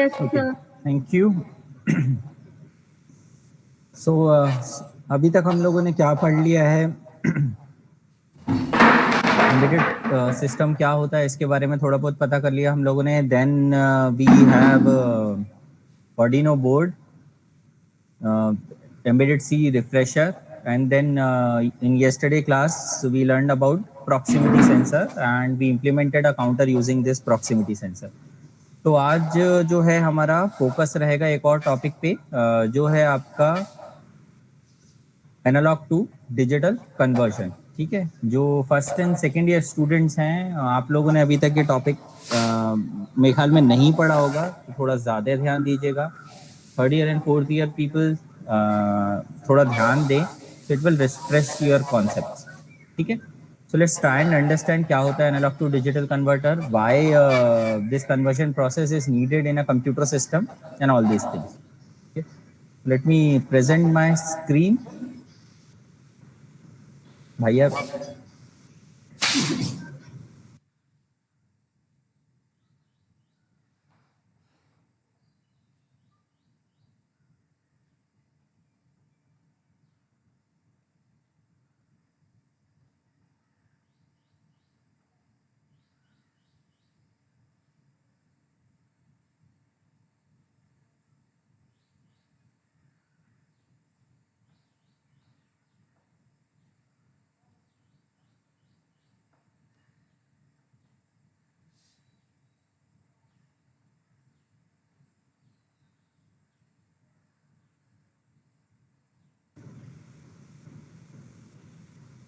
Yes, Okay, sir. thank you. So अभी तक हम लोगों ने क्या पढ़ लिया है? एम्बेडेड सिस्टम क्या होता है इसके बारे में थोड़ा बहुत पता कर लिया हम लोगों ने. Then we have Arduino board, embedded C refresher, and then in yesterday class we learned about proximity sensor and we implemented a counter using this proximity sensor. तो आज जो है हमारा फोकस रहेगा एक और टॉपिक पे, जो है आपका एनालॉग टू डिजिटल कन्वर्जन. ठीक है, जो first and second year students हैं, आप लोगों ने अभी तक ये टॉपिक मेरे ख्याल में नहीं पढ़ा होगा, तो थोड़ा ज़्यादा ध्यान दीजिएगा. Third year and fourth year people थोड़ा ध्यान दें, so it will refresh your concepts. ठीक है, so let's try and understand क्या होता है analogue to digital converter, why this conversion process is needed in a computer system and all these things. Okay, let me present my screen. भैया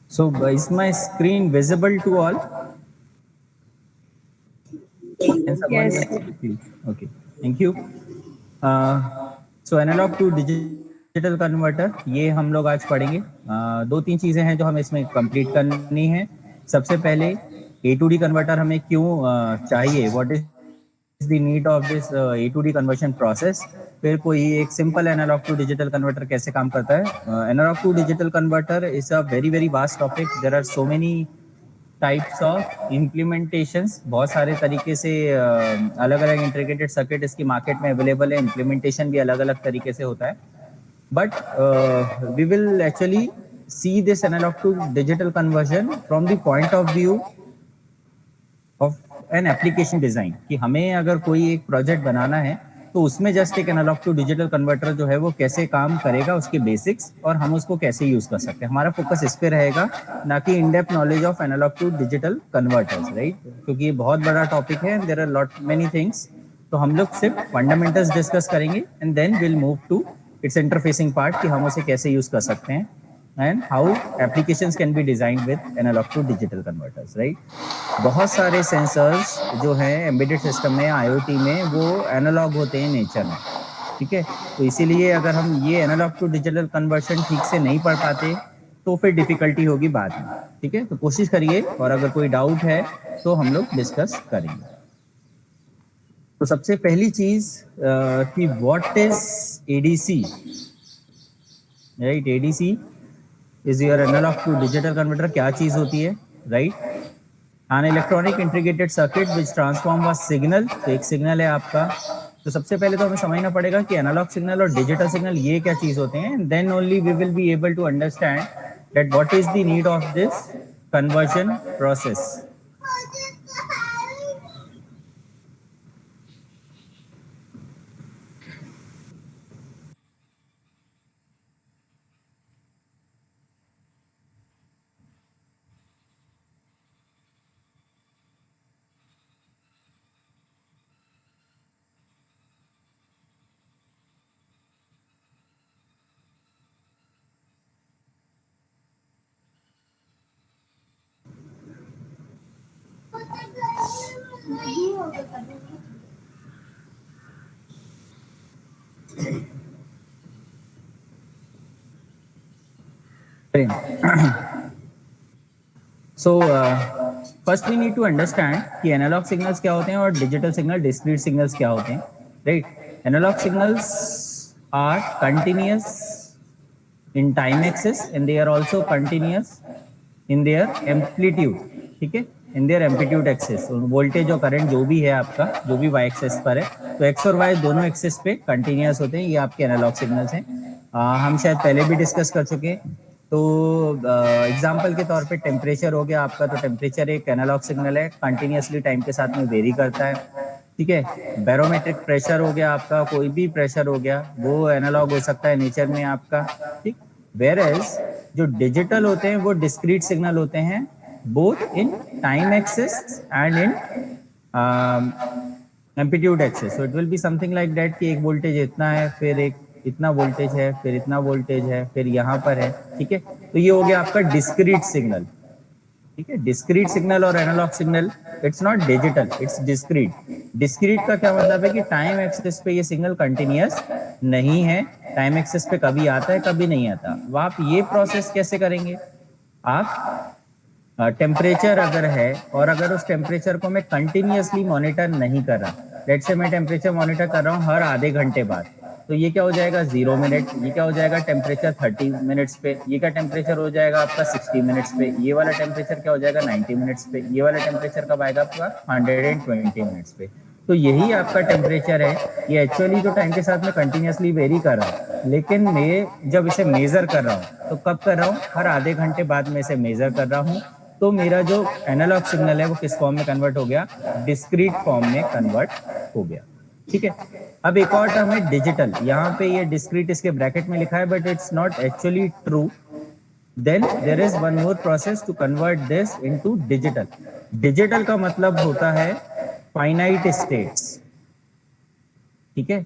So is my screen visible to all? Can someone Yes. please? Okay, thank you. So analog to digital converter, ये हम लोग आज पढ़ेंगे. दो तीन चीज़ें हैं जो हमें इसमें कंप्लीट करनी है. सबसे पहले ए टू डी कन्वर्टर हमें क्यों चाहिए, what is the need of this A to D conversion process. फिर कोई एक simple analogue to digital converter कैसे काम करता है. Analogue to digital converter is a very very vast topic. There are so many types of implementations. बहुत सारे तरीके से अलग अलग इंटीग्रेटेड सर्किट इसकी मार्केट में अवेलेबल है. इम्प्लीमेंटेशन भी अलग अलग तरीके से होता है. But we will actually see this analogue to digital conversion from the point of view of an application design, कि हमें अगर कोई एक प्रोजेक्ट बनाना है तो उसमें जस्ट एक एनालॉग टू डिजिटल कन्वर्टर जो है वो कैसे काम करेगा, उसके बेसिक्स, और हम उसको कैसे यूज कर सकते हैं. हमारा फोकस इस पे रहेगा, ना कि in depth knowledge of analogue to digital converters, right. क्योंकि ये बहुत बड़ा टॉपिक है, there are lot many things. तो हम लोग सिर्फ फंडामेंटल्स डिस्कस करेंगे and then will move to its interfacing part, कि हम उसे कैसे यूज कर सकते हैं and how applications can be designed with analog to digital converters, right. बहुत सारे सेंसर्स जो हैं एम्बेडेड सिस्टम में, आईओटी में, वो एनालॉग होते हैं नेचर में. ठीक है, तो इसीलिए अगर हम ये एनालॉग टू डिजिटल कन्वर्शन ठीक से नहीं पढ़ पाते तो फिर डिफिकल्टी होगी बाद में. ठीक है, तो कोशिश करिए, और अगर कोई डाउट है तो हम लोग डिस्कस करेंगे. तो सबसे पहली चीज कि what is ADC, right. ADC is your analogue to digital converter. क्या चीज होती है, right. An electronic integrated circuit which transform a signal. तो एक सिग्नल है आपका. तो सबसे पहले तो हमें समझना पड़ेगा कि एनालॉग सिग्नल और डिजिटल सिग्नल ये क्या चीज होते हैं. Then only we will be able to understand that what is the need of this conversion process. So first we need to understand कि एनालॉग सिग्नल्स क्या होते हैं और डिजिटल सिग्नल, डिस्क्रीट सिग्नल्स क्या होते हैं, right. Analogue signals are continuous in time axis and they are also continuous in their amplitude. ठीक है, in their amplitude axis, voltage और करंट जो भी है आपका, जो भी वाई एक्सिस पर है, तो एक्स और वाई दोनों एक्सिस पे कंटिन्यूअस होते हैं। ये आपके एनालॉग सिग्नल्स हैं। हम शायद पहले भी डिस्कस कर चुके हैं। तो एग्जांपल के तौर पे टेम्परेचर हो गया आपका, तो टेम्परेचर एक एनालॉग सिग्नल है, कंटिन्यूअसली टाइम के साथ में वेरी करता है। ठीक है। बैरोमेट्रिक प्रेशर हो गया आपका, कोई भी प्रेशर हो गया, वो एनालॉग हो सकता है नेचर में आपका। ठीक। वेयर एज जो डिजिटल होते हैं वो डिस्क्रीट सिग्नल होते हैं, both in time axis and in amplitude axis. So it will be something like that कि एक वोल्टेज इतना है, फिर एक इतना वोल्टेज है, फिर इतना वोल्टेज है, फिर यहाँ पर है। ठीक है। तो ये हो गया आपका डिस्क्रीट सिग्नल। ठीक है। डिस्क्रीट सिग्नल और analogue signal, it's not digital, it's discrete. Discrete का क्या मतलब है कि टाइम एक्सिस पे ये सिग्नल कंटिन्यूअस नहीं है, टाइम एक्सिस पे कभी आता है कभी नहीं आता। अब आप ये प्रोसेस कैसे करेंगे? आप टेम्परेचर अगर है और अगर उस टेम्परेचर को मैं कंटिन्यूअसली मॉनिटर नहीं कर रहा, लेट्स से मैं टेम्परेचर मॉनिटर कर रहा हूँ हर आधे घंटे बाद, तो ये क्या हो जाएगा 0 मिनट, ये क्या हो जाएगा टेम्परेचर 30 मिनट्स पे, ये क्या टेम्परेचर हो जाएगा आपका 60 मिनट्स पे, ये वाला टेम्परेचर क्या हो जाएगा 90 मिनट्स पे, ये वाला टेम्परेचर कब आएगा आपका 120 मिनट्स पे। तो यही आपका टेम्परेचर है। ये एक्चुअली जो टाइम के साथ में कंटिन्यूअसली वेरी कर रहा हूँ, लेकिन मैं जब इसे मेजर कर रहा हूँ तो कब कर रहा हूँ? हर आधे घंटे बाद में इसे मेजर कर रहा हूँ। तो मेरा जो एनालॉग सिग्नल है वो किस फॉर्म में कन्वर्ट हो गया? डिस्क्रीट फॉर्म में कन्वर्ट हो गया। ठीक है। अब एक और टर्म है डिजिटल। यहाँ पे ये डिस्क्रीट इसके ब्रैकेट में लिखा है, but it's not actually true. Then there is one more process to convert this into digital. Digital का मतलब होता है फाइनाइट स्टेट्स। ठीक है।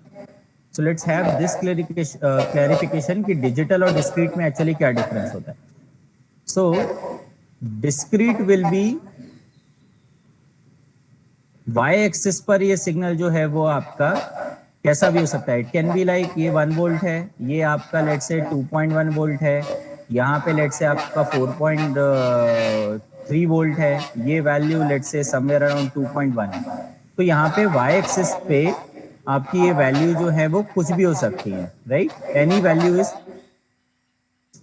So let's have this clarification कि डिजिटल और डिस्क्रीट में एक्चुअली क्या डिफरेंस होता है। So discrete will be Y axis पर ये सिग्नल जो है वो आपका कैसा भी हो सकता है। इट कैन बी लाइक ये 1 वोल्ट है, ये आपका लेट से 2.1 वोल्ट है, यहाँ पे लेट से आपका 4.3 वोल्ट है, ये वैल्यू लेट से समवेयर अराउंड 2.1 है। तो यहाँ पे वाई एक्सिस पे आपकी ये वैल्यू जो है वो कुछ भी हो सकती है, right? Any value is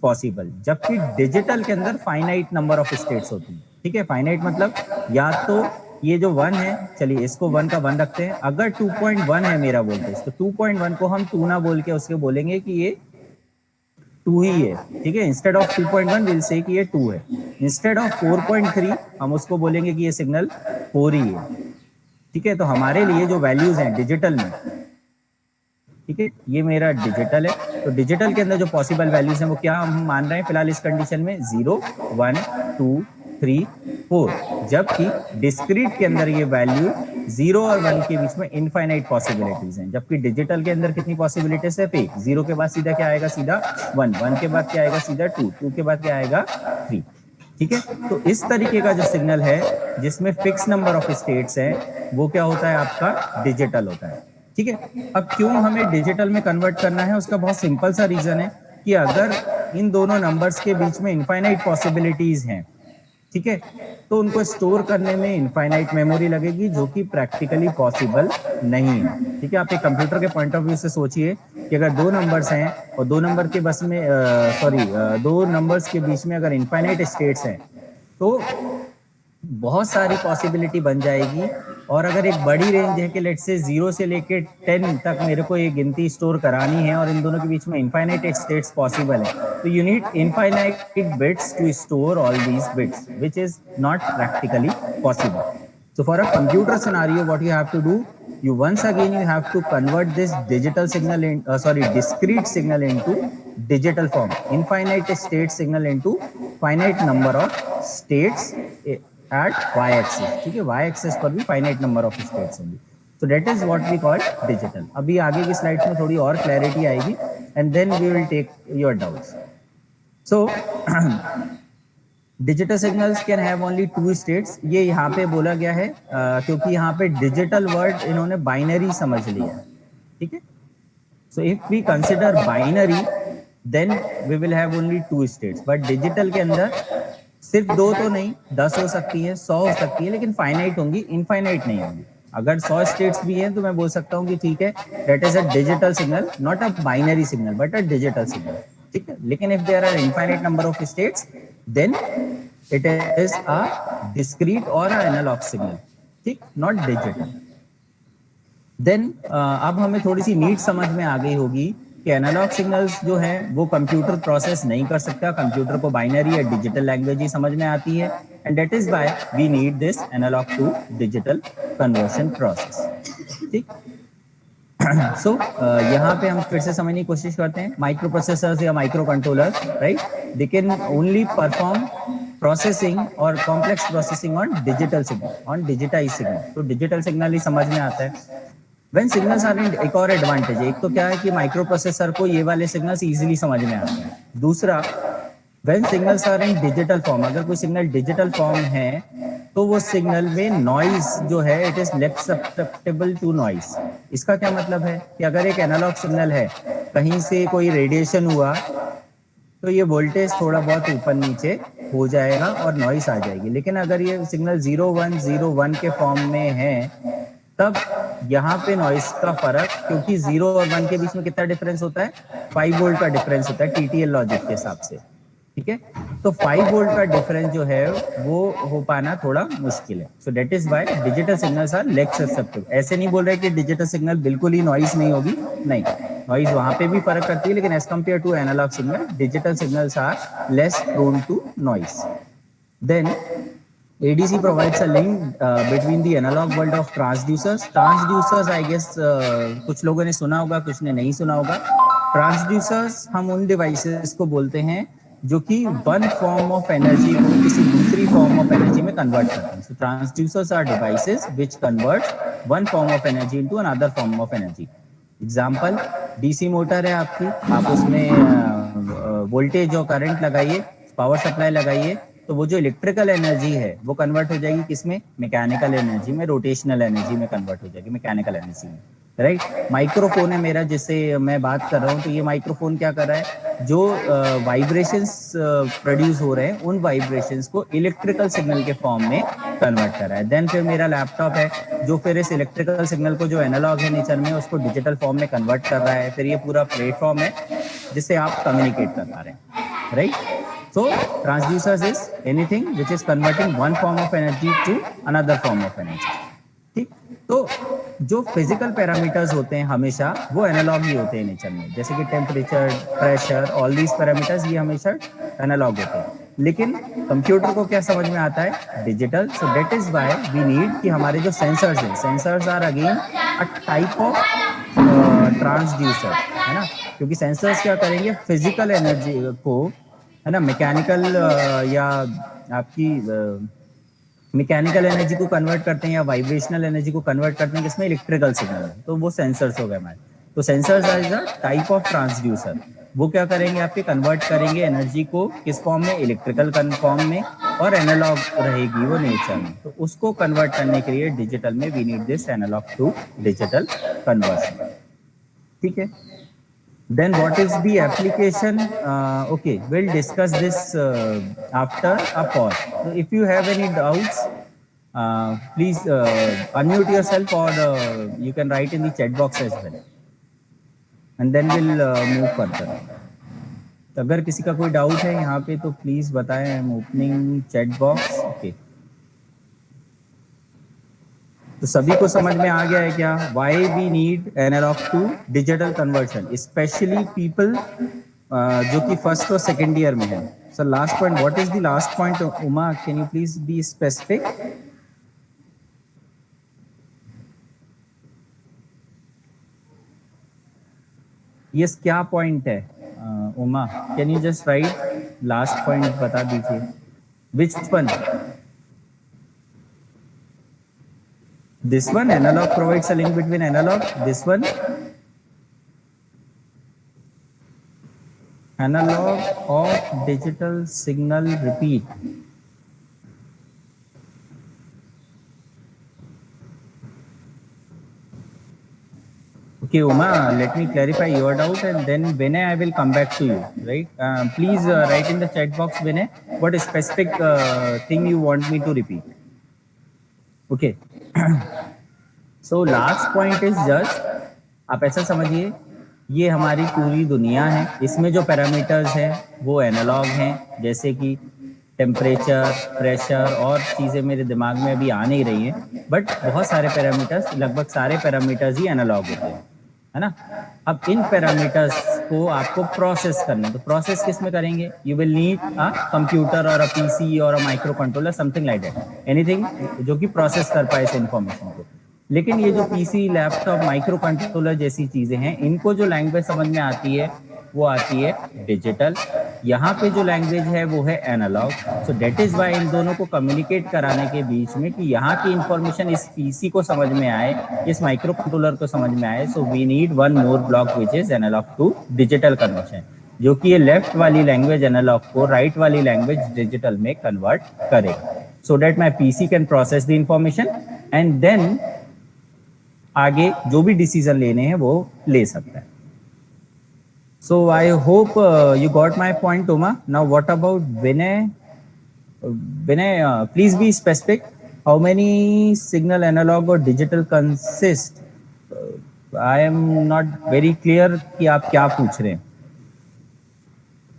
possible. जबकि डिजिटल के अंदर फाइनाइट नंबर ऑफ स्टेट्स होती है। ठीक है। फाइनाइट मतलब या तो ये जो 1 है, चलिए इसको 1 का 1 रखते हैं, अगर 2.1 है मेरा वोल्टेज, तो 2.1 को हम 2 ना बोल के उसके बोलेंगे कि ये 2 ही है। ठीक है। इंस्टेड ऑफ 2.1 विल से कि ये 2 है। इंस्टेड ऑफ 4.3 हम उसको बोलेंगे कि ये सिग्नल 4 ही है। ठीक है। तो हमारे लिए जो वैल्यूज हैं डिजिटल में, ठीक है, ये मेरा डिजिटल है। तो डिजिटल के अंदर जो पॉसिबल वैल्यूज हैं वो क्या हम मान रहे हैं फिलहाल इस कंडीशन में? 0, 1, 2, 3, 4। जबकि डिस्क्रीट के अंदर ये वैल्यू 0 और 1 के बीच में इनफाइनाइट पॉसिबिलिटीज हैं। जबकि डिजिटल के अंदर कितनी पॉसिबिलिटीज है? पे 0 के बाद सीधा क्या आएगा? सीधा 1, 1 के बाद क्या आएगा? सीधा 2, 2 के बाद क्या आएगा? 3। ठीक है। तो इस तरीके का जो सिग्नल है जिसमें फिक्स नंबर ऑफ स्टेट्स है, वो क्या होता है? आपका डिजिटल होता है। ठीक है। अब क्यों हमें डिजिटल में कन्वर्ट करना है? उसका बहुत सिंपल सा रीजन है कि अगर इन दोनों नंबर्स के बीच में इनफाइनाइट पॉसिबिलिटीज हैं, ठीक है, तो उनको स्टोर करने में इनफाइनाइट मेमोरी लगेगी, जो कि प्रैक्टिकली पॉसिबल नहीं है। ठीक है। आप एक कंप्यूटर के पॉइंट ऑफ व्यू से सोचिए कि अगर 2 नंबर्स हैं और 2 नंबर के बस में 2 नंबर्स के बीच में अगर इनफाइनाइट स्टेट्स हैं, तो बहुत सारी पॉसिबिलिटी बन जाएगी। और अगर एक बड़ी रेंज है कि लेट से 0 से लेके 10 तक मेरे को ये गिनती स्टोर करानी है और इन दोनों के बीच में इनफाइनाइट स्टेट्स पॉसिबल है, तो you need infinite bits to store all these bits, which is not practically possible. So for a computer scenario, what you have to do, you once again you have to convert this digital signal in discrete signal into digital form, infinite state signal into finite number of states at y-axis. ठीक है, y-axis पर भी finite number of states होंगी. So that is what we call digital. अभी आगे की slides में थोड़ी और क्लैरिटी आएगी and then we will take your doubts. So digital signals can have only 2 states. ये यहाँ पे बोला गया है क्योंकि यहाँ पे डिजिटल वर्ड इन्होंने बाइनरी समझ लिया है. ठीक है. So if we consider binary then we will have only 2 states. But digital के अंदर सिर्फ 2 तो नहीं, 10 हो सकती है, 100 हो सकती है, लेकिन फाइनाइट होंगी, इनफाइनाइट नहीं होंगी. अगर 100 स्टेट्स भी हैं तो मैं बोल सकता हूँ कि ठीक है, that is a digital signal, not a binary signal but a digital signal. ठीक है. लेकिन if there are infinite number of states then it is a discrete और एनालॉग सिग्नल, ठीक, नॉट डिजिटल। देन अब हमें थोड़ी सी नीड समझ में आ गई होगी कि एनालॉग सिग्नल्स जो है वो कंप्यूटर प्रोसेस नहीं कर सकता, कंप्यूटर को बाइनरी या डिजिटल लैंग्वेज ही समझ में आती है, and that is why we need this analogue to digital conversion process, ठीक। सो यहाँ पे हम फिर से समझने की कोशिश करते हैं, माइक्रो प्रोसेसर्स या microcontrollers, right, they can only perform processing और complex processing on digital signal, on digitise signal. तो डिजिटल सिग्नल ही समझ में आता है। व्हेन सिग्नल्स आर इन, एक और एडवांटेज है, एक तो क्या है कि माइक्रो प्रोसेसर को ये वाले सिग्नल्स इजीली समझ में आते हैं। दूसरा, when signals are in digital form, अगर कोई सिग्नल डिजिटल फॉर्म है तो वो सिग्नल में नॉइज जो है it is less susceptible to noise. इसका क्या मतलब है कि अगर एक एनालॉग सिग्नल है, कहीं से कोई रेडिएशन हुआ तो ये वोल्टेज थोड़ा बहुत ऊपर नीचे हो जाएगा और नॉइस आ जाएगी। लेकिन अगर ये सिग्नल 0101 के फॉर्म में है तब यहाँ पे नॉइस का फर्क, क्योंकि 0 और 1 के बीच में कितना डिफरेंस होता है, 5 वोल्ट का डिफरेंस होता है टीटीएल लॉजिक के हिसाब से, ठीक है। तो 5 वोल्ट का डिफरेंस जो है वो हो पाना थोड़ा मुश्किल है। So that is why digital signals are less susceptible. ऐसे नहीं बोल रहे कि डिजिटल सिग्नल बिल्कुल ही नॉइस नहीं होगी, नहीं, नॉइस वहां पे भी फर्क करती है, लेकिन as compare to analogue signal digital signals are less prone to noise. Then ADC provides a link between the analog world of transducers. Transducers, I guess कुछ लोगों ने सुना होगा, कुछ ने नहीं सुना होगा। Transducers हम उन डिवाइसेस को बोलते हैं जो कि वन फॉर्म ऑफ एनर्जी को किसी दूसरी फॉर्म ऑफ एनर्जी में कन्वर्ट करते हैं। So transducers are devices which convert one form of energy into another form of energy. Example, DC motor है आपकी, आप उसमें वोल्टेज और करंट लगाइए, पावर सप्लाई लगाइए, तो वो जो इलेक्ट्रिकल एनर्जी है वो कन्वर्ट हो जाएगी किसमें, मैकेनिकल एनर्जी में, रोटेशनल एनर्जी में कन्वर्ट हो जाएगी, मैकेनिकल एनर्जी में, राइट। माइक्रोफोन है मेरा जिससे मैं बात कर रहा हूँ, तो ये माइक्रोफोन क्या कर रहा है, जो वाइब्रेशंस प्रोड्यूस हो रहे हैं उन वाइब्रेशंस को इलेक्ट्रिकल सिग्नल के फॉर्म में कन्वर्ट कर रहा है। देन फिर मेरा लैपटॉप है जो फिर इस इलेक्ट्रिकल सिग्नल को जो एनालॉग है नेचर में उसको डिजिटल फॉर्म में कन्वर्ट कर रहा है। फिर ये पूरा प्लेटफॉर्म है जिससे आप कम्युनिकेट कर पा रहे हैं, right. So transducers is anything which is converting one form of energy to another form of energy, ठीक। तो जो फिजिकल पैरामीटर्स होते हैं हमेशा वो एनालॉग ही होते हैं नेचर में, जैसे कि temperature, pressure, all these parameters ये हमेशा एनालॉग होते हैं। लेकिन कंप्यूटर को क्या समझ में आता है, digital. So that is why we need कि हमारे जो सेंसर्स हैं, sensors are again a type of transducer, है ना, क्योंकि सेंसर्स क्या करेंगे, फिजिकल एनर्जी को, है ना, मैकेनिकल या आपकी मैकेनिकल एनर्जी को कन्वर्ट करते हैं या वाइब्रेशनल एनर्जी को कन्वर्ट करते हैं किसमें, इलेक्ट्रिकल सिग्नल में, तो वो सेंसर्स हो गए हमारे। तो sensors are the type of transducer. वो क्या करेंगे, आपके कन्वर्ट करेंगे एनर्जी को किस फॉर्म में, इलेक्ट्रिकल फॉर्म में, और एनालॉग रहेगी वो नेचर में। तो उसको कन्वर्ट करने के लिए डिजिटल में we need this analogue to digital conversion, ठीक है। Then what is the application? Okay, we'll discuss this after a pause. So if you have any doubts, please unmute yourself, or you can write in the chat box as well. And then we'll move further. तो अगर किसी का कोई doubt है यहाँ पे तो please बताएं। I am opening chat box. Okay, तो सभी को समझ में आ गया है क्या, why we need analog to digital conversion, specially people जो कि फर्स्ट और सेकेंड ईयर में है। Sir last point, what is the last point? Uma, can you please be specific? Yes, क्या पॉइंट है Uma? Can you just write last point, बता दीजिए which one? This one, analog provides a link between analog. This one, analog of digital signal repeat. Okay, Uma, let me clarify your doubt, and then Vinay, I will come back to you. Right? Please write in the chat box, Vinay, what specific thing you want me to repeat. Okay. So last point is just, आप ऐसा समझिए ये हमारी पूरी दुनिया है, इसमें जो पैरामीटर्स हैं वो एनालॉग हैं, जैसे कि टेम्परेचर, प्रेशर और चीज़ें मेरे दिमाग में अभी आ नहीं रही हैं, बट बहुत सारे पैरामीटर्स, लगभग सारे पैरामीटर्स ही एनालॉग होते हैं, है ना। अब इन पैरामीटर्स को आपको प्रोसेस करना है, तो प्रोसेस किस में करेंगे? You will need a computer और अ पीसी और a micro controller, something like that, anything जो कि प्रोसेस कर पाए इस इंफॉर्मेशन को। लेकिन ये जो पीसी, लैपटॉप, माइक्रो कंट्रोलर जैसी चीज़ें हैं, इनको जो लैंग्वेज समझ में आती है वो आती है डिजिटल। यहाँ पे जो लैंग्वेज है वो है analogue. So that is why इन दोनों को कम्युनिकेट कराने के बीच में कि यहाँ की इंफॉर्मेशन इस पीसी को समझ में आए, इस माइक्रो कंट्रोलर को समझ में आए, so we need one more block which is analog to digital conversion, जो कि ये लेफ्ट वाली लैंग्वेज एनालॉग को राइट वाली लैंग्वेज डिजिटल में कन्वर्ट करेगा, so that my PC can process the information and then आगे जो भी डिसीजन लेने हैं वो ले सकता है। So I hope you got my point, Toma. Now what about Vinay? Vinay, please be specific. How many signal analog or digital consist? I am not very clear कि आप क्या पूछ रहे हैं.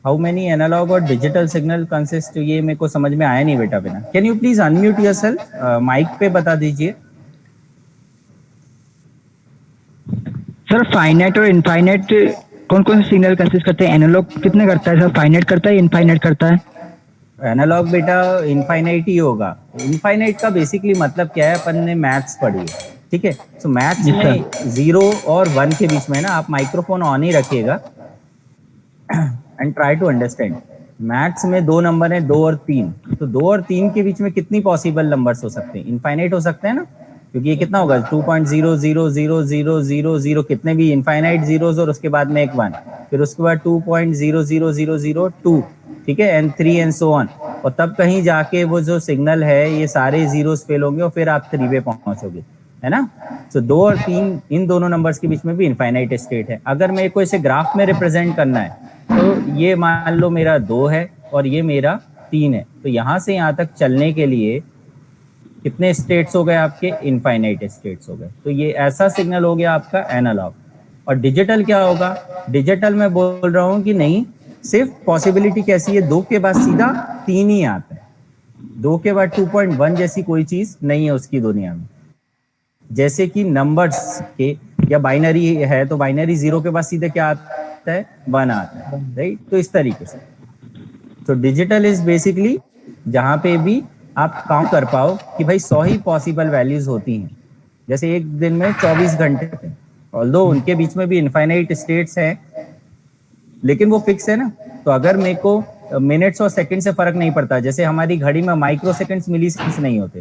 How many analog or digital signal consist? ये मेरे को समझ में आया नहीं बेटा बिना. Can you please unmute yourself? Mic पे बता दीजिए. सर फाइनाइट और इनफाइनाइट कौन कौन से सिग्नल कंसिस्ट करते हैं? एनालॉग कितने करता है सर? फाइनाइट करता है, इनफाइनाइट करता है? एनालॉग बेटा इनफाइनाइट ही होगा। इनफाइनाइट का बेसिकली मतलब क्या है, अपन ने मैथ्स पढ़ी है, ठीक है। सो मैथ्स में 0 और 1 के बीच में ना आप माइक्रोफोन ऑन ही रखिएगा and try to understand. Maths में 2 नंबर है, 2 और 3, तो 2 और 3 के बीच में कितनी पॉसिबल नंबर्स हो सकते हैं? इनफाइनाइट हो सकते हैं ना, क्योंकि ये कितना होगा 2.0000000 कितने भी इनफाइनाइट जीरोस और उसके बाद में एक 1, फिर उसके बाद 2.00002, ठीक है, एंड 3 एंड सो ऑन, और तब कहीं जाके वो जो सिग्नल है ये सारे जीरोस फेल होंगे और फिर आप 3 पे पहुंचोगे, है ना। तो 2 और 3 इन दोनों नंबर्स के बीच में भी इनफाइनाइट स्टेट है। अगर मेरे को इसे ग्राफ में रिप्रेजेंट करना है तो ये मान लो मेरा 2 है और ये मेरा 3 है, तो यहाँ से यहाँ तक चलने के लिए कितने स्टेट्स हो गए आपके? इनफाइनाइट स्टेट्स हो गए। तो ये ऐसा सिग्नल हो गया आपका एनालॉग। और डिजिटल क्या होगा? डिजिटल में बोल रहा हूं कि नहीं, सिर्फ पॉसिबिलिटी कैसी है, 2 के बाद सीधा 3 ही आता है, 2 के बाद 2.1 जैसी कोई चीज नहीं है उसकी दुनिया में। जैसे कि नंबर्स के या बाइनरी है तो बाइनरी 0 के बाद सीधे क्या आता है? 1 आता है, राइट। तो इस तरीके से तो डिजिटल इज बेसिकली जहां पे भी आप काउंट कर पाओ कि भाई 100 ही पॉसिबल वैल्यूज होती हैं। जैसे एक दिन में 24 घंटे होते हैं, ऑल्दो उनके बीच में भी इनफाइनाइट स्टेट्स हैं, लेकिन वो फिक्स है ना। तो अगर मेरे को मिनट्स और सेकंड से फर्क नहीं पड़ता, जैसे हमारी घड़ी में माइक्रो सेकंड्स, मिली सेकंड्स नहीं होते,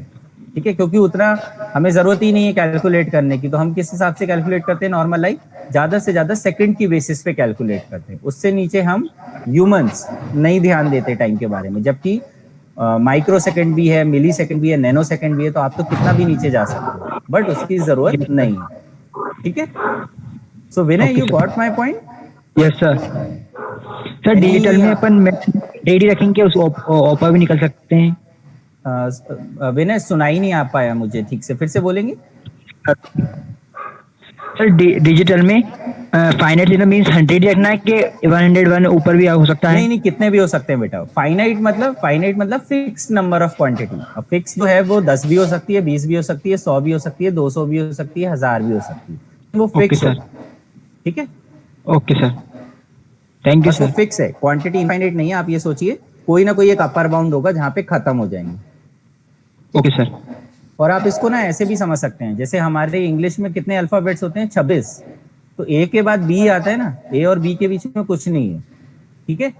ठीक है, क्योंकि उतना हमें जरूरत ही नहीं है कैलकुलेट करने की। तो हम किस हिसाब से कैलकुलेट करते हैं? नॉर्मल लाइक ज्यादा से ज्यादा सेकंड की बेसिस पे कैलकुलेट करते हैं, उससे नीचे हम ह्यूमंस नहीं ध्यान देते टाइम के बारे में। जबकि माइक्रो सेकंड भी है, मिली सेकंड भी है, नैनो सेकंड भी है, तो आप तो कितना भी नीचे जा सकते हो, बट उसकी जरूरत नहीं है, ठीक है। So Vinay, you got my point? Yes sir. Sir digital में अपन रेडी रखेंगे, उस ओपा भी निकल सकते हैं। विनय सुनाई नहीं आ पाया मुझे ठीक से, फिर से बोलेंगे? सर डिजिटल में फाइनाइट सिग्नल मींस 100 रखना है कि 101 ऊपर भी हो सकता है? नहीं नहीं, कितने भी हो सकते हैं बेटा। फाइनाइट मतलब फिक्स नंबर ऑफ क्वांटिटी। अब फिक्स जो है वो 10 भी हो सकती है, 20 भी हो सकती है, 100 भी हो सकती है, 200 भी हो सकती है, 1000 भी हो सकती है, वो फिक्स है, ठीक है। Okay sir, thank you sir. Fix है, क्वांटिटी इनफाइनाइट नहीं है। आप ये सोचिए कोई ना कोई एक अपर बाउंड होगा जहाँ पे खत्म हो जाएंगे। Okay sir. और आप इसको ना ऐसे भी समझ सकते हैं, जैसे हमारे इंग्लिश में कितने अल्फाबेट्स होते हैं? 26। तो ए के बाद बी आता है ना, ए और बी के बीच में कुछ नहीं है, ठीक है।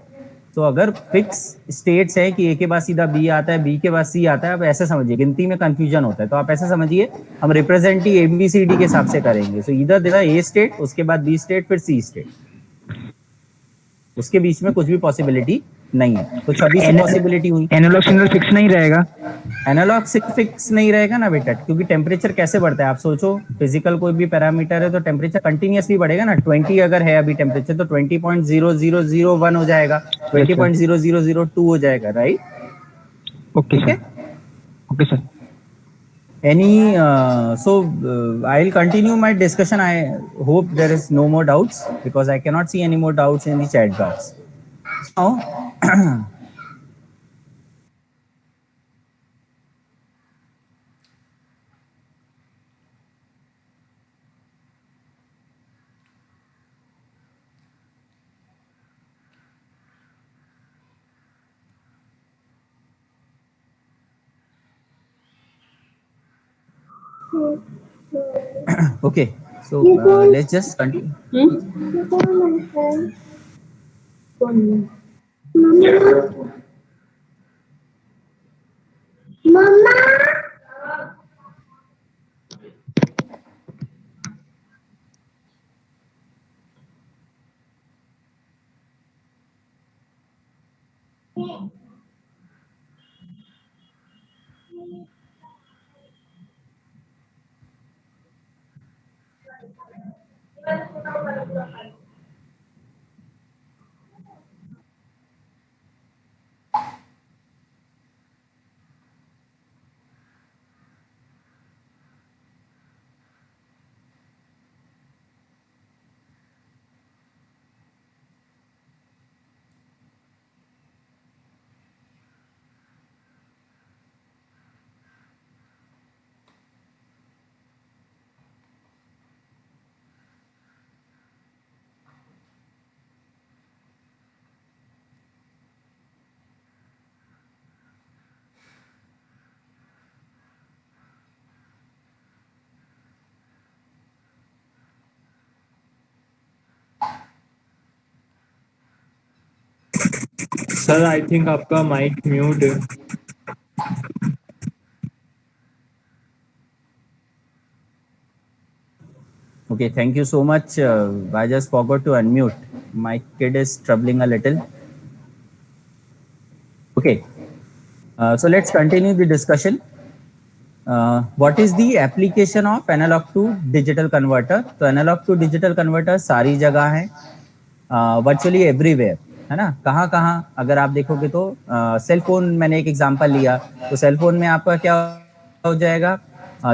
तो अगर फिक्स स्टेट्स है कि ए के बाद सीधा बी आता है, बी के बाद सी आता है, आप ऐसे समझिए, गिनती में कंफ्यूजन होता है, तो आप ऐसे समझिए हम रिप्रेजेंट ही ABCD के हिसाब से करेंगे। सो इधर देना ए स्टेट, उसके बाद बी स्टेट, फिर सी स्टेट, उसके बीच में कुछ भी पॉसिबिलिटी नहीं है। तो 26 पॉसिबिलिटी हुई। एनालॉग सिग्नल फिक्स नहीं रहेगा? एनालॉग फिक्स नहीं रहेगा ना बेटा, क्योंकि टेम्परेचर कैसे बढ़ता है आप सोचो। फिजिकल कोई भी पैरामीटर है तो टेम्परेचर कंटिन्यूअसली बढ़ेगा ना। 20 अगर है अभी टेम्परेचर, तो 20.0001 हो जाएगा, 20.0002 हो जाएगा, right. Okay sir. Okay sir. Any so I will continue my discussion. I hope there is no more doubts because I cannot see any more doubts in the chat box. Now Okay, so let's just continue. Sir I think आपका mic mute है। Okay, thank you so much. I just forgot to unmute. My kid is troubling a little. Okay, so let's continue the discussion. What is the application of analog to digital converter? तो analog to digital converter सारी जगह है, virtually everywhere, है ना? कहाँ कहाँ अगर आप देखोगे तो सेल फोन, मैंने एक एग्जांपल लिया तो सेल फोन में आपका क्या हो जाएगा,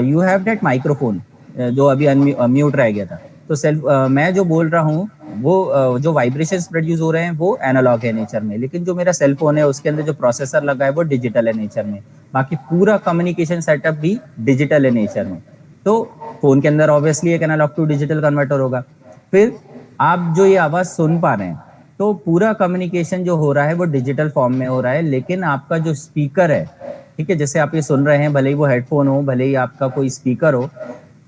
यू हैव दैट माइक्रोफोन जो अभी म्यूट रह गया था, तो मैं जो बोल रहा हूँ वो जो वाइब्रेशंस प्रोड्यूस हो रहे हैं वो एनालॉग है नेचर में, लेकिन जो मेरा सेल फोन है उसके अंदर जो प्रोसेसर लगा है वो डिजिटल है नेचर में, बाकी पूरा कम्युनिकेशन सेटअप भी डिजिटल है नेचर में। तो फोन के अंदर ऑब्वियसली एक एनालॉग टू डिजिटल कन्वर्टर होगा। फिर आप जो ये आवाज सुन पा रहे हैं तो पूरा कम्युनिकेशन जो हो रहा है वो डिजिटल फॉर्म में हो रहा है, लेकिन आपका जो स्पीकर है, ठीक है, जैसे आप ये सुन रहे हैं, भले ही वो हेडफोन हो, भले ही आपका कोई स्पीकर हो,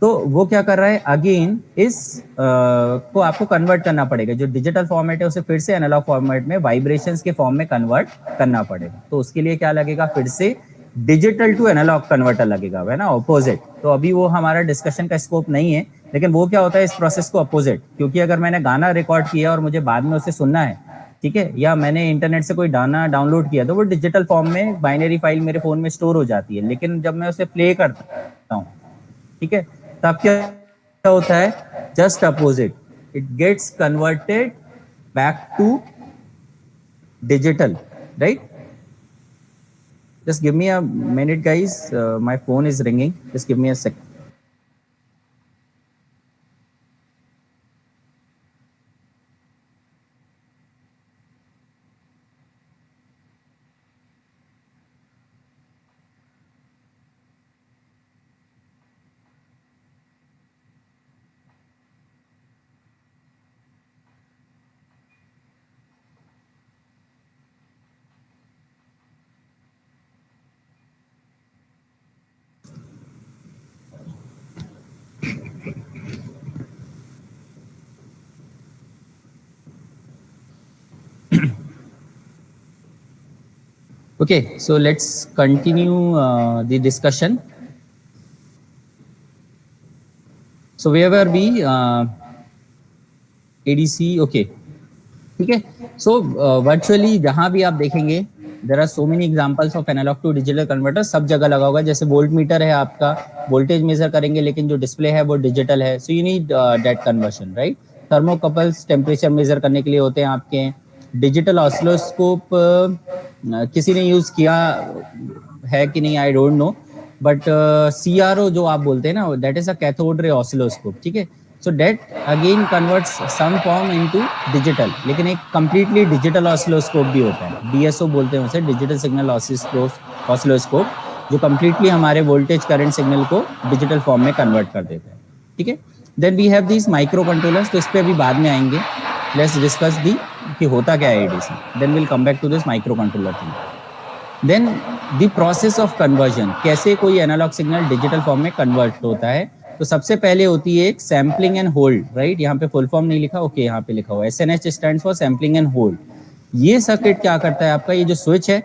तो वो क्या कर रहा है, अगेन इस को आपको कन्वर्ट करना पड़ेगा, जो डिजिटल फॉर्मेट है उसे फिर से एनालॉग फॉर्मेट में वाइब्रेशंस के फॉर्म में कन्वर्ट करना पड़ेगा। तो उसके लिए क्या लगेगा, फिर से डिजिटल टू एनालॉग कन्वर्टर लगेगा, है ना, ऑपोजिट। तो अभी वो हमारा डिस्कशन का स्कोप नहीं है, लेकिन वो क्या होता है इस प्रोसेस को अपोजिट, क्योंकि अगर मैंने गाना रिकॉर्ड किया और मुझे बाद में उसे सुनना है, ठीक है, या मैंने इंटरनेट से कोई गाना डाउनलोड किया तो वो डिजिटल फॉर्म में बाइनरी फाइल मेरे फोन में स्टोर हो जाती है, लेकिन जब मैं उसे प्ले करता हूँ, ठीक है, तब क्या होता है, just opposite, it gets converted back to digital, right. Just give me a minute guys, my phone is ringing, just give me a sec. Okay, so let's continue the discussion. So where were we? ADC, okay, ठीक है। So virtually जहाँ भी आप देखेंगे, there are so many examples of analog to digital converter, सब जगह लगा होगा। जैसे वोल्ट मीटर है आपका, वोल्टेज मेजर करेंगे, लेकिन जो डिस्प्ले है वो डिजिटल है, so you need that conversion, right? Thermocouples temperature measure करने के लिए होते हैं आपके। डिजिटल ऑसिलोस्कोप किसी ने यूज किया है कि नहीं I don't know, but CRO जो आप बोलते हैं ना, that is a cathode ray oscilloscope, ठीक है। So that again converts some form into digital, लेकिन एक कंप्लीटली डिजिटल ऑसिलोस्कोप भी होता है, DSO बोलते हैं उसे, डिजिटल सिग्नल ऑसिलोस्कोप, जो कंप्लीटली हमारे वोल्टेज करंट सिग्नल को डिजिटल फॉर्म में कन्वर्ट कर देता है, ठीक है। Then we have these micro controllers, तो इस पे अभी बाद में आएंगे। लेट्स डिस्कस दी कि होता क्या है ADC, then will come back to this micro controller thing. Then the process of conversion, कैसे कोई एनालॉग सिग्नल डिजिटल फॉर्म में कन्वर्ट होता है। तो सबसे पहले होती है एक सैम्पलिंग एंड होल्ड, राइट। यहाँ पे फुल फॉर्म नहीं लिखा, ओके, यहाँ पे लिखा हुआ है SNH stand for sampling and hold. ये सर्किट क्या करता है आपका, ये जो स्विच है,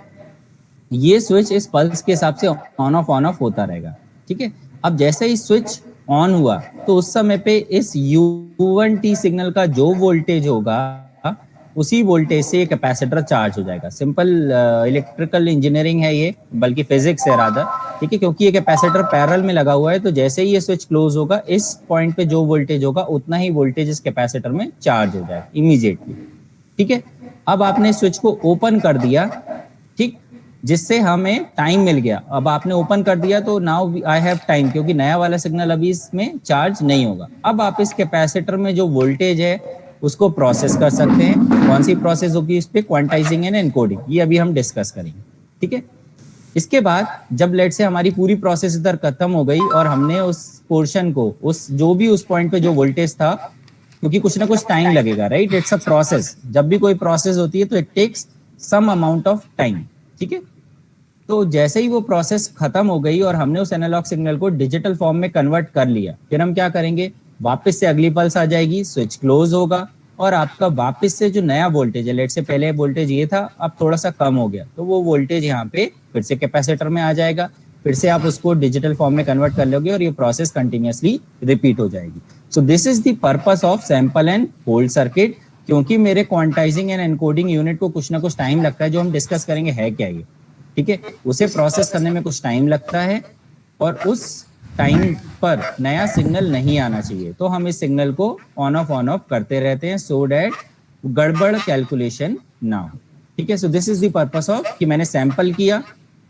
ये स्विच इस पल्स के हिसाब से ऑन ऑफ होता रहेगा, ठीक है। अब जैसे ही स्विच ऑन हुआ तो उस समय पे इस U1T सिग्नल का जो वोल्टेज होगा उसी वोल्टेज से कैपेसिटर चार्ज हो जाएगा। सिंपल इलेक्ट्रिकल इंजीनियरिंग है ये, बल्कि फिजिक्स है रादर, ठीक है। क्योंकि ये कैपेसिटर पैरेलल में लगा हुआ है, तो जैसे ही ये स्विच क्लोज होगा, इस पॉइंट पे जो वोल्टेज होगा उतना ही वोल्टेज इस कैपेसिटर में चार्ज हो जाएगा इमीडिएटली, ठीक है। अब आपने स्विच को ओपन कर दिया, ठीक, जिससे हमें टाइम मिल गया। अब आपने ओपन कर दिया तो नाउ आई हैव टाइम, क्योंकि नया वाला सिग्नल अभी इसमें चार्ज नहीं होगा। अब आप इस कैपेसिटर में जो वोल्टेज है उसको प्रोसेस कर सकते हैं। कौन सी प्रोसेस होगी इस पे, क्वांटाइजिंग एंड एनकोडिंग, ये अभी हम डिस्कस करेंगे, ठीक है। इसके बाद जब लेट से हमारी पूरी प्रोसेस इधर खत्म हो गई और हमने उस पोर्शन को, उस जो भी उस पॉइंट पे जो वोल्टेज था, क्योंकि कुछ ना कुछ टाइम लगेगा, राइट, इट्स अ प्रोसेस। जब भी कोई प्रोसेस होती है तो it takes some amount of time, ठीक है। तो जैसे ही वो प्रोसेस खत्म हो गई और हमने उस एनालॉग सिग्नल को डिजिटल फॉर्म में कन्वर्ट कर लिया, फिर हम क्या करेंगे, वापस से अगली पल्स आ जाएगी, स्विच क्लोज होगा और आपका वापस से जो नया वोल्टेज है, लेट से पहले वोल्टेज ये था, अब थोड़ा सा कम हो गया, तो वो वोल्टेज यहाँ पे फिर से कैपेसिटर में आ जाएगा, फिर से आप उसको डिजिटल फॉर्म में कन्वर्ट कर लोगे और ये प्रोसेस कंटिन्यूअसली रिपीट हो जाएगी। सो this is the purpose of sample and hold circuit. क्योंकि मेरे क्वांटाइजिंग एंड एनकोडिंग यूनिट को कुछ ना कुछ टाइम लगता है, जो हम डिस्कस करेंगे है क्या ये, ठीक है। उसे प्रोसेस करने में कुछ टाइम लगता है और उस टाइम पर नया सिग्नल नहीं आना चाहिए, तो हम इस सिग्नल को ऑन ऑफ करते रहते हैं, सो दैट गड़बड़ कैलकुलेशन ना हो, ठीक है। So this is the purpose of कि मैंने सैंपल किया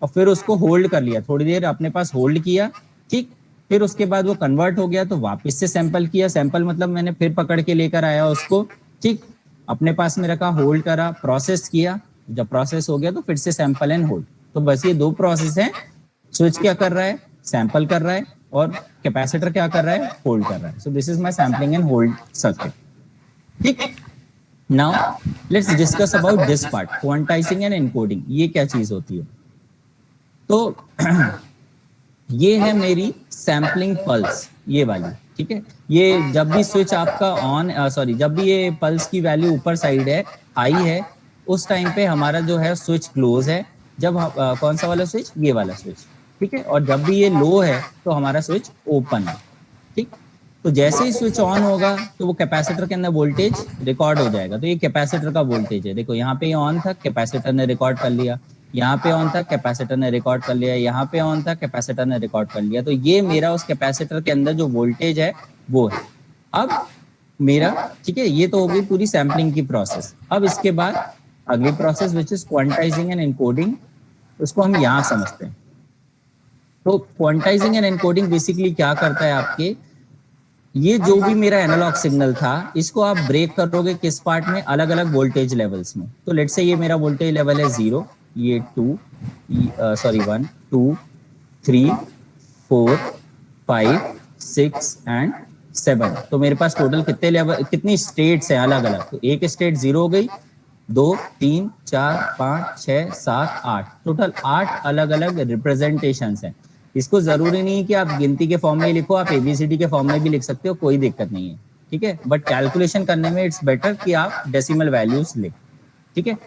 और फिर उसको होल्ड कर लिया, थोड़ी देर अपने पास होल्ड किया, ठीक, फिर उसके बाद वो कन्वर्ट हो गया तो वापस से सैंपल किया। सैंपल मतलब मैंने फिर पकड़ के लेकर आया उसको, ठीक, अपने पास में रखा, होल्ड करा, प्रोसेस किया, जब प्रोसेस हो गया तो फिर से सैंपल एंड होल्ड। तो बस ये दो प्रोसेस हैं। स्विच क्या कर रहा है, सैंपल कर रहा है, और कैपेसिटर क्या कर रहा है, होल्ड कर रहा है। So this is my sampling and hold circuit, ठीक। Now let's discuss about this part, quantizing and encoding. ये क्या चीज होती है, तो ये है मेरी सैंपलिंग पल्स, ये वाली, ठीक है। ये जब भी स्विच आपका ऑन, जब भी ये पल्स की वैल्यू ऊपर साइड है, हाई है, उस टाइम पे हमारा जो है स्विच क्लोज है। जब कौन सा वाला स्विच, ये वाला स्विच, ठीक है। और जब भी ये लो है तो हमारा स्विच ओपन है, ठीक। तो जैसे ही स्विच ऑन होगा तो वो कैपेसिटर के अंदर वोल्टेज रिकॉर्ड हो जाएगा। तो ये कैपेसिटर का वोल्टेज है, देखो यहाँ पे ये ऑन था, कैपेसिटर ने रिकॉर्ड कर लिया, यहाँ पे ऑन था, कैपेसिटर ने रिकॉर्ड कर लिया, यहाँ पे ऑन था, कैपेसिटर ने रिकॉर्ड कर लिया। तो ये मेरा उस कैपेसिटर के अंदर जो वोल्टेज है वो है। अब मेरा, ठीक है, ये तो हो गई पूरी सैम्पलिंग की प्रोसेस। अब इसके बाद अगली process which is quantizing and encoding, उसको हम यहाँ समझते हैं। तो क्वांटाइजिंग एंड एनकोडिंग बेसिकली क्या करता है आपके, ये जो भी मेरा एनालॉग सिग्नल था, इसको आप ब्रेक करोगे किस पार्ट में, अलग अलग वोल्टेज लेवल्स में। तो लेट्स से ये मेरा वोल्टेज लेवल है 0, ये 1 2 3 4 5 6 एंड 7। तो मेरे पास टोटल कितने लेवल, कितनी स्टेट्स हैं अलग अलग। तो एक स्टेट 0 हो गई, 2 3 4 5 6 7 8, टोटल 8 अलग अलग रिप्रेजेंटेशंस हैं। इसको जरूरी नहीं है कि आप गिनती के फॉर्म में ही लिखो, आप एबीसीडी के फॉर्म में भी लिख सकते हो, कोई दिक्कत नहीं है, ठीक है। बट कैलकुलेशन करने में इट्स बेटर कि आप डेसिमल वैल्यूज लिख, ठीक है।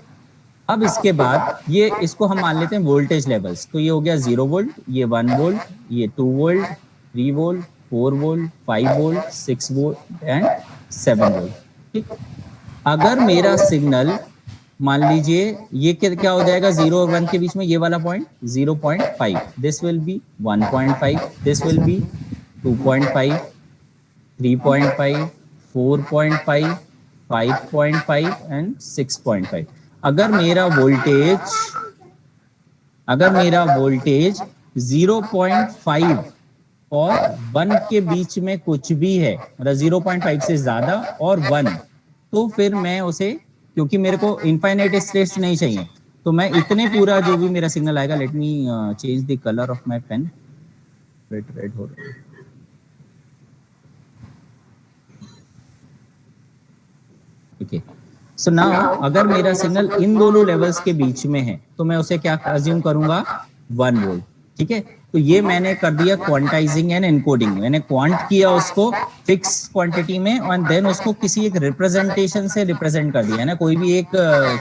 अब इसके बाद ये, इसको हम मान लेते हैं वोल्टेज लेवल्स। तो ये हो गया 0 वोल्ट, ये 1 वोल्ट, ये 2 volt, 3 volt, 4 volt, 5 volt, 6 volt and 7 volt, ठीक। अगर मेरा सिग्नल, मान लीजिए ये क्या हो जाएगा, 0 और 1 के बीच में ये वाला point 0.5, this will be 1.5, this will be 2.5, 3.5, 4.5, 5.5 and 6.5। अगर मेरा वोल्टेज 0.5 और 1 के बीच में कुछ भी है, मतलब 0.5 से ज्यादा और 1, तो फिर मैं उसे, क्योंकि मेरे को इनफाइनाइट स्टेट्स नहीं चाहिए, तो मैं इतने पूरा जो भी मेरा सिग्नल आएगा, let me change the colour of my pen, red हो रहा है, ओके। सो नाउ अगर मेरा सिग्नल इन दोनों लेवल्स के बीच में है तो मैं उसे क्या अज्यूम करूंगा, 1 वोल्ट। ठीक है, तो ये मैंने कर दिया क्वांटाइजिंग एंड एनकोडिंग। मैंने क्वांट किया उसको फिक्स क्वांटिटी में और देन उसको किसी एक रिप्रेजेंटेशन से रिप्रेजेंट कर दिया है ना, कोई भी एक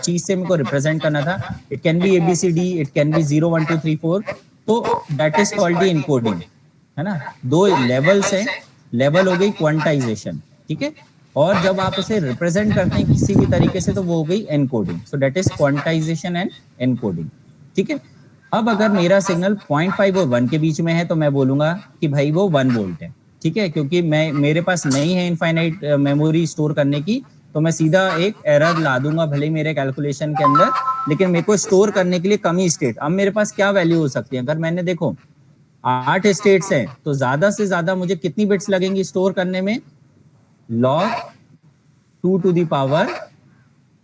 चीज से मेरे को रिप्रेजेंट करना था। It can B ABCD, it can B 0 1 2 3 4, तो that is called the encoding, है ना। दो लेवल्स हैं, लेवल हो गई क्वांटाइजेशन, ठीक है, और जब आप उसे रिप्रेजेंट करते हैं किसी भी तरीके से तो वो हो गई encoding. So that is quantization and encoding. ठीक है, अब अगर मेरा सिग्नल 0.5 और 1 के बीच में है तो मैं बोलूंगा कि भाई वो 1 वोल्ट है। ठीक है, क्योंकि मेरे पास नहीं है इनफाइनाइट मेमोरी स्टोर करने की, तो मैं सीधा एक एरर ला दूंगा भले ही मेरे कैलकुलेशन के अंदर, लेकिन मेरे को स्टोर करने के लिए कम ही स्टेट। अब मेरे पास क्या वैल्यू हो सकती है, अगर मैंने देखो 8 स्टेट्स हैं तो ज्यादा से ज्यादा मुझे कितनी बिट्स लगेंगी स्टोर करने में, log 2 to the power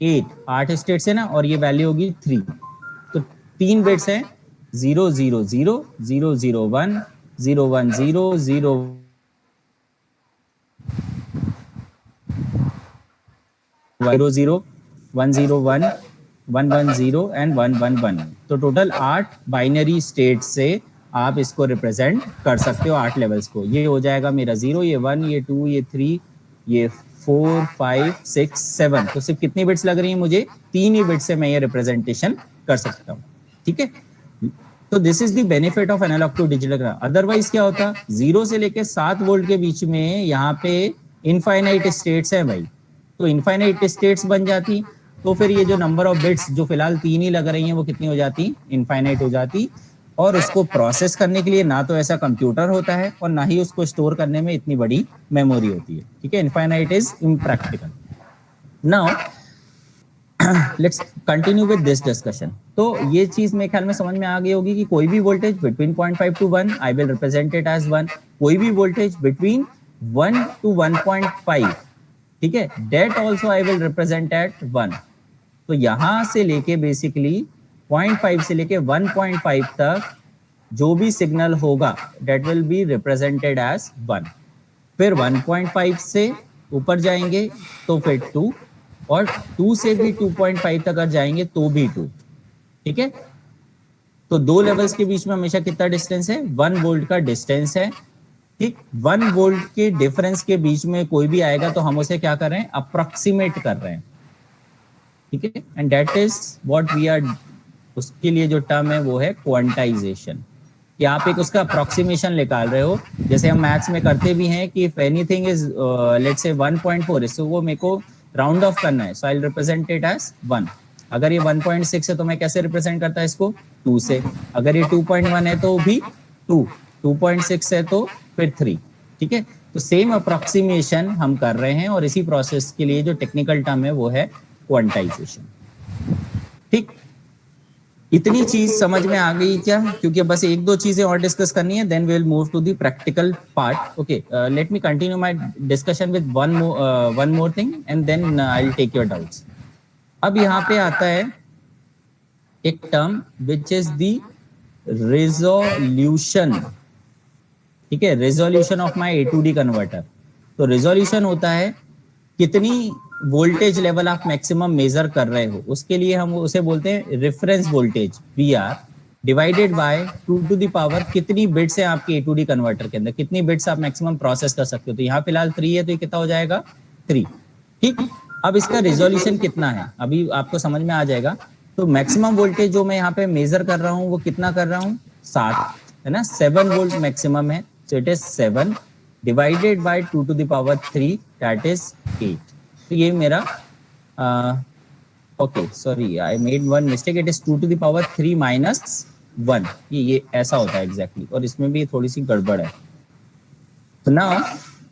8, 8 states है ना, और ये वैल्यू होगी 3, तो 3 बिट्स हैं 0 0 0 0 0 1 0 1 0 0 0 0 1 0 1 1 1 0 एंड 1 1 1। तो टोटल 8 बाइनरी स्टेट से आप इसको रिप्रेजेंट कर सकते हो, 8 लेवल्स को। ये हो जाएगा मेरा 0, ये 1, ये 2, ये 3, ये 4 5 6 7। तो सिर्फ कितनी बिट्स लग रही है मुझे, 3 ही बिट्स से मैं ये रिप्रेजेंटेशन कर सकता हूँ। ठीक है, तो this is the benefit of analogue to digital. Otherwise क्या होता, 0 से लेके 7 वोल्ट के बीच में यहाँ पे इनफाइनाइट स्टेट्स है भाई, तो इनफाइनाइट स्टेट्स बन जाती, तो फिर ये जो नंबर ऑफ बिट्स जो फिलहाल 3 ही लग रही हैं वो कितनी हो जाती, इनफाइनाइट हो जाती। और उसको प्रोसेस करने के लिए ना तो ऐसा कंप्यूटर होता है और ना ही उसको स्टोर करने में इतनी बड़ी मेमोरी होती है। ठीक है, infinite is impractical. Now let's continue with this discussion. तो ये चीज मेरे ख्याल में समझ में आ गई होगी कि कोई भी voltage between 0.5 to 1 I will represent it as 1, कोई भी वोल्टेज बिटवीन 1 to 1.5, ठीक है, that also I will represent at 1। तो यहां से लेके बेसिकली 0.5 से लेके 1.5 तक जो भी सिग्नल होगा that will be represented as 1। फिर 1.5 से ऊपर जाएंगे तो फिर 2, और 2 से भी 2.5 तक अगर जाएंगे तो भी 2। ठीक है, तो दो लेवल्स के बीच में हमेशा कितना डिस्टेंस है, 1 वोल्ट का डिस्टेंस है। ठीक, 1 वोल्ट के डिफरेंस के बीच में कोई भी आएगा तो हम उसे क्या कर रहे हैं, अप्रोक्सीमेट कर रहे हैं। ठीक है, and that is what we are, उसके लिए जो टर्म है वो है क्वांटाइजेशन, कि आप एक उसका अप्रोक्सीमेशन निकाल रहे हो। जैसे हम मैथ्स में करते भी हैं कि if anything is let's say 1.4 सो वो मेरे को राउंड ऑफ करना है, so I will represent it as 1। अगर ये 1.6 है तो मैं कैसे रिप्रेजेंट करता है इसको, 2 से। अगर ये 2.1 है तो भी 2, 2.6 है तो फिर 3। ठीक है, तो सेम अप्रोक्सीमेशन हम कर रहे हैं और इसी प्रोसेस के लिए जो टेक्निकल टर्म है वो है क्वांटाइजेशन। ठीक, इतनी चीज समझ में आ गई क्या, क्योंकि बस एक दो चीजें और डिस्कस करनी है, then we will move to the practical part. Okay, let me continue my discussion with one more thing and then I will take your doubts. अब यहाँ पे आता है एक term which is the resolution. ठीक है, resolution of my A to D converter. तो resolution होता है कितनी वोल्टेज लेवल आप मैक्सिमम मेजर कर रहे हो, उसके लिए हम उसे बोलते हैं reference voltage VR divided by 2 to the power कितनी बिट्स है आपके A to D कन्वर्टर के अंदर, कितनी बिट्स आप मैक्सिमम प्रोसेस कर सकते हो। तो यहाँ फिलहाल 3 है तो ये कितना हो जाएगा, 3। ठीक, अब इसका रेजोल्यूशन कितना है अभी आपको समझ में आ जाएगा। तो मैक्सिमम वोल्टेज जो मैं यहाँ पे मेजर कर रहा हूँ वो कितना कर रहा हूँ, 7 है ना, 7 वोल्ट मैक्सिमम है। So it is 7 divided by 2 to the power 3 that is 8। तो ये मेरा okay sorry I made one mistake, it is 2 to the power 3 minus 1। ये ऐसा होता है एग्जैक्टली, और इसमें भी थोड़ी सी गड़बड़ है। तो now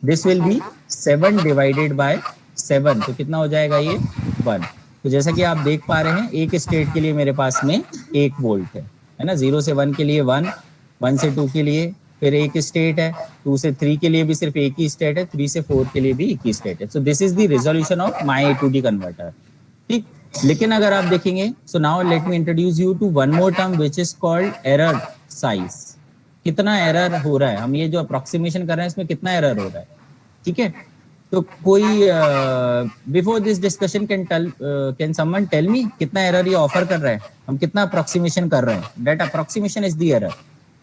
this will be 7 divided bye 7, तो कितना हो जाएगा ये 1। तो जैसा कि आप देख पा रहे हैं एक स्टेट के लिए मेरे पास में 1 वोल्ट है ना, 0 से 1 के लिए 1, 1 से 2 के लिए फिर एक स्टेट है, 2 से 3 के लिए भी सिर्फ एक ही स्टेट है, 3 से 4 के लिए भी एक ही स्टेट है। So this is the resolution of my A to D converter. ठीक, लेकिन अगर आप देखेंगे, so now let me introduce you to one more term which is called error size. कितना एरर हो रहा है, हम ये जो अप्रोक्सीमेशन कर रहे हैं इसमें कितना एरर हो रहा है। ठीक है, तो कोई before this discussion can someone tell me कितना एरर ये ऑफर कर रहा है, हम कितना अप्रोक्सीमेशन कर रहे हैं? That approximation is the error.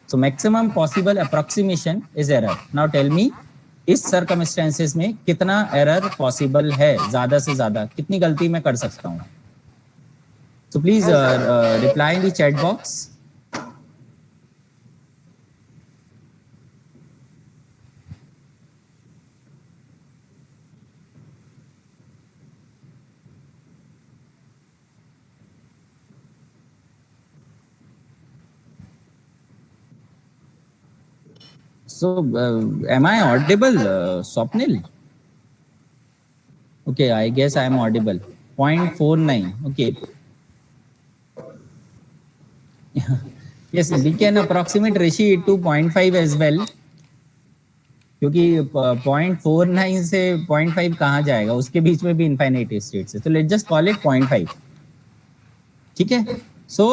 So maximum possible approximation is error. Now tell me इस सर्कमस्टेंसेस में कितना एरर पॉसिबल है, ज्यादा से ज्यादा कितनी गलती मैं कर सकता हूँ? So please reply in the chat box. So, am I audible, Swapnil? Okay, I guess I am audible. 0.49. Okay. Yes, we can approximate Rishi to 0.5 as well. क्योंकि 0.49 से 0.5 कहाँ जाएगा, उसके बीच में भी इनफाइनाइट स्टेट्स है. तो लेट जस्ट कॉल इट 0.5. ठीक है. सो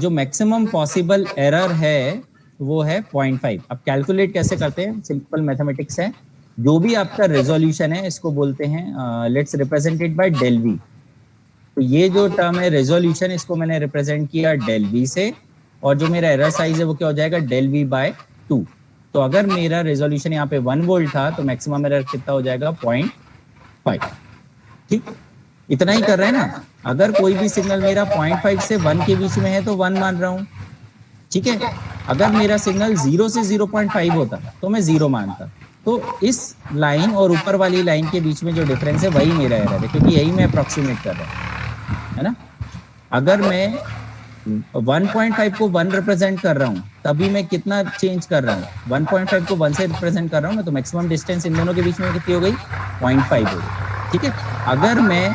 जो मैक्सिमम पॉसिबल एरर है वो है 0.5. अब कैलकुलेट कैसे करते हैं? सिंपल मैथमेटिक्स है. जो भी आपका रेजोल्यूशन है इसको बोलते हैं let's represented by del V. तो ये जो टर्म है रेजोल्यूशन, इसको मैंने रिप्रेजेंट किया डेल वी से, और जो मेरा एरर साइज है वो क्या हो जाएगा? Del V by 2. तो अगर मेरा रेजोल्यूशन यहाँ पे 1 वोल्ट था तो मैक्सिमम एरर कितना हो जाएगा? 0.5. ठीक, इतना ही कर रहे हैं ना. अगर कोई भी सिग्नल मेरा 0.5 से 1 के बीच में है तो 1 मान रहा हूँ. ठीक है. अगर मेरा सिग्नल 0 से 0.5 होता तो मैं 0 मानता. तो इस लाइन और ऊपर वाली लाइन के बीच में जो डिफरेंस है वही मेरा एरर है, क्योंकि यही मैं अप्रोक्सीमेट कर रहा हूँ, है ना. अगर मैं 1.5 को 1 रिप्रेजेंट कर रहा हूँ तभी मैं कितना चेंज कर रहा हूँ? 1.5 को 1 से रिप्रेजेंट कर रहा हूँ ना, तो मैक्सिमम डिस्टेंस इन दोनों के बीच में कितनी हो गई? 0.5 हो गई. ठीक है. अगर मैं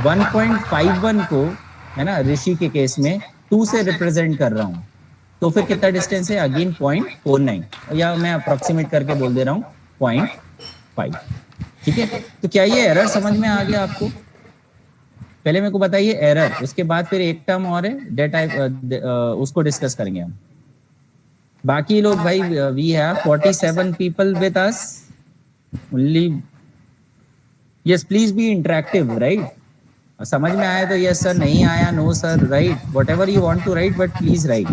1.51 को, है ना, ऋषि के केस में 2 से रिप्रेजेंट कर रहा हूँ तो फिर कितना डिस्टेंस है? अगेन 0.49, या मैं अप्रोक्सीमेट करके बोल दे रहा हूँ 0.5. ठीक है. तो क्या ये एरर समझ में आ गया आपको? पहले मेरे को बताइए एरर, उसके बाद फिर एक टर्म और है डेट उसको डिस्कस करेंगे हम. बाकी लोग भाई, we have 47 people with us only. Yes, please be interactive, right. समझ में आया तो यस सर, नहीं आया no sir, right. Whatever you want to write, but please write.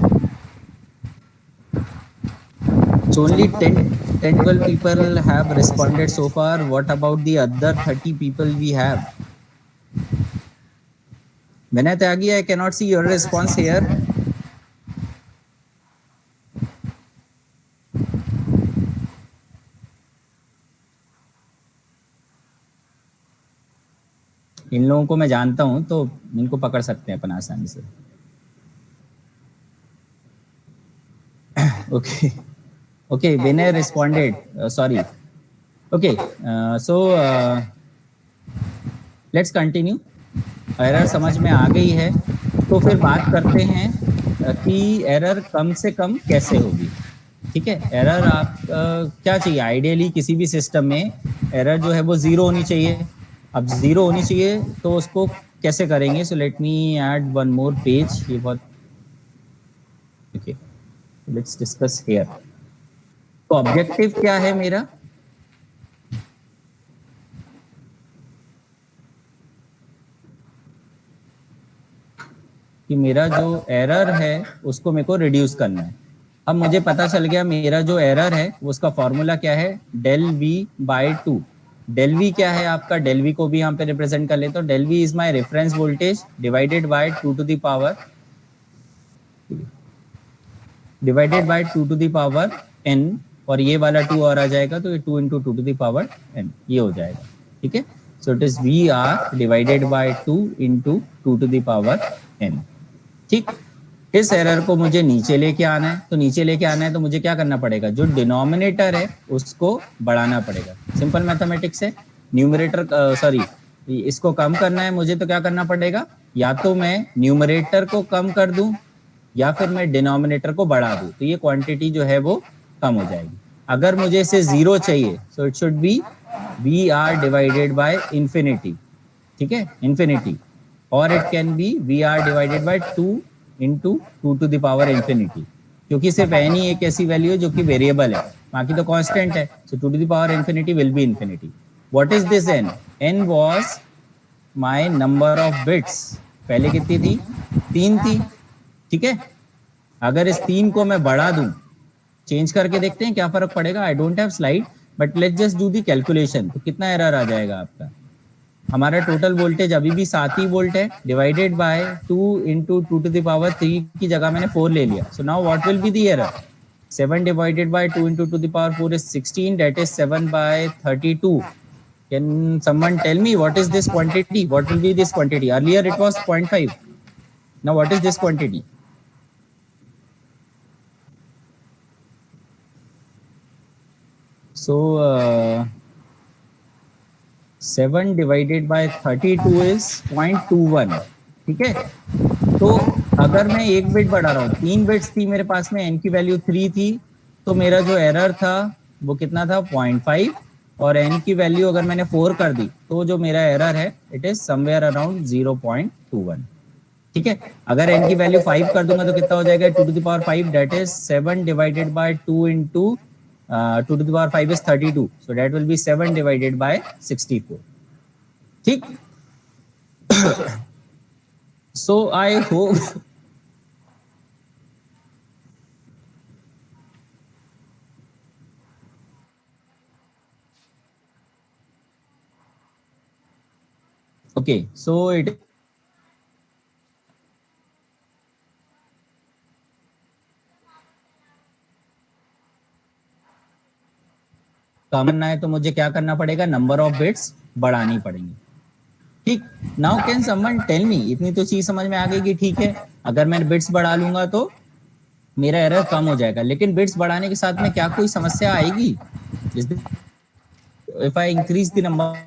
So only 10-12 people have responded so far. What about the other 30 people we have? Vinay Tyagi, I cannot see your response here. इन लोगों को मैं जानता हूं तो इनको पकड़ सकते हैं अपन आसानी से. Okay. Okay, Vinay responded. Sorry. Okay, so let's continue. Error समझ में आ गई है तो फिर बात करते हैं कि एरर कम से कम कैसे होगी. ठीक है. एरर आप क्या चाहिए? आइडियली किसी भी सिस्टम में एरर जो है वो 0 होनी चाहिए. अब 0 होनी चाहिए तो उसको कैसे करेंगे? सो लेट मी ऐड वन मोर पेज. ये बहुत ओके, लेट्स डिस्कस हियर. तो ऑब्जेक्टिव क्या है मेरा? कि मेरा जो एरर है उसको मेरे को रिड्यूस करना है. अब मुझे पता चल गया मेरा जो एरर है उसका फॉर्मूला क्या है? Del V by 2. Del V क्या है आपका? डेल वी को भी यहाँ पे रिप्रेजेंट कर लेते हो. Del V is my reference voltage divided by 2 to the power n, और ये वाला 2 और आ जाएगा तो ये 2 into 2 to the power n ये हो जाएगा. ठीक है. So it is V R divided by 2 into 2 to the power n. ठीक. इस एरर को मुझे नीचे लेके आना है. तो नीचे लेके आना है तो मुझे क्या करना पड़ेगा? जो डिनोमिनेटर है उसको बढ़ाना पड़ेगा. सिंपल मैथमेटिक्स है. न्यूमरेटर इसको कम करना है मुझे तो क्या करना पड़ेगा? या तो मैं न्यूमरेटर को कम कर दूं या फिर मैं डिनोमिनेटर को बढ़ा दूं, तो ये क्वांटिटी जो है वो कम हो जाएगी. अगर मुझे इसे 0 चाहिए so it should be V R divided by infinity. ठीक है, इंफिनिटी. और it can be V R divided by 2 into 2 to the power infinity, क्योंकि सिर्फ n ही एक ऐसी वैल्यू है जो कि वेरिएबल है, बाकी तो कांस्टेंट है. सो 2 to the power infinity will be infinity. What is this n? n was my number of bits. पहले कितनी थी? 3 थी, ठीक है। अगर इस 3 को मैं बढ़ा दूं, चेंज करके देखते हैं क्या फर्क पड़ेगा। I don't have slide but let's just do the calculation. तो कितना एरर आ जाएगा आपका? हमारा टोटल वोल्टेज अभी भी 7 ही वोल्ट है, डिवाइडेड बाय 2 इंटू 2⁻³ की जगह मैंने 4 ले लिया। So now what will be the error? 7 divided by 2 into 2⁻4 is 16, that is 7/32. Can someone tell me what is this quantity? What will be this quantity? Earlier it was 0.5. Now what is this quantity? So 7 divided by 32 is 0.21. ठीक है। तो अगर मैं एक bit बढ़ा रहा हूँ, 3 bits थी मेरे पास में, n की वैल्यू 3 थी, तो मेरा जो एरर था वो कितना था? 0.5। और n की वैल्यू अगर मैंने 4 कर दी तो जो मेरा एरर है इट इज समवेयर अराउंड 0.21। ठीक है। अगर n की वैल्यू 5 कर दूंगा तो कितना हो जाएगा? 2⁵, that is 7 divided by 2 into 2⁵ is 32, so that will be 7 divided by 64। ठीक। So I hope okay, so it करना है तो मुझे क्या करना पड़ेगा? नंबर ऑफ बिट्स बढ़ानी पड़ेंगी। ठीक। Now can someone tell me, इतनी तो चीज समझ में आ गई कि ठीक है अगर मैं बिट्स बढ़ा लूंगा तो मेरा एरर कम हो जाएगा, लेकिन बिट्स बढ़ाने के साथ में क्या कोई समस्या आएगी? If I increase the number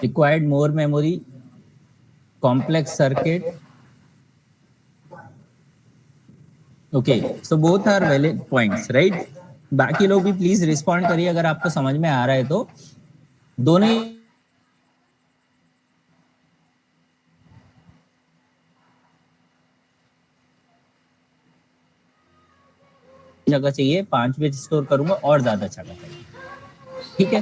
required more memory, complex circuit. Okay, so both are valid points, right? बाकी लोग भी प्लीज रिस्पॉन्ड करिए अगर आपको समझ में आ रहा है तो। दोनों जगह चाहिए, 5 पेज स्टोर करूंगा और ज्यादा अच्छा लगेगा। ठीक है।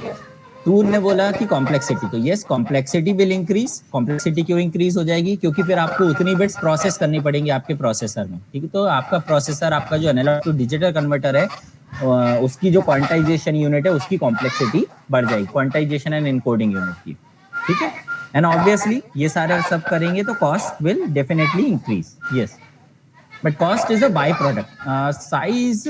टूल ने बोला कि कॉम्प्लेक्सिटी, तो yes complexity will increase. Complexity क्यों इंक्रीज हो जाएगी? क्योंकि फिर आपको उतनी बिट्स प्रोसेस करनी पड़ेंगी आपके प्रोसेसर में। ठीक है। तो आपका प्रोसेसर, आपका जो एनालॉग टू डिजिटल कन्वर्टर है, उसकी जो क्वांटाइजेशन यूनिट है उसकी कॉम्प्लेक्सिटी बढ़ जाएगी, क्वांटाइजेशन एंड इनकोडिंग यूनिट की। ठीक है। एंड ऑब्वियसली ये सारे सब करेंगे तो cost will definitely increase. Yes, but cost is a by product. Size,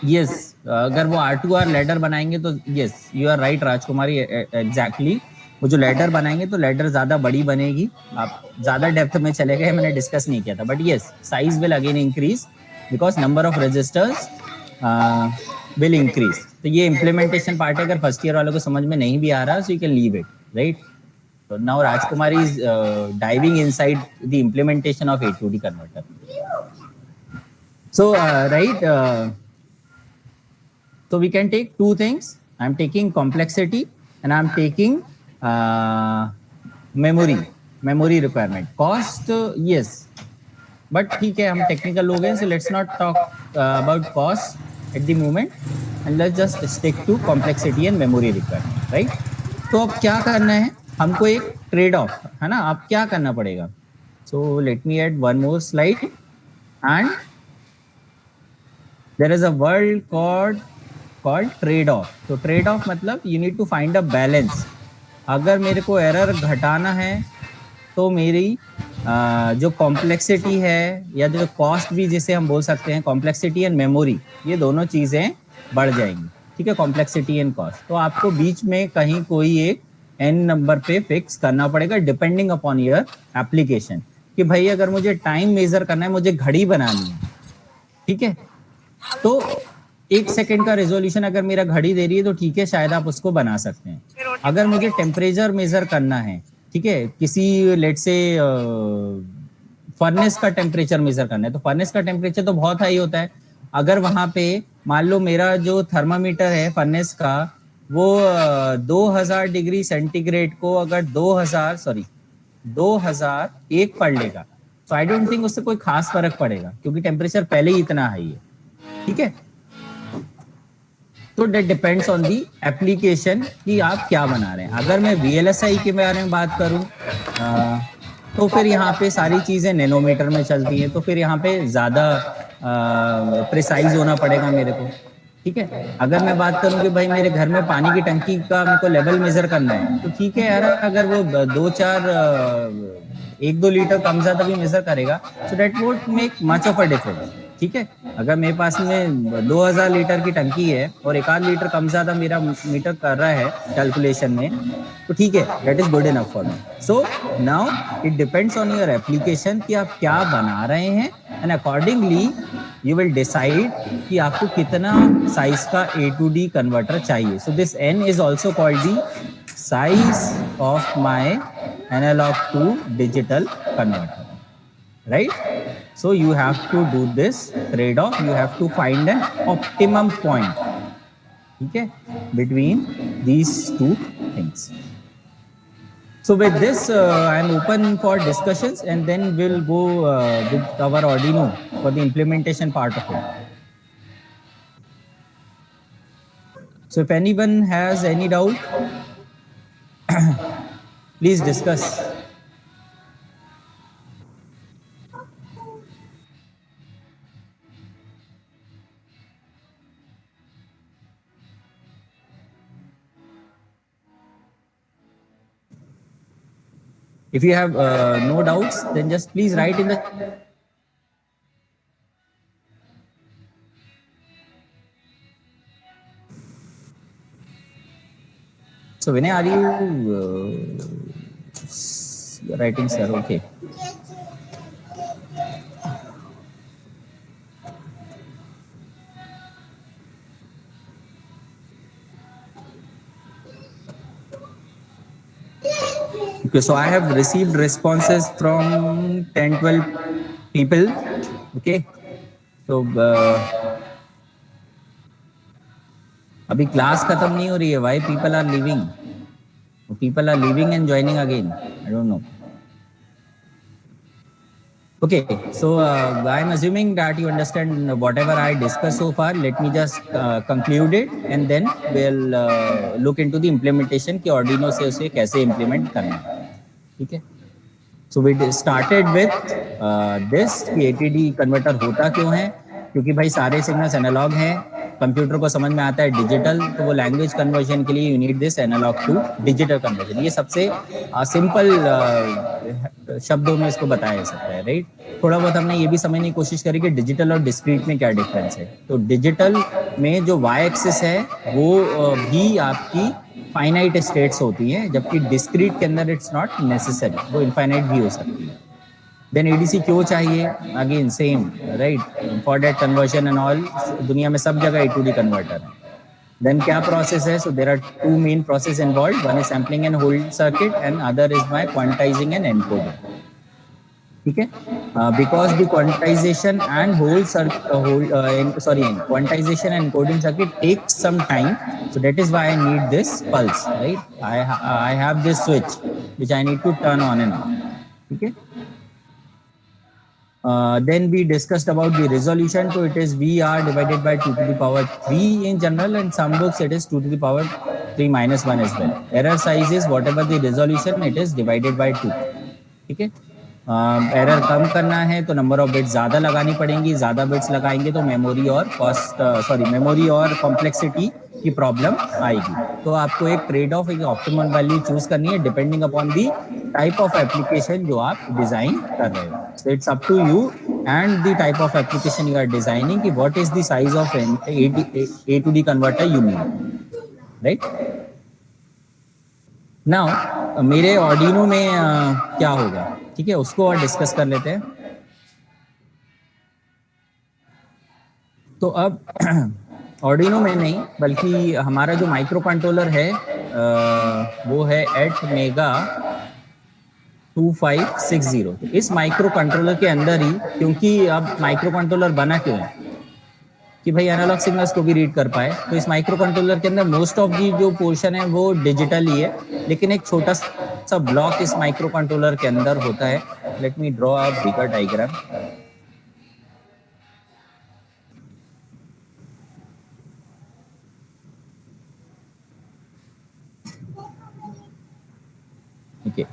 yes, अगर वो R2R लैडर बनाएंगे तो yes you are right Rajkumari, exactly. वो जो लैडर बनाएंगे तो लैडर ज्यादा बड़ी बनेगी। आप ज्यादा डेप्थ में चले गए, मैंने डिस्कस नहीं किया था, but yes size will again increase because number of registers will increase. तो ये इम्प्लीमेंटेशन पार्ट है, अगर फर्स्ट ईयर वालों को समझ में नहीं भी आ रहा so you can leave it, right? So now Rajkumari is diving inside the implementation of A2D converter. So right, so we can take two things. I'm taking complexity and I'm taking memory requirement. Cost, yes, but ठीक है हम technical लोग हैं, so let's not talk about cost at the moment and let's just stick to complexity and memory requirement, right? तो अब क्या करना है हमको? एक ट्रेड ऑफ है ना। अब क्या करना पड़ेगा? So let me add one more slide and there is a word called trade off. तो ट्रेड ऑफ मतलब you need to find a balance. अगर मेरे को एरर घटाना है तो मेरी जो कॉम्प्लेक्सिटी है या जो कॉस्ट भी जिसे हम बोल सकते हैं, कॉम्प्लेक्सिटी एंड मेमोरी, ये दोनों चीजें बढ़ जाएंगी। ठीक है, कॉम्प्लेक्सिटी एंड कॉस्ट। तो आपको बीच में कहीं कोई एक n नंबर पे फिक्स करना पड़ेगा डिपेंडिंग अपॉन योर एप्लीकेशन, कि भाई अगर मुझे टाइम मेजर करना है, मुझे घड़ी बनानी है, ठीक है, तो 1 सेकेंड का रेजोल्यूशन अगर मेरा घड़ी दे रही है तो ठीक है, शायद आप उसको बना सकते हैं। अगर मुझे टेम्परेचर मेजर करना है, ठीक है, किसी लेट से फर्नेस का टेम्परेचर मेजर करना है, तो फर्नेस का टेम्परेचर तो बहुत हाई होता है, अगर वहां पे मान लो मेरा जो थर्मामीटर है फर्नेस का वो 2000 डिग्री सेंटीग्रेड को अगर 2001 पढ़ लेगा, तो आई डोंट थिंक उससे कोई खास फर्क पड़ेगा क्योंकि टेम्परेचर पहले ही इतना हाई है, ठीक है। तो that depends on the application कि आप क्या बना रहे हैं। अगर मैं VLSI के बारे में बात करूं तो फिर यहाँ पे सारी चीज़ें नैनोमीटर में चलती हैं, तो फिर यहाँ पे ज़्यादा प्रिसाइज होना पड़ेगा मेरे को, ठीक है। अगर मैं बात करूं कि भाई मेरे घर में पानी की टंकी का मेरे को लेवल मेजर करना है, तो ठीक है यार, अगर वो 1-2 लीटर कम ज़्यादा भी मेजर करेगा, so that won't make much of a difference, ठीक है। अगर मेरे पास में 2000 लीटर की टंकी है और 1 लीटर कम ज्यादा मेरा मीटर कर रहा है कैलकुलेशन में, तो ठीक है, that is good enough for me. So now it depends on your application कि आप क्या बना रहे हैं, and accordingly you will decide कि आपको कितना साइज का A to D कन्वर्टर चाहिए। So this N is also called the size of my analog to digital converter, right? So you have to do this trade off, you have to find an optimum point, okay, between these two things. So with this I am open for discussions, and then we'll go with our Arduino for the implementation part of it. So if anyone has any doubt, please discuss. If you have no doubts, then just please write in the. So Vinay, are you writing, sir? Okay. Okay, so I have received responses from 10-12 people. Okay, so अभी class खत्म नहीं हो रही है. Why people are leaving? People are leaving and joining again. I don't know. Okay, so I am assuming that you understand whatever I discussed so far. Let me just conclude it, and then we'll look into the implementation कि Arduino से उसे कैसे implement करना है. ठीक है. So we started with this कि ATD converter होता क्यों है, क्योंकि भाई सारे सिग्नल्स एनालॉग हैं, कंप्यूटर को समझ में आता है डिजिटल, तो वो लैंग्वेज कन्वर्जन के लिए you need this analogue to digital conversion. ये सबसे सिंपल शब्दों में इसको बताया जा सकता है, राइट. थोड़ा बहुत हमने ये भी समझने की कोशिश करी कि डिजिटल और डिस्क्रीट में क्या डिफरेंस है. तो डिजिटल में जो वाई एक्सिस है वो भी आपकी फाइनाइट स्टेट्स होती हैं, जबकि डिस्क्रीट के अंदर इट्स नॉट नेसेसरी, वो इनफाइनाइट भी हो सकती है. देन एडीसी क्यों चाहिए, again same, right, for that conversion and all. दुनिया में सब जगह A2D कन्वर्टर है. देन क्या प्रोसेस है, so there are two main process involve. One is sampling and hold circuit and other is my quantizing and encoding. ठीक है, because the quantization and quantization and encoding circuit take some time, so that is why I need this pulse, right. I have this switch which I need to turn on and off. Okay. Then we discussed about the resolution. So it is VR divided by 2 to the power 3 in general, and some books it is 2 to the power 3 minus 1 as well. Error size is whatever the resolution, it is divided by 2. ठीक है. Error कम करना है तो number of bits ज़्यादा लगानी पड़ेंगी, ज़्यादा bits लगाएंगे तो मेमोरी और मेमोरी और कॉम्प्लेक्सिटी की प्रॉब्लम आएगी. तो आपको एक ट्रेड ऑफ, एक ऑप्टिमम वैल्यू चूज करनी है depending upon the type of application जो आप डिजाइन कर रहे हो. So it's up to you and the type of application you are designing कि what is the size of A to D converter you need, right. Now मेरे Arduino में क्या होगा, ठीक है, उसको और डिस्कस कर लेते हैं. तो अब Arduino में नहीं, बल्कि हमारा जो माइक्रो कंट्रोलर है वो है ATmega 2560. तो इस माइक्रो कंट्रोलर के अंदर ही, क्योंकि अब माइक्रो कंट्रोलर बना क्यों है, कि भाई एनालॉग सिग्नल्स को भी रीड कर पाए। तो इस माइक्रो कंट्रोलर के अंदर मोस्ट ऑफ दी जो पोर्शन है वो डिजिटल ही है, लेकिन एक छोटा सा ब्लॉक इस माइक्रो कंट्रोलर के अंदर होता है। Let me draw a bigger diagram. Okay,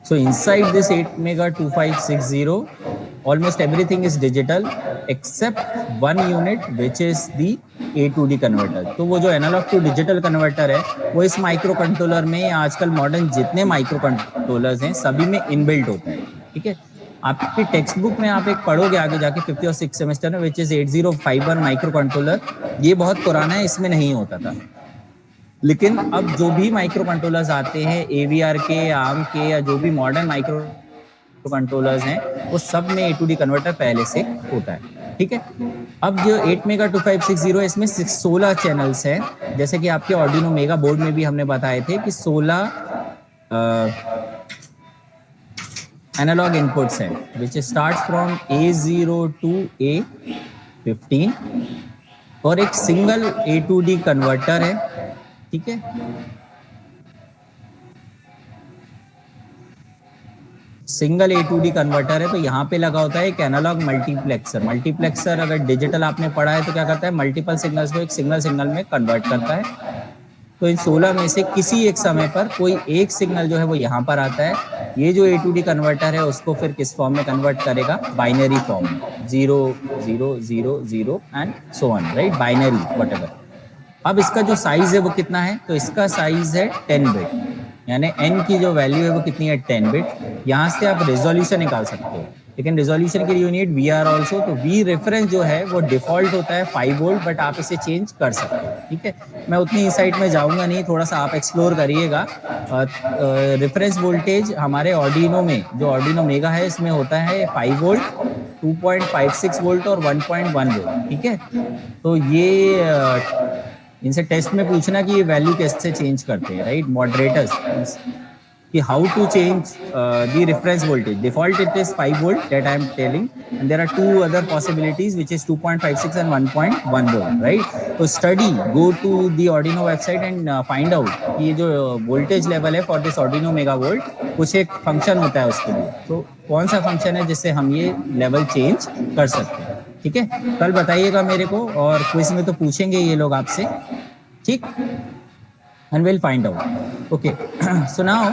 so inside this 8 mega 2560 almost everything is digital except one unit which is the A to D converter। तो वो जो एनालॉग टू डिजिटल कन्वर्टर है वो इस माइक्रो कंट्रोलर में, आजकल modern जितने micro controllers हैं सभी में इनबिल्ट होता है। ठीक है, आपकी टेक्स्ट बुक में आप एक पढ़ोगे आगे जाके 5th और 6th सेमेस्टर में, विच इज 8051 माइक्रो कंट्रोलर। ये बहुत पुराना है, इसमें नहीं होता था। लेकिन अब जो भी माइक्रो कंट्रोलर्स आते हैं AVR के, आर्म के, या जो भी मॉडर्न माइक्रो कंट्रोलर्स हैं वो सब में A to D कन्वर्टर पहले से होता है। ठीक है, अब जो 8 मेगा 2560 है इसमें 16 चैनल्स हैं। जैसे कि आपके ऑर्डिनो मेगा बोर्ड में भी हमने बताए थे कि 16 एनालॉग इनपुट्स हैं, which start from A0 to A15 और एक single A to D converter है। ठीक है, single A to D converter है। तो यहाँ पे लगा होता है एक एनालॉग मल्टीप्लेक्सर। मल्टीप्लेक्सर अगर डिजिटल आपने पढ़ा है तो क्या करता है, मल्टीपल सिग्नल्स को एक सिग्नल में कन्वर्ट करता है। तो इन 16 में से किसी एक समय पर कोई एक सिग्नल जो है वो यहाँ पर आता है। ये जो A to D कन्वर्टर है उसको फिर किस फॉर्म में कन्वर्ट करेगा, बाइनरी फॉर्म में, 0 0 0 0 and so on, right, binary whatever. अब इसका जो साइज है वो कितना है, तो इसका साइज है 10 बिट, यानी n की जो वैल्यू है वो कितनी है, 10 बिट। यहाँ से आप रेजोल्यूशन निकाल सकते हो, लेकिन रेजोल्यूशन के लिए यू नीड VR ऑल्सो। तो V रेफरेंस जो है वो डिफॉल्ट होता है 5 वोल्ट, बट आप इसे चेंज कर सकते हो। ठीक है, मैं उतनी इंसाइट में जाऊंगा नहीं, थोड़ा सा आप एक्सप्लोर करिएगा। रेफरेंस वोल्टेज हमारे ऑर्डिनो में, जो ऑर्डिनो मेगा है इसमें होता है 5 वोल्ट, 2.56 वोल्ट और 1.1 वोल्ट। ठीक है, तो ये इनसे टेस्ट में पूछना कि ये वैल्यू कैसे चेंज करते हैं, राइट, मॉडरेटर्स, कि how to change the reference voltage. Default it is 5 volt that I am telling, and there are two other possibilities which is 2.56 and 1.1 volt, right. तो study, go to the Arduino website and find out कि ये जो voltage level है for this Arduino mega volt, कुछ एक function होता है उसके लिए। तो कौन सा फंक्शन है जिससे हम ये लेवल चेंज कर सकते हैं। ठीक है, कल बताइएगा मेरे को, और क्विज में तो पूछेंगे ये लोग आपसे, ठीक, and will find out. Okay, so now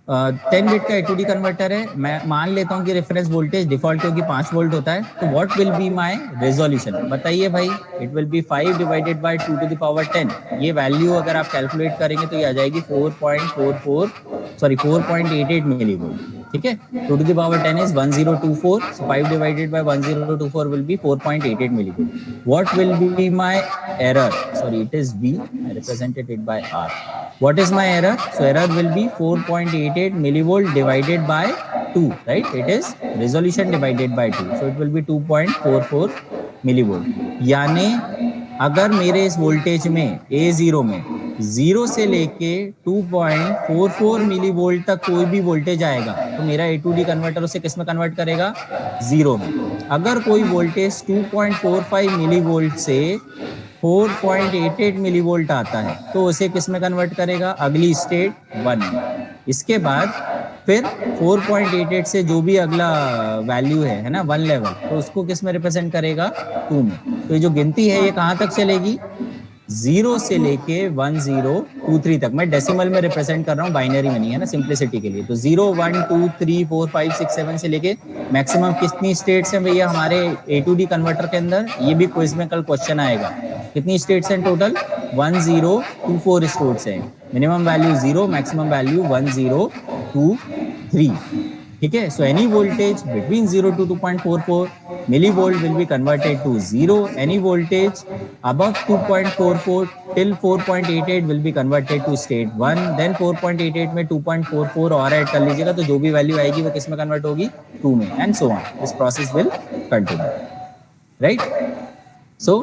10 bit का A to D कन्वर्टर है। मैं मान लेता हूँ कि रेफरेंस वोल्टेज डिफॉल्ट क्योंकि 5 वोल्ट होता है। तो what will be my resolution, बताइए भाई। It will be 5 divided by 2 to the power 10। ये वैल्यू अगर आप कैलकुलेट करेंगे तो ये आ जाएगी 4.88 मिलीवोल्ट। ठीक है, 2 to the power 10 is 1024, so 5 divided by 1024 will be 4.88 millivolt. What will be my error? Sorry, it is V, I represented it by R. What is my error? So error will be 4.88 millivolt divided by 2, right? It is resolution divided by 2, so it will be 2.44 millivolt. यानी अगर मेरे इस voltage में A0 में 0 से लेके 2.44 milli volt तक कोई भी वोल्टेज आएगा तो मेरा A to D कन्वर्टर उसे किस में कन्वर्ट करेगा, 0 में। अगर कोई वोल्टेज 2.45 मिली वोल्ट से 4.88 मिली वोल्ट आता है तो उसे किस में कन्वर्ट करेगा, अगली स्टेट 1 में। इसके बाद फिर 4.88 से जो भी अगला वैल्यू है ना, 1 लेवल, तो उसको किस में रिप्रेजेंट करेगा, 2 में। तो ये जो गिनती है ये कहाँ तक चलेगी, 0 से लेके 1023 तक। मैं डेसिमल में रिप्रेजेंट कर रहा हूँ, बाइनरी में नहीं है ना, सिंप्लिसिटी के लिए। तो 0 1 2 3 4 5 6 7 से लेके मैक्सिमम कितनी स्टेट्स हैं भैया हमारे A to D कन्वर्टर के अंदर, ये भी क्विज में कल क्वेश्चन आएगा। कितनी स्टेट्स हैं टोटल, 1024 स्टेट्स हैं। Minimum value 0, maximum value 1023। ठीक है, so any voltage between 0 to 2.44 millivolt will be converted to 0. Any voltage above 2.44 till 4.88 will be converted to state 1. Then 4.88 में 2.44 और ऐड कर लीजिएगा तो जो भी वैल्यू आएगी वो किस में कन्वर्ट होगी, 2 में, and so on. This process will continue, right? So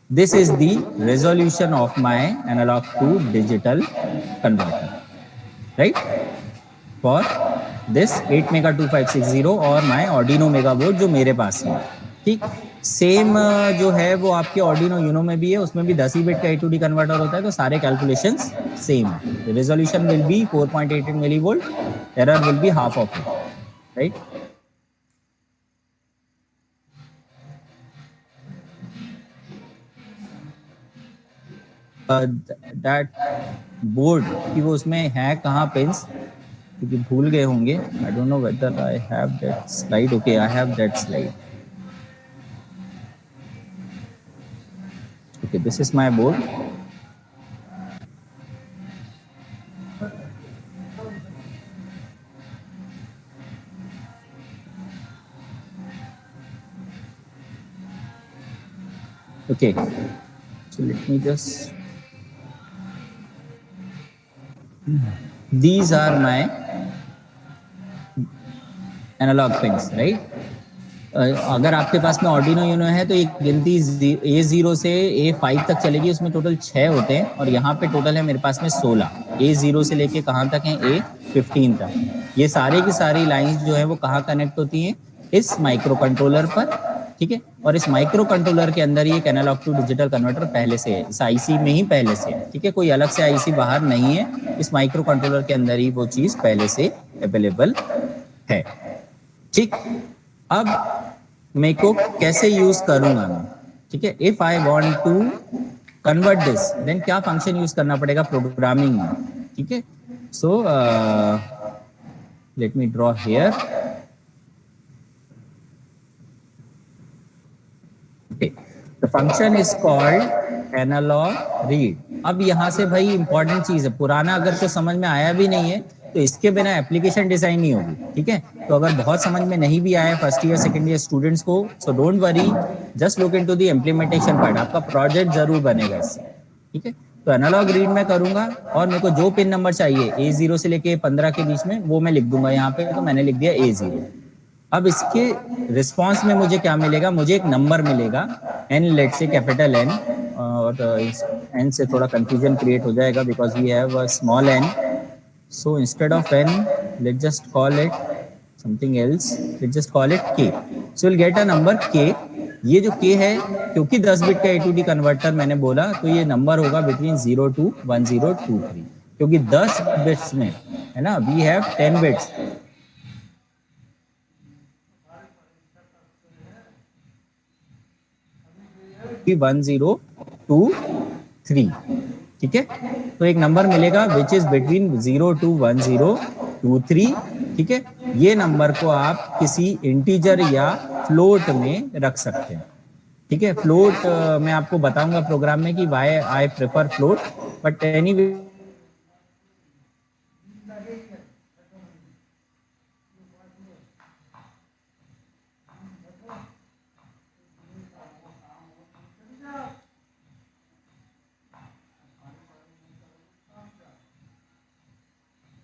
this is the resolution of my analog to digital converter, right? For this 8 mega 2560 और my Arduino मेगा बोर्ड जो मेरे पास है। ठीक, सेम जो है वो आपके ऑर्डिनो यूनो में भी है, उसमें भी 10 ही बिट का ए टू डी कन्वर्टर होता है, तो सारे कैलकुलेशंस सेम है। Resolution will be 4.88 millivolt, error will be half of it, right. That board कि वो उसमें है कहाँ पिंस, क्योंकि भूल गए होंगे। आई don't know whether I have that slide. Okay, I have that slide. Okay, this is my board. Okay, so let me just, these are my analog pins, right? अगर आपके पास में Arduino Uno है तो एक गिनती A0 से A5 तक चलेगी, उसमें टोटल 6 होते हैं, और यहाँ पे टोटल है मेरे पास में 16। A0 से लेके कहाँ तक है, A15 तक। ये सारे की सारी लाइंस जो है वो कहाँ कनेक्ट होती हैं, इस माइक्रो कंट्रोलर पर, ठीक है। और इस माइक्रो कंट्रोलर के अंदर ये एक एनालॉग टू डिजिटल कन्वर्टर पहले से है, इस आईसी में ही पहले से है, ठीक है। कोई अलग से आईसी बाहर नहीं है, इस माइक्रो कंट्रोलर के अंदर ही वो चीज पहले से अवेलेबल है, ठीक। अब मेरे को कैसे यूज करूंगा मैं, ठीक है। If I want to convert this, then क्या फंक्शन यूज करना पड़ेगा प्रोग्रामिंग में, ठीक है। So let me draw here. The function is called analog read। अब यहाँ से भाई इंपॉर्टेंट चीज है, पुराना अगर तो समझ में आया भी नहीं है तो इसके बिना एप्लीकेशन डिजाइन नहीं होगी, ठीक है। तो अगर बहुत समझ में नहीं भी आया first year second year students को, so don't worry, just look into the implementation part, आपका प्रोजेक्ट जरूर बनेगा इससे, ठीक है। तो एनालॉग रीड मैं करूंगा, और मेरे को जो पिन नंबर चाहिए A0 से लेके 15 के बीच में वो मैं लिख दूंगा यहाँ पे, तो मैंने लिख दिया A0। अब इसके रिस्पॉन्स में मुझे क्या मिलेगा, मुझे एक नंबर मिलेगा n, लेट से कैपिटल N, और इस n से थोड़ा कंफ्यूजन क्रिएट हो जाएगा because we have a small n, so instead of n let just call it something else, let just call it k। So will get a number k। ये जो k है, क्योंकि 10 bit का ए to D converter मैंने बोला, तो ये number होगा बिटवीन 0 to 1023, क्योंकि 10 बिट्स में है ना, वी हैव 10 बिट्स, की 1023, ठीक है। तो एक नंबर मिलेगा विच इज बिटवीन 0 to 1023, ठीक है। ये नंबर को आप किसी इंटीजर या फ्लोट में रख सकते हैं, ठीक है। फ्लोट मैं आपको बताऊंगा प्रोग्राम में कि why I prefer float, but anyway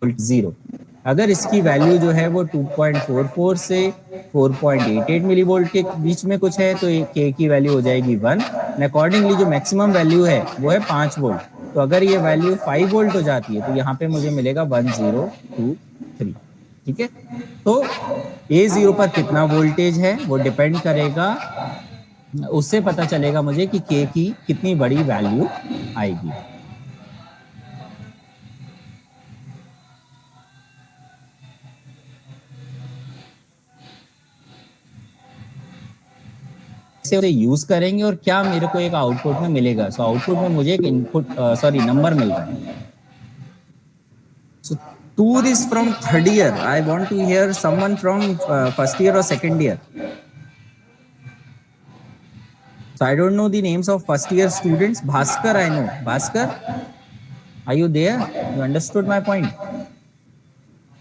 zero. अगर इसकी वैल्यू जो है वो 2.44 से 4.88 मिलीवोल्ट के बीच में कुछ है तो के की वैल्यू हो जाएगी 1। अकॉर्डिंगली जो मैक्सिमम वैल्यू है वो है 5 वोल्ट, तो अगर ये वैल्यू 5 वोल्ट हो जाती है तो यहाँ पे मुझे मिलेगा 1023, ठीक है। तो A0 पर कितना वोल्टेज है वो डिपेंड करेगा, उससे पता चलेगा मुझे कि के की कितनी बड़ी वैल्यू आएगी। से उसे यूज करेंगे और क्या मेरे को एक आउटपुट में मिलेगा। सो आउटपुट में मुझे एक इनपुट नंबर मिल रहा है। So tour is from third year, I want to hear someone from first year और second year. So I don't know the names of first year students. Bhaskar, I know Bhaskar, are you there? You understood my point?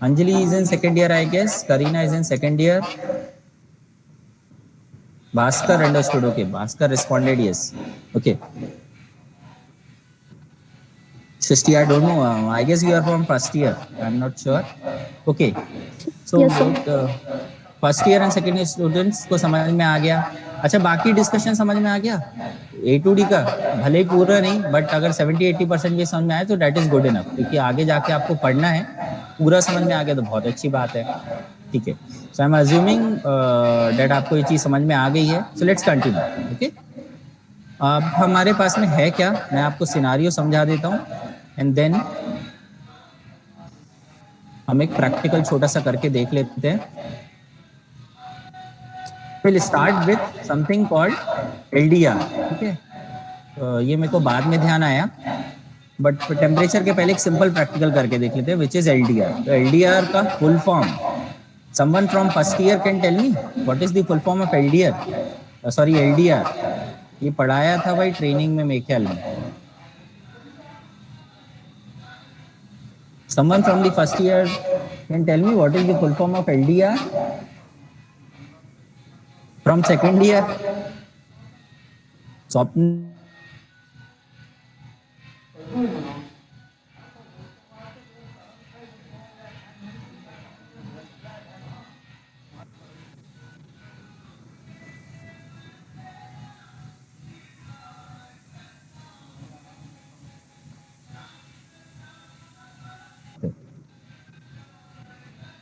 Anjali is in second year I guess, Kareena is in second year. Bhaskar understood. Okay, Bhaskar responded yes. Okay. Shristi, I don't know. I guess you are from first year. I'm not sure. Okay. So Yes, sir. First year and second year students को समझ में आ गया। अच्छा, बाकी discussion समझ में आ गया A2D का, भले ही पूरा नहीं बट अगर 70-80% भी समझ में आए तो दैट इज गुड इनफ, क्योंकि आगे जाके आपको पढ़ना है। पूरा समझ में आ गया तो बहुत अच्छी बात है। ठीक है, so I am assuming that आपको ये चीज समझ में आ गई है. So let's continue. ओके, अब हमारे पास में है क्या, मैं आपको सिनारियो समझा देता हूँ एंड देन हम एक प्रैक्टिकल छोटा सा करके देख लेते हैं. Will start with something called LDR. ठीक है, ये मेरे को बाद में ध्यान आया, बट टेम्परेचर के पहले एक सिंपल प्रैक्टिकल करके देख लेते हैं विच इज एलडीआर. तो एलडीआर का full form, someone from first year can tell me what is the full form of LDR, sorry LDR. ये पढ़ाया था भाई ट्रेनिंग में मेरे ख्याल में. Someone from the first year can tell me what is the full form of LDR? From second year? Swapna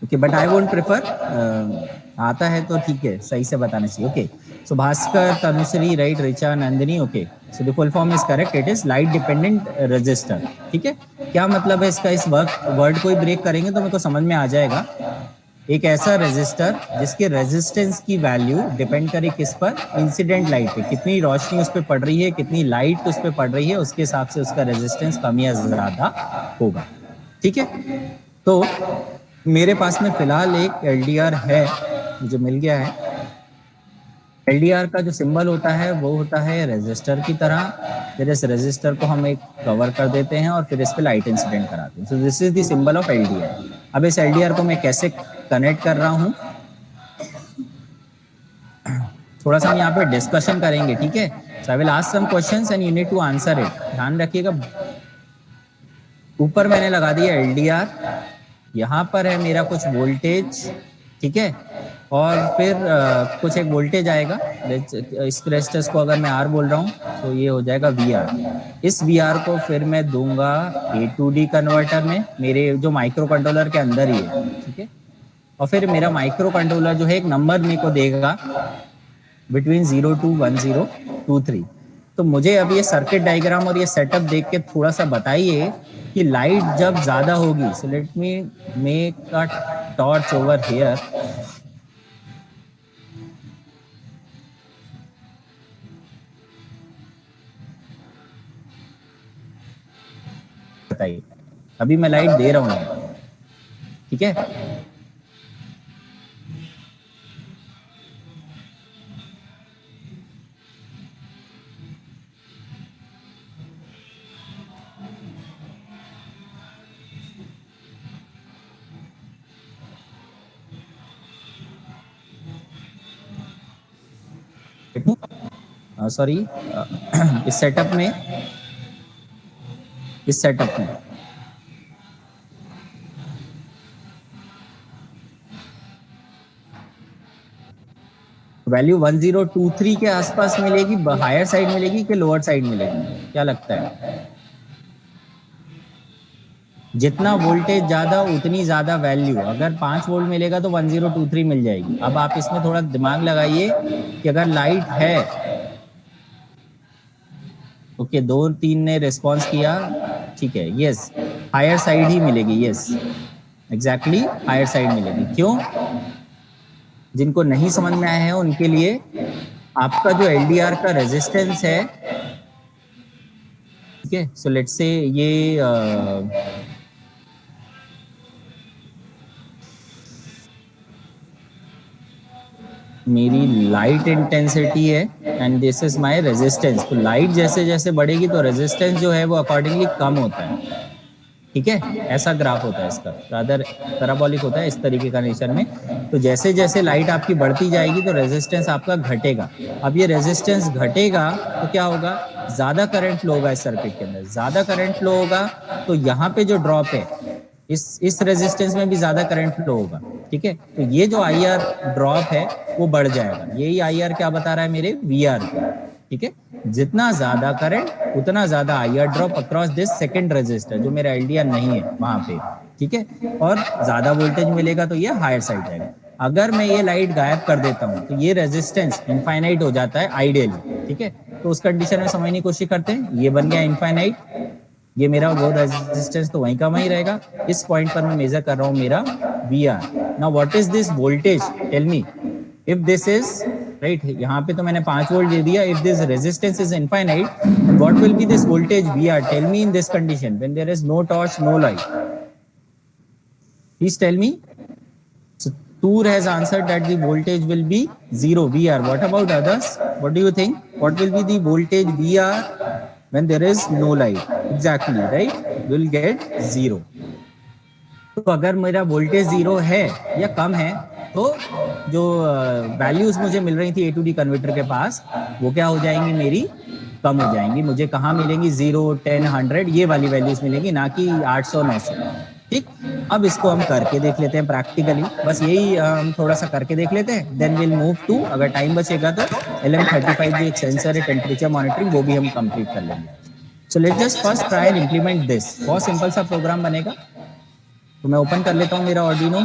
okay, but I won't prefer, आता है तो ठीक है, सही से बताना चाहिए. Okay, so Bhaskar, Tanushree, right, Richa, Nandini. Okay, so the full form is correct, it is light dependent resistor. ठीक है, क्या मतलब है इसका, इस वर्ड को ही ब्रेक करेंगे तो मेरे को समझ में आ जाएगा. एक ऐसा रेजिस्टर जिसके रेजिस्टेंस की वैल्यू डिपेंड करे किस पर, इंसिडेंट लाइट पे, कितनी रोशनी उस पर पड़ रही है, कितनी लाइट उस पर पड़ रही है, उसके हिसाब से उसका रेजिस्टेंस कम या ज्यादा होगा. ठीक है, तो मेरे पास में फिलहाल एक एलडीआर है, मुझे मिल गया है. एलडीआर का जो सिंबल होता है वो होता है रेजिस्टर की तरह. फिर इस रेजिस्टर को हम एक कवर कर देते हैं और फिर इस पे लाइट इंसिडेंट कराते हैं. सो this is the symbol of LDR. अब इस एलडीआर को मैं कैसे कनेक्ट कर रहा हूँ, थोड़ा सा हम यहाँ पे डिस्कशन करेंगे. ठीक है, so I will ask some questions and you need to answer it. ध्यान रखिएगा, ऊपर मैंने लगा दिया एलडीआर, यहाँ पर है मेरा कुछ वोल्टेज. ठीक है, और फिर कुछ एक वोल्टेज आएगा. इस रेजिस्टेंस को अगर मैं आर बोल रहा हूँ तो ये हो जाएगा वी आर. इस वी आर को फिर मैं दूंगा ए टू डी कन्वर्टर में, मेरे जो माइक्रो कंट्रोलर के अंदर ही है. ठीक है, और फिर मेरा माइक्रो कंट्रोलर जो है एक नंबर मेरे को देगा बिटवीन 0 to 1023. तो मुझे अब ये सर्किट डायग्राम और ये सेटअप देख के थोड़ा सा बताइए कि लाइट जब ज्यादा होगी. सो let me make a torch over here. बताइए, अभी मैं लाइट दे रहा हूँ. ठीक है, सॉरी, इस सेटअप में वैल्यू 1023 के आसपास मिलेगी, हायर साइड मिलेगी कि लोअर साइड मिलेगी, क्या लगता है? जितना वोल्टेज ज्यादा उतनी ज्यादा वैल्यू. अगर 5 वोल्ट मिलेगा तो 1023 मिल जाएगी. अब आप इसमें थोड़ा दिमाग लगाइए कि अगर लाइट है, ओके, 2-3 ने रिस्पॉन्स किया, ठीक है, यस, हायर साइड ही मिलेगी. यस, एग्जैक्टली हायर साइड मिलेगी. क्यों? जिनको नहीं समझ में आया है उनके लिए, आपका जो एलडीआर का रेजिस्टेंस है, ठीक है, सो लेट्स से ये मेरी लाइट इंटेंसिटी है and this is my resistance. तो लाइट जैसे जैसे बढ़ेगी तो रेजिस्टेंस जो है वो अकॉर्डिंगली कम होता है. ठीक है, ऐसा ग्राफ होता है इसका, रादर पैराबोलिक होता है इस तरीके का नेचर में. तो जैसे जैसे लाइट आपकी बढ़ती जाएगी तो रेजिस्टेंस आपका घटेगा. अब ये रेजिस्टेंस घटेगा तो क्या होगा, ज्यादा करंट फ्लो होगा इस सर्किट के अंदर. ज्यादा करंट फ्लो होगा तो यहाँ पे जो ड्रॉप है, इस रेजिस्टेंस में भी ज्यादा करंट फ्लो होगा. ठीक है, तो ये जो आई आर ड्रॉप है वो बढ़ जाएगा. यही आई आर क्या बता रहा है मेरे वी आर को. ठीक है, जितना ज्यादा करंट उतना ज्यादा IR drop across this second resistor जो मेरा एलडीआर नहीं है वहां पे, ठीक है, और ज्यादा वोल्टेज मिलेगा तो ये हायर साइड जाएगा। अगर मैं ये लाइट गायब कर देता हूँ तो ये रेजिस्टेंस इनफाइनाइट हो जाता है आइडियली, ठीक है। तो उस कंडीशन में समझने की कोशिश करते हैं, ये बन गया इनफाइनाइट, ये मेरा वो रेजिस्टेंस तो वहीं का वहीं रहेगा। इस पॉइंट पर मैं मेजर कर रहा हूँ मेरा V R. Now what is this voltage, tell me if this is right, यहाँ पे तो मैंने 5 वोल्ट दे दिया, if this resistance is infinite what will be this voltage V R, tell me in this condition when there is no torch no light, please tell me. So Toor has answered that the voltage will be 0 VR. What about others? What do you think? What will be the voltage VR when there is no light? Exactly, right? Will get 0. तो अगर मेरा voltage 0 है या कम है तो जो values मुझे मिल रही थी ए टू डी कन्वर्टर के पास वो क्या हो जाएंगी, मेरी कम हो जाएंगी। मुझे कहाँ मिलेंगी, 0, 10, 100 ये वाली वैल्यूज मिलेंगी, ना कि 800, 900। ठीक, अब इसको हम करके देख लेते हैं प्रैक्टिकली, बस यही हम थोड़ा सा करके देख लेते हैं, देन विल मूव टू, अगर टाइम बचेगा तो LM35 जो एक सेंसर है टेम्परेचर मॉनिटरिंग, वो भी हम कंप्लीट कर लेंगे। So let's just first try and implement this. बहुत सिंपल सा प्रोग्राम बनेगा। तो मैं ओपन कर लेता हूँ मेरा ऑर्डिनो,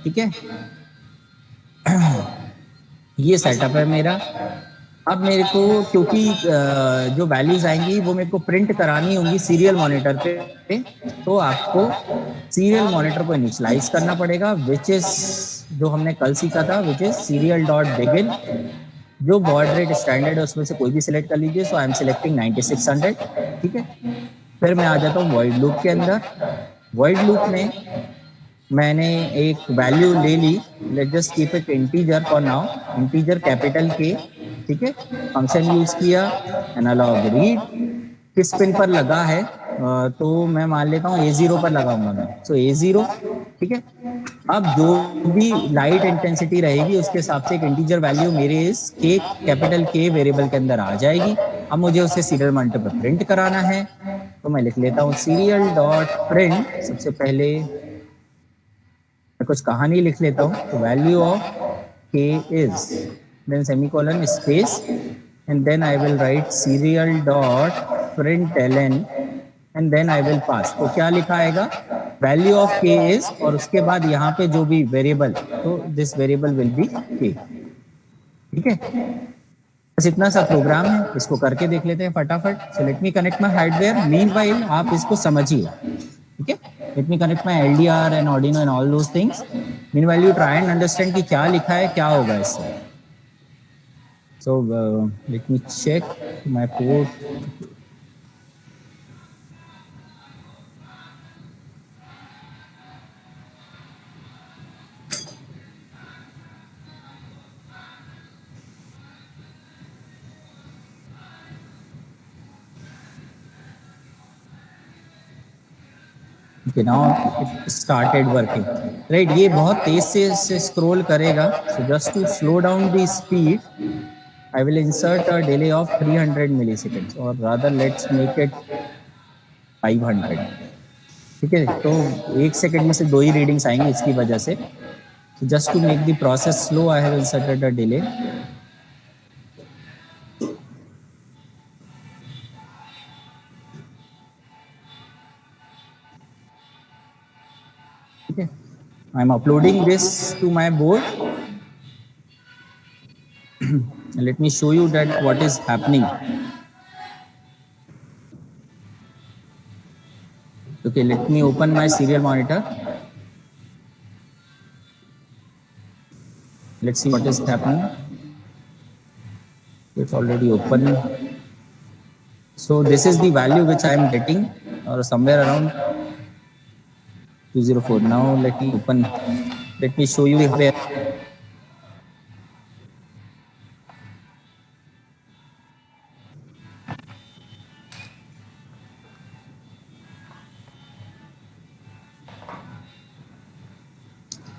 ठीक है। ये सेटअप है मेरा। अब मेरे को क्योंकि जो वैल्यूज आएंगी वो मेरे को प्रिंट करानी होंगी सीरियल मॉनिटर पे, तो आपको सीरियल मॉनिटर को इनिशियलाइज करना पड़ेगा, विच इज जो हमने कल सीखा था, which is serial dot begin. जो बॉड रेट स्टैंडर्ड है उसमें से कोई भी सिलेक्ट कर लीजिए। सो आई एम सिलेक्टिंग 9600, ठीक है। फिर मैं आ जाता हूँ वॉइड लूप के अंदर। वॉइड लूप में मैंने एक वैल्यू ले ली, let's just keep it integer for now, integer capital K, ठीक है। फंक्शन यूज किया, एनालॉग रीड, किस पिन पर लगा है, तो मैं मान लेता हूँ A0 पर लगाऊंगा मैं। सो A0, ठीक है। अब जो भी लाइट इंटेंसिटी रहेगी उसके हिसाब से एक इंटीजर वैल्यू मेरे इस के कैपिटल के वेरिएबल के अंदर आ जाएगी। अब मुझे उसे सीरियल मॉनिटर पर प्रिंट कराना है, तो मैं लिख लेता हूँ सीरियल डॉट प्रिंट। सबसे पहले मैं कुछ कहानी लिख लेता हूँ, तो value of k is, then semicolon space, and then I will write serial dot print ln, and then I will pass. तो क्या लिखा आएगा, वैल्यू ऑफ के इज, और उसके बाद यहाँ पे जो भी वेरिएबल, तो दिस वेरिएबल विल बी के, ठीक है। बस इतना सा प्रोग्राम है, इसको करके देख लेते हैं फटाफट। So let me connect my hardware, meanwhile आप इसको समझिए, ठीक है। Let me connect my LDR and Arduino and all those things. Meanwhile you try and understand कि क्या लिखा है, क्या होगा इससे। So let me check my port. Okay, now it started working, right? ये बहुत तेज से स्क्रॉल करेगा, so just to slow down the speed, I will insert a delay of 300 milliseconds, or rather let's make it 500, ठीक है। तो 1 second में से 2 ही readings आएंगी इसकी वजह से। So just to make the process slow, I have inserted a delay. Okay, I'm uploading this to my board. Let me show you that what is happening. Okay, let me open my serial monitor. Let's see what is happening. It's already open. So this is the value which I am getting, or somewhere around 204. Now let me open. Let me show you where.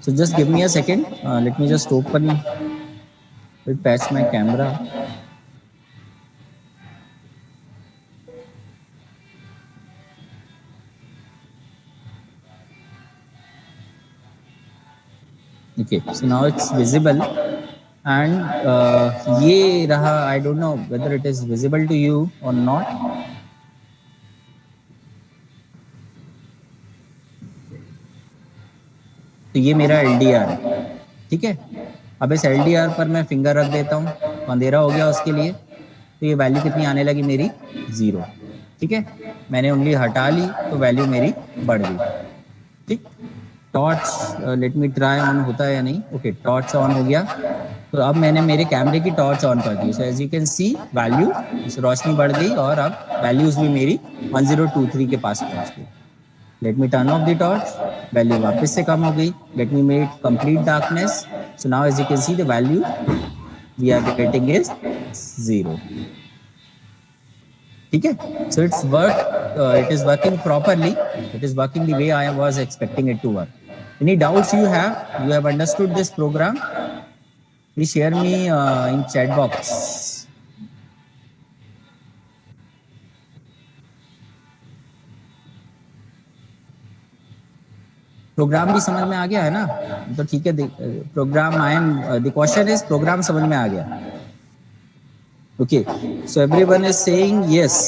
So just give me a second. Let me just open. Will patch my camera. Okay, so now it's visible. And ये रहा, I don't know whether it is visible to you और not. तो ये मेरा LDR है, ठीक है। अब इस LDR पर मैं फिंगर रख देता हूँ, अंधेरा हो गया उसके लिए। तो ये वैल्यू कितनी आने लगी मेरी, 0, ठीक है। मैंने उंगली हटा ली तो वैल्यू मेरी बढ़ गई, ठीक। Torch let me try on होता है या नहीं। ओके, टॉर्च ऑन हो गया। तो अब मैंने मेरे कैमरे की टॉर्च ऑन कर दी। So as you can see value, रोशनी बढ़ गई और अब वैल्यूज भी मेरी 1023 के पास पहुंच गई। Let me turn off the torch, value वापस से कम हो गई। Let me make complete darkness. So now as you can see the value we are getting is 0, ठीक है। So it's it is working properly, it is working the way I was expecting it to work. Any doubts you have understood this program, please share me in chat box. Program भी समझ में आ गया है ना, तो ठीक है। Program I am the question is program समझ में आ गया। Okay, so everyone is saying yes.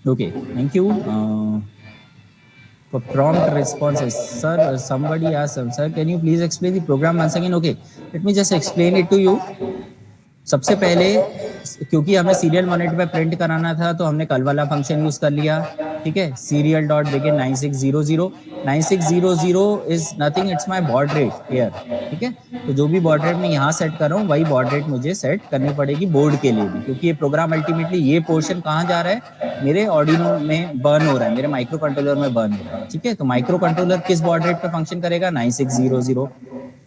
Okay, thank you for prompt responses. Sir, somebody asked, sir, can you please explain the program once again? Okay, let me just explain it to you. सबसे पहले क्योंकि हमें serial monitor पे print कराना था तो हमने कल वाला फंक्शन यूज कर लिया, ठीक है। Serial dot begin 9600, 9600 is nothing, it's my baud rate here, ठीक है। तो जो भी बॉड रेट मैं यहाँ सेट कर रहा हूँ वही बॉड रेट मुझे सेट करनी पड़ेगी बोर्ड के लिए भी, क्योंकि ये प्रोग्राम अल्टीमेटली ये पोर्शन कहाँ जा रहा है, मेरे ऑर्डिनो में बर्न हो रहा है, मेरे माइक्रो कंट्रोलर में बर्न हो रहा है, ठीक है। तो माइक्रो कंट्रोलर किस बॉड रेट पे फंक्शन करेगा, 9600।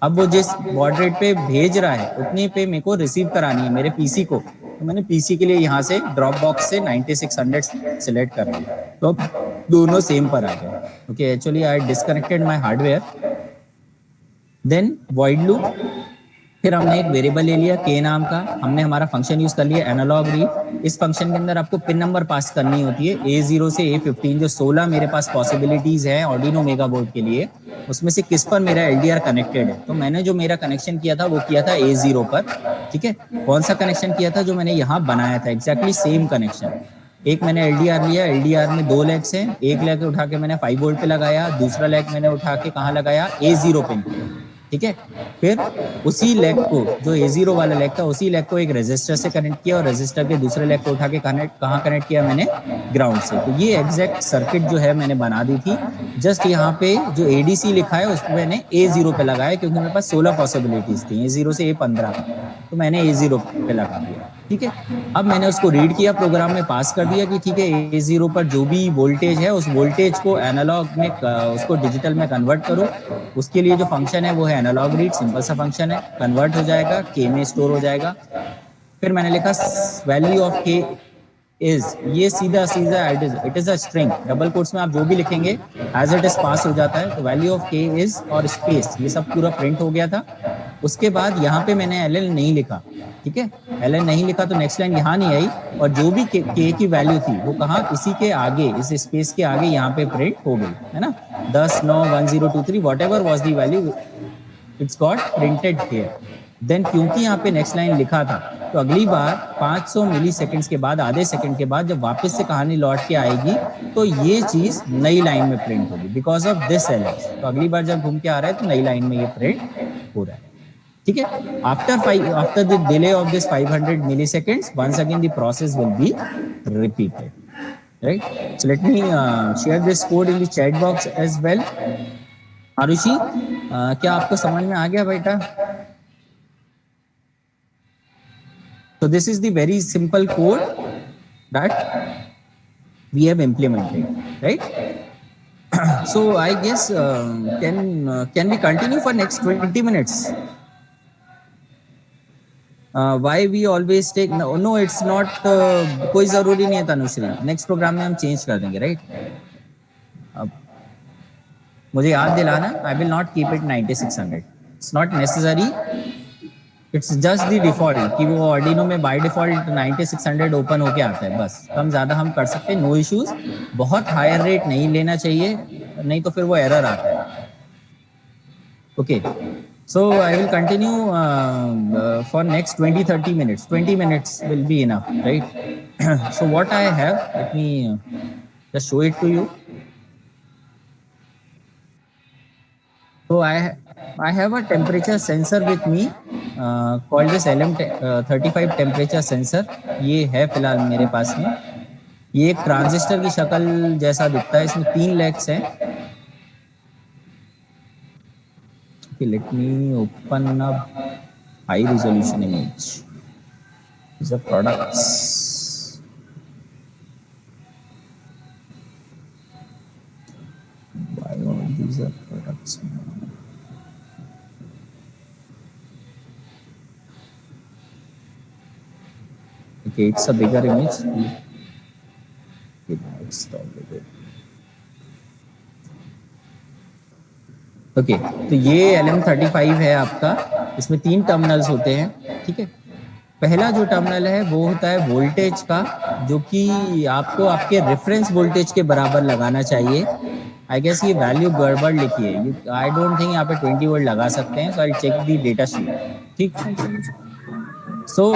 अब वो जिस बॉड रेट पे भेज रहा है उतनी पे मेरे को रिसीव करानी है मेरे पीसी को। तो मैंने पीसी के लिए यहाँ से ड्रॉप बॉक्स से 9600 सिलेक्ट कर लिया, तो दोनों सेम पर आ गए। Okay, actually I disconnected my hardware, then void loop, फिर हमने एक वेरिएबल ले लिया k नाम का, हमने हमारा फंक्शन यूज कर लिया एनालॉग रीड। इस फंक्शन के अंदर आपको पिन नंबर पास करनी होती है A0 से A15, जो 16 मेरे पास पॉसिबिलिटीज है ऑर्डिनो मेगा बोर्ड के लिए, उसमें से किस पर मेरा LDR कनेक्टेड है। तो मैंने जो मेरा कनेक्शन किया था वो किया था A0 पर, ठीक है। कौन सा कनेक्शन किया था, जो मैंने यहाँ बनाया था, एग्जैक्टली सेम कनेक्शन। एक मैंने LDR लिया, LDR में 2 लेग्स हैं, एक लेग उठा के मैंने 5 वोल्ट पे लगाया, दूसरा लेग मैंने उठा के कहाँ लगाया, A0 पिन पे, ठीक है। फिर उसी लेग को, जो A0 वाला लेग था, उसी लेग को एक रेजिस्टर से कनेक्ट किया और रेजिस्टर के दूसरे लेग को उठा के कहाँ कनेक्ट किया मैंने, ग्राउंड से। तो ये एग्जैक्ट सर्किट जो है मैंने बना दी थी। जस्ट यहाँ पे जो ADC लिखा है उसमें मैंने A0 पे लगाया, क्योंकि मेरे पास 16 पॉसिबिलिटीज थी, A0 से A15, तो मैंने A0 पे लगा दिया, ठीक है। अब मैंने उसको रीड किया, प्रोग्राम में पास कर दिया कि ठीक है A0 पर जो भी वोल्टेज है उस वोल्टेज को एनालॉग में उसको डिजिटल में कन्वर्ट करो। उसके लिए जो फंक्शन है वो है एनालॉग रीड, सिंपल सा फंक्शन है, कन्वर्ट हो जाएगा, k में स्टोर हो जाएगा। फिर मैंने लिखा वैल्यू ऑफ k इज, ये सीधा सीधा it is a string, double quotes में आप जो भी लिखेंगे एज इट इज पास हो जाता है। तो वैल्यू ऑफ k इज और स्पेस, ये सब पूरा प्रिंट हो गया था। उसके बाद यहाँ पे मैंने ln नहीं लिखा, ठीक है। ln नहीं लिखा तो नेक्स्ट लाइन यहाँ नहीं आई, और जो भी k की वैल्यू थी वो कहाँ, इसी के आगे, इस स्पेस के आगे यहाँ पे प्रिंट हो गई, है ना। 10 9 1 0 2 3 whatever was the value, it's got printed here. Then क्योंकि यहाँ पे नेक्स्ट लाइन लिखा था, तो अगली बार 500 मिली सेकेंड्स के बाद, आधे सेकंड के बाद, जब वापस से कहानी लौट के आएगी तो ये चीज नई लाइन में प्रिंट होगी, बिकॉज ऑफ दिस एलएस। तो अगली बार जब घूम के आ रहा है तो नई लाइन में ये प्रिंट हो रहा है, ठीक है। After the delay of this 500 milliseconds, once again the process will be repeated, right? So let me share this code in the chat box as well. Aarushi, क्या आपको समझ में आ गया बेटा? So this is the very simple code that we have implemented, right? So I guess can we continue for next 20 minutes? Why we always take no it's not कोई जरूरी नहीं है तनुश्री, नेक्स्ट प्रोग्राम में हम चेंज कर देंगे, right? अब मुझे याद दिलाना, I will not keep it 9600, it's not necessary, it's just the default कि वो ऑर्डिनो में बाय डिफॉल्ट 9600 ओपन होके आता है, बस कम ज्यादा हम कर सकते हैं, नो इश्यूज। बहुत हायर रेट नहीं लेना चाहिए, नहीं तो फिर वो एरर आता है. Okay, so I will continue for next 20-30 minutes. 20 minutes will be enough, right? So what I have, let me just show it to you. So I have a temperature sensor with me called this LM35 temperature sensor. ये है फिलहाल मेरे पास में. ये एक transistor की शक्ल जैसा दिखता है. इसमें 3 लेग्स हैं. Okay, let me open up high resolution image. These are products. Why all these are products? Okay, it's a bigger image. Okay, now it's bigger. Okay, तो ये LM35 है आपका. इसमें 3 टर्मिनल्स होते हैं. ठीक है, पहला जो टर्मिनल है वो होता है वोल्टेज का, जो कि आपको आपके रेफरेंस वोल्टेज के बराबर लगाना चाहिए. आई गेस ये वैल्यू गड़बड़ लिखी है. आई डोंट थिंक यहाँ पे 20 वोल्ट लगा सकते हैं. So I check the data sheet. ठीक, सो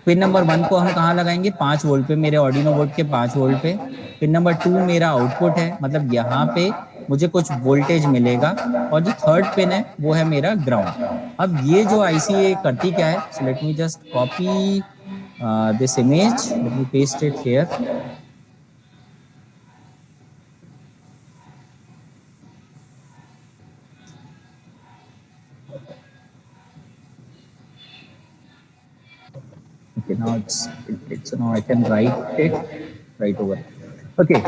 पिन नंबर 1 को हम कहाँ लगाएंगे? 5 वोल्ट पे, मेरे ऑर्डिनो बोर्ड के 5 वोल्ट पे. पिन नंबर 2 मेरा आउटपुट है, मतलब यहाँ पे मुझे कुछ वोल्टेज मिलेगा. और जो थर्ड पिन है वो है मेरा ग्राउंड. अब ये जो आईसी करती क्या है? So let me just copy this image, let me paste it here. Okay, now so now I can write it right over. Okay,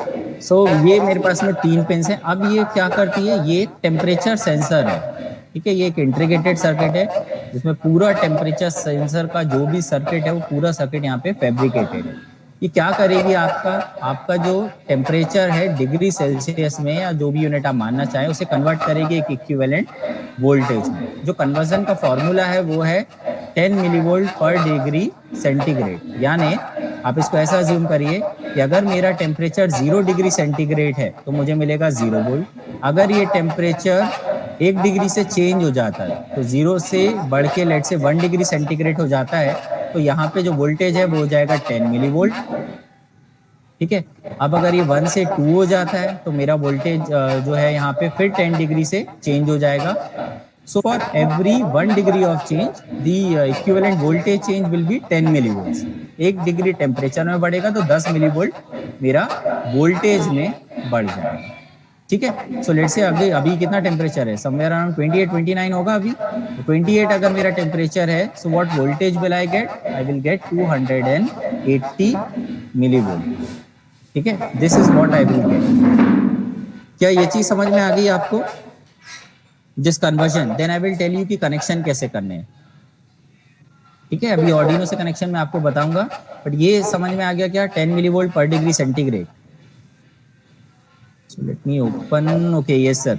so ये मेरे पास में 3 पिन्स हैं. अब ये क्या करती है? ये टेम्परेचर सेंसर है. ठीक है, ये एक इंटीग्रेटेड सर्किट है जिसमें पूरा टेम्परेचर सेंसर का जो भी सर्किट है वो पूरा सर्किट यहाँ पे फैब्रिकेटेड है. ये क्या करेगी? आपका जो टेम्परेचर है डिग्री सेल्सियस में या जो भी यूनिट आप मानना चाहें उसे कन्वर्ट करेगी एक इक्विवेलेंट वोल्टेज में. जो कन्वर्जन का फॉर्मूला है वो है 10 मिलीवोल्ट पर डिग्री सेंटीग्रेड. यानी आप इसको ऐसा अज्यूम करिए कि अगर मेरा टेम्परेचर 0 डिग्री सेंटीग्रेड है तो मुझे मिलेगा 0 वोल्ट. अगर ये टेम्परेचर 1 डिग्री से चेंज हो जाता है तो 0 से बढ़ के लेट से 1 डिग्री सेंटीग्रेड हो जाता है, तो यहाँ पे जो वोल्टेज है वो हो जाएगा 10 मिली वोल्ट. ठीक है, अब अगर ये 1 से 2 हो जाता है तो मेरा वोल्टेज जो है यहाँ पे फिर 10 डिग्री से चेंज हो जाएगा. So for every 1 degree of change, the equivalent voltage change will be 10 millivolts. 1 degree temperature में बढ़ेगा तो 10 मिलीवोल्ट मेरा वोल्टेज में बढ़ जाएगा. ठीक है, सो लेट्स से अभी कितना टेम्परेचर है? समवेयर अराउंड 28-29 होगा अभी. तो 28 अगर मेरा टेम्परेचर है, so what voltage will I get? I will get 280 millivolt. ठीक है, this is what I will get. क्या ये चीज समझ में आ गई आपको? जिस conversion, then I will tell you कि कनेक्शन कैसे करने हैं. ठीक है, अभी ऑर्डिनो से कनेक्शन मैं आपको बताऊंगा, बट ये समझ में आ गया क्या? 10 मिलीवोल्ट पर degree centigrade. So let me open. Okay, yes sir.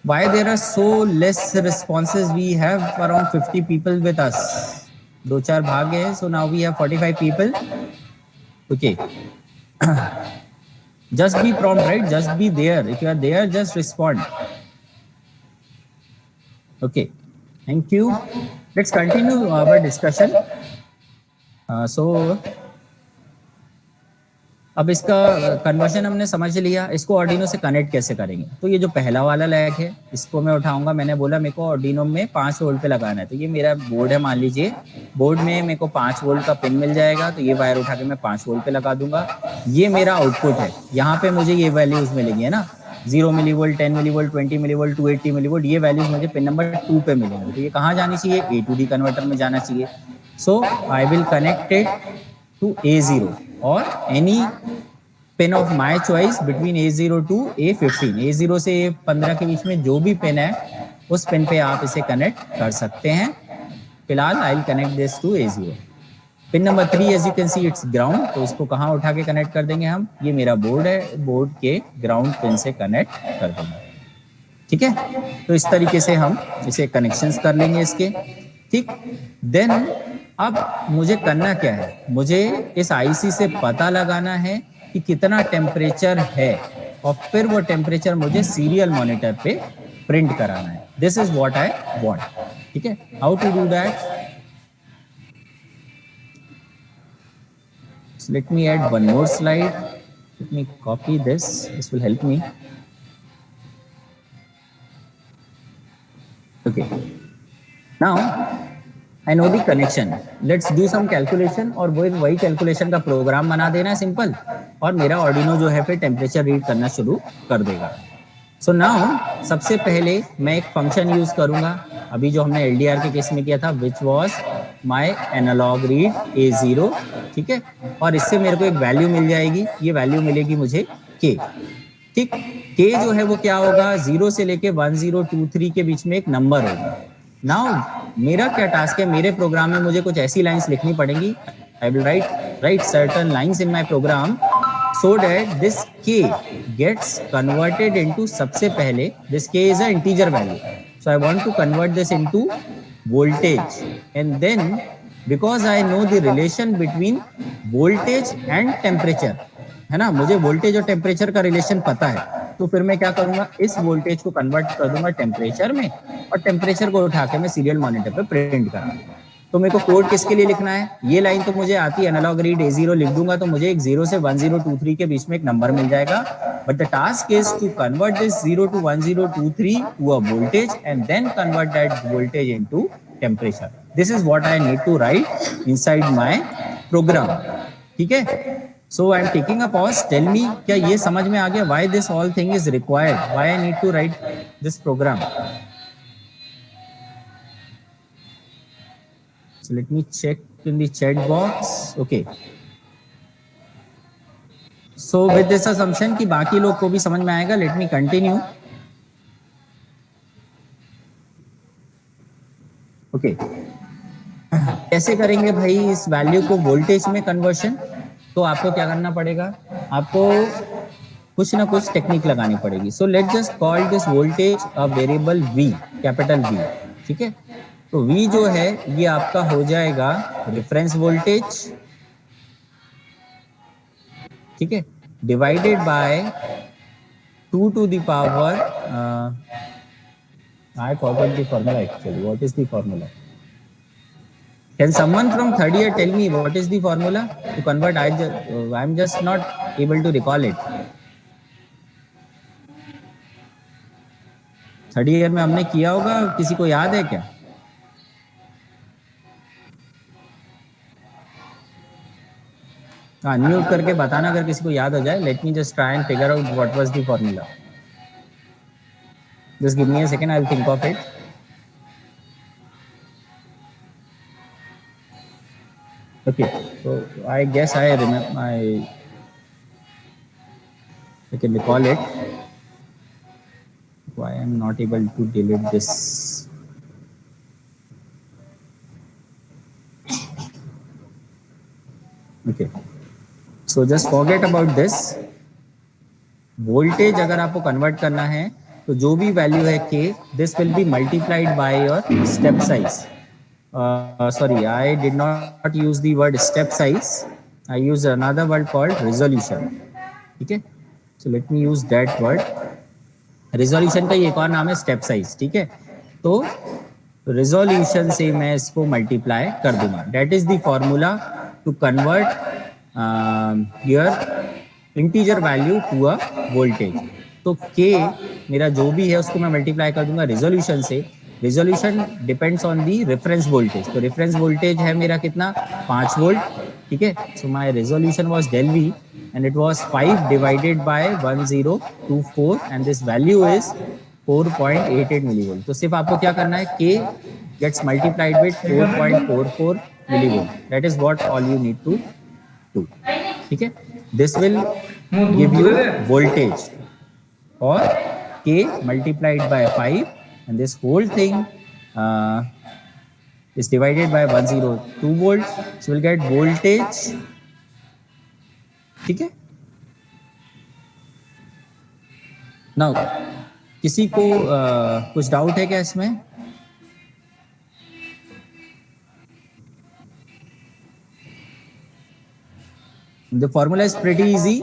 Why there are so less responses? We have around 50 people with us. 2-4 भाग गए, so now we have 45 people. Okay, just be prompt, right? Just be there. If you are there, just respond. Okay, thank you. Let's continue our discussion. So अब इसका conversion हमने समझ लिया. इसको Arduino से connect कैसे करेंगे? तो ये जो पहला वाला लैग है इसको मैं उठाऊंगा. मैंने बोला मेरे को ऑर्डिनो में 5 वोल्ट पे लगाना है, तो ये मेरा बोर्ड है. मान लीजिए बोर्ड में मेरे को 5 वोल्ट का पिन मिल जाएगा, तो ये वायर उठा के मैं 5 वोल्ट पे लगा दूंगा. ये मेरा आउटपुट है. यहाँ पे मुझे ये वैल्यूज मिलेंगी, है ना? 0 मिलीवोल्ट, 10 मिलीवोल्ट, 20 मिलीवोल्ट, 280 मिलीवोल्ट. ये वैल्यूज मुझे पिन नंबर 2 पे मिलेंगे. तो ये कहाँ जानी चाहिए? A to D कन्वर्टर में जाना चाहिए. So I will connect it to A0 और any pin of my choice between A0 to A15. A0 से A15 के बीच में जो भी पिन है उस पिन पे आप इसे कनेक्ट कर सकते हैं. फिलहाल I will connect this to A0. Pin number 3 as you can see it's ground. तो इसको कहाँ उठा के कनेक्ट कर देंगे हम? ये मेरा बोर्ड है, बोर्ड के ग्राउंड पिन से कनेक्ट कर देंगे. ठीक है, तो इस तरीके से हम इसे कनेक्शंस कर लेंगे इसके. ठीक, देन अब मुझे करना क्या है? मुझे इस आईसी से पता लगाना है कि कितना टेम्परेचर है और फिर वो टेम्परेचर मुझे सीरियल मॉनिटर पे प्रिंट कराना है. This is what I want. ठीक है, how to do that? So let me add one more slide. Let me copy this. This will help me. Okay. Now I know the connection. Let's do some calculation और वही calculation का programme बना देना है simple, और मेरा Arduino जो है फिर टेम्परेचर रीड करना शुरू कर देगा. सो नाउ सबसे पहले मैं एक फंक्शन यूज करूंगा, अभी जो हमने एलडीआर के केस में किया था, which was my analogue read A0. ठीक है, और इससे मेरे को एक वैल्यू मिल जाएगी. ये वैल्यू मिलेगी मुझे K. ठीक, K जो है वो क्या होगा, 0 से लेके 1023 के बीच में एक नंबर होगा. नाउ मेरा क्या टास्क है, मेरे प्रोग्राम में मुझे कुछ ऐसी लाइंस लिखनी पड़ेंगी. I will write certain lines in my program so that this k gets converted into, सबसे पहले this k is a integer value, so I want to convert this into voltage, and then because I know the relation between voltage and temperature, है ना, मुझे voltage और temperature का relation पता है, तो फिर मैं क्या करूंगा, इस वोल्टेज को कन्वर्ट कर दूंगा टेम्परेचर में, और टेम्परेचर को उठा के मैं सीरियल मॉनिटर पे प्रिंट करा दूंगा. तो मेरे को कोड किसके लिए लिखना है, ये लाइन तो मुझे आती है, एनालॉग रीड A0 लिख दूंगा तो मुझे एक 0 से 1023 के बीच में एक नंबर मिल जाएगा. But the task is to convert this 0 to 1023 to a voltage and then convert that voltage into temperature. This is what I need to write inside my program. ठीक है, so I am taking a pause. Tell me, क्या ये समझ में आ गया why this all thing is required, why I need to write this program? So let me check in the chat box. Okay. So with this assumption कि बाकी लोग को भी समझ में आएगा, let me continue. Okay. कैसे करेंगे भाई इस वैल्यू को वोल्टेज में कन्वर्शन? तो आपको क्या करना पड़ेगा, आपको कुछ ना कुछ टेक्निक लगानी पड़ेगी. So let just call this voltage a variable V, capital V. ठीक है, तो V जो है ये आपका हो जाएगा रेफरेंस वोल्टेज. ठीक है, divided by 2 to the power, I forgot the formula actually. What is the formula? Can someone from third year tell me what is the formula to convert? I'm just not able to recall it. Third year में हमने किया होगा, किसी को याद है क्या? Unmute करके बताना अगर किसी को याद हो जाए. Let me just try and figure out what was the formula. Just give me a second, I will think of it. Okay, so I guess I remember, I can recall it. Why I am not able to delete this? Okay, so just forget about this. Voltage अगर आपको convert करना है तो जो भी value है K, this will be multiplied by your step size. Sorry, I did not use the word step size, I use another word called resolution. ठीक है, so let me use that word. Resolution का ये एक और नाम है step size. ठीक है, तो रिजोल्यूशन से मैं इसको मल्टीप्लाई कर दूंगा. That is the formula to convert your integer value to a voltage. तो K मेरा जो भी है उसको मैं मल्टीप्लाई कर दूंगा रिजोल्यूशन से. Resolution depends on the reference voltage. तो रेफरेंस वोल्टेज है मेरा कितना, 5 वोल्ट. ठीक है, so my resolution was del V and it was 5 divided by 1024 and this value is 4.88 millivolt. तो सिर्फ आपको क्या करना है, K gets multiplied with 4.44 millivolt. That is what all you need to do. ठीक है, this will give you voltage or K multiplied by 5 and this whole thing is divided by 102 volt, so we'll get voltage. ठीक है, now किसी को कुछ doubt है क्या इसमें? The formula is pretty easy.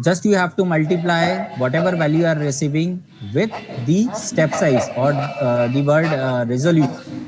just you have to multiply whatever value you are receiving with the step size or the word resolution.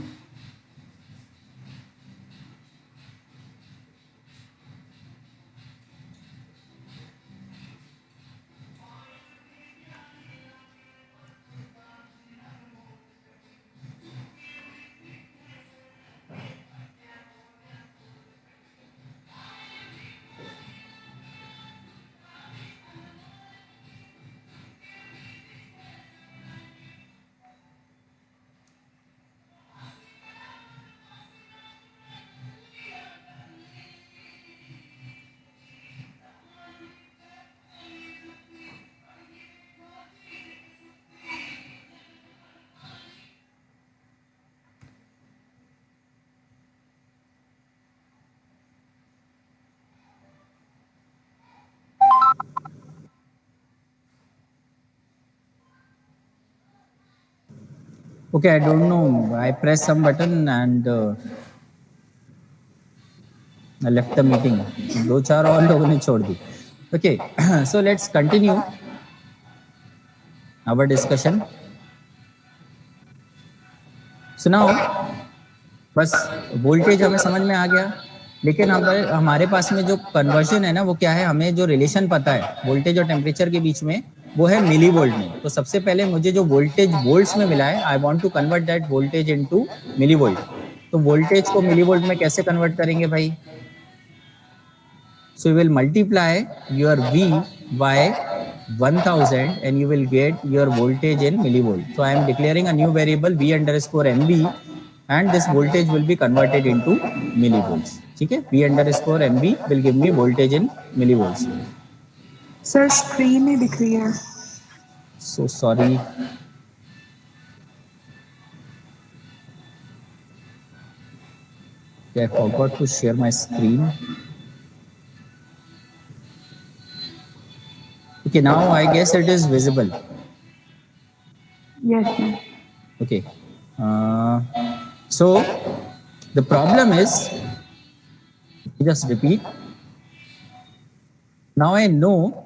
Okay, I don't know. I pressed some button and I left the meeting. दो चार और लोगों ने छोड़ दी. Okay, so let's continue our discussion. So now, bus voltage हमें समझ में आ गया, लेकिन हमारे पास में जो कन्वर्जन है ना, वो क्या है, हमें जो रिलेशन पता है वोल्टेज और टेम्परेचर के बीच में, वो है मिली वोल्ट में. तो सबसे पहले मुझे जो वोल्टेज वोल्ट्स में मिला है, I want to convert that voltage into millivolt. तो वोल्टेज को मिली वोल्ट में कैसे कन्वर्ट करेंगे भाई? So you will multiply your V by 1000 and you will get your voltage in millivolt. So I am declaring a new variable V underscore MV and this voltage will be converted into millivolts. ठीक है? V underscore MV will give me voltage in millivolts. Sir screen नहीं दिख रही है. So sorry. I forgot to share my screen. Okay, now I guess it is visible. Yes, sir. Okay. So the problem is, just repeat. Now I know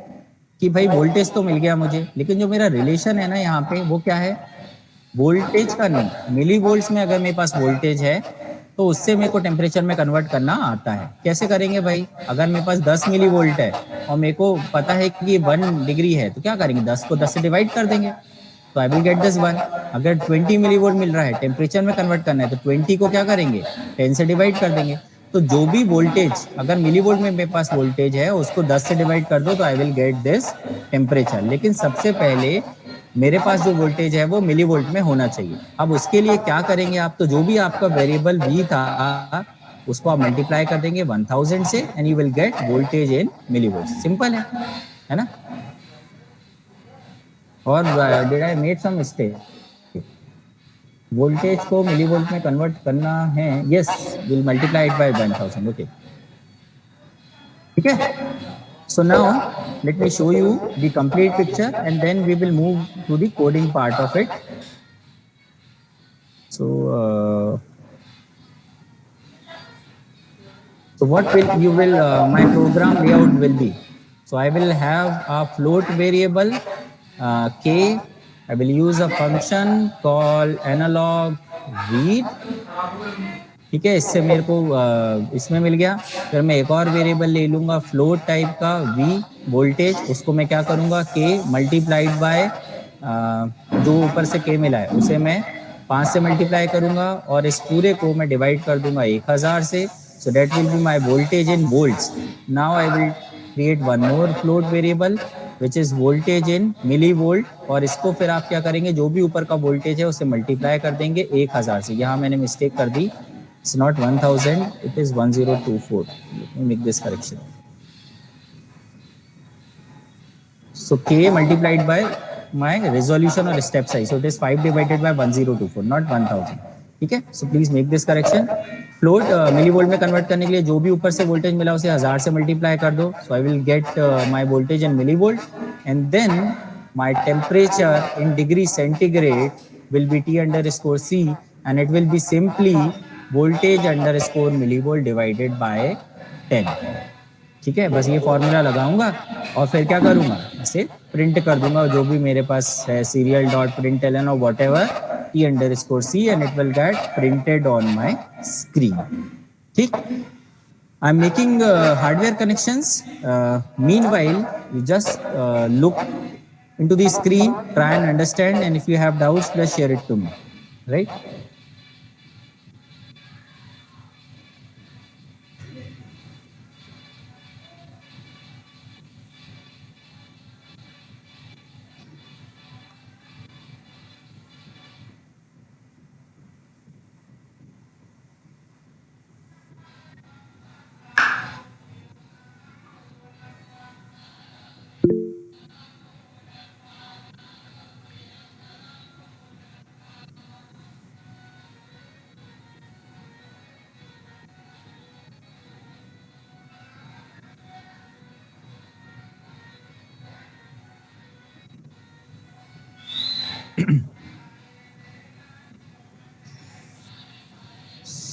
कि भाई voltage तो मिल गया मुझे, लेकिन जो मेरा रिलेशन है ना यहाँ पे, वो क्या है? वोल्टेज का नहीं, मिली वोल्ट्स में अगर मेरे पास वोल्टेज है तो उससे मेरे को टेम्परेचर में कन्वर्ट करना आता है. कैसे करेंगे भाई? अगर मेरे पास 10 मिली वोल्ट है और मेरे को पता है कि 1 डिग्री है, तो क्या करेंगे? 10 को 10 से डिवाइड कर देंगे, तो आई विल गेट दिस 1. अगर 20 मिली वोल्ट मिल रहा है, टेम्परेचर में कन्वर्ट करना है, तो 20 को क्या करेंगे? 10 से डिवाइड कर देंगे. तो जो भी वोल्टेज, अगर मिली वोल्ट में मेरे पास वोल्टेज है, उसको 10 से डिवाइड कर दो, तो आई विल गेट दिस टेम्परेचर. लेकिन सबसे पहले मेरे पास जो वोल्टेज है वो मिली वोल्ट में होना चाहिए. अब उसके लिए क्या करेंगे आप? तो जो भी आपका वेरिएबल V था, उसको आप मल्टीप्लाई कर देंगे 1000 से and you will get voltage in millivolt. Simple है ना? और did I made some mistake? Voltage को मिली वोल्ट में कन्वर्ट करना है. Yes, will multiply it by 1000. Okay, ठीक है. So now let me show you the complete picture and then we will move to the coding part of it. So what will my program layout will be? So I will have a float variable k. I will use a function called analog read. ठीक है, इससे मेरे को इसमें मिल गया. फिर मैं एक और वेरिएबल ले लूंगा फ्लोट टाइप का V वोल्टेज. उसको मैं क्या करूंगा? K मल्टीप्लाइड बाय जो ऊपर से K मिला है उसे मैं 5 से मल्टीप्लाई करूंगा और इस पूरे को मैं डिवाइड कर दूंगा 1000 से. So that will be my voltage in volts. Now I will create one more float variable which is voltage in millivolt. और इसको फिर आप क्या करेंगे? जो भी ऊपर का वोल्टेज है उसे मल्टीप्लाई कर देंगे 1000 से. यहाँ मैंने मिस्टेक कर दी. It's not 1000, it is 1024. Let me make this correction. So K multiplied by my resolution or step size. So it is 5 divided by 1024, not 1000. ठीक है? So please make this correction. Float millivolt में convert करने के लिए जो भी ऊपर से वोल्टेज मिला उसे 1000 से मल्टीप्लाई कर दो. So I will get my voltage in millivolt and then my temperature in degree centigrade will be T underscore C and it will be simply voltage underscore millivolt divided by 10. ठीक है, बस ये formula लगाऊंगा और फिर क्या करूंगा, इसे प्रिंट कर दूंगा जो भी मेरे पास है, serial dot println or whatever t underscore c, and it will get printed on my screen. ठीक, I'm making hardware connections. Meanwhile, you just look into the screen, try and understand, and if you have doubts, please share it to me. Right?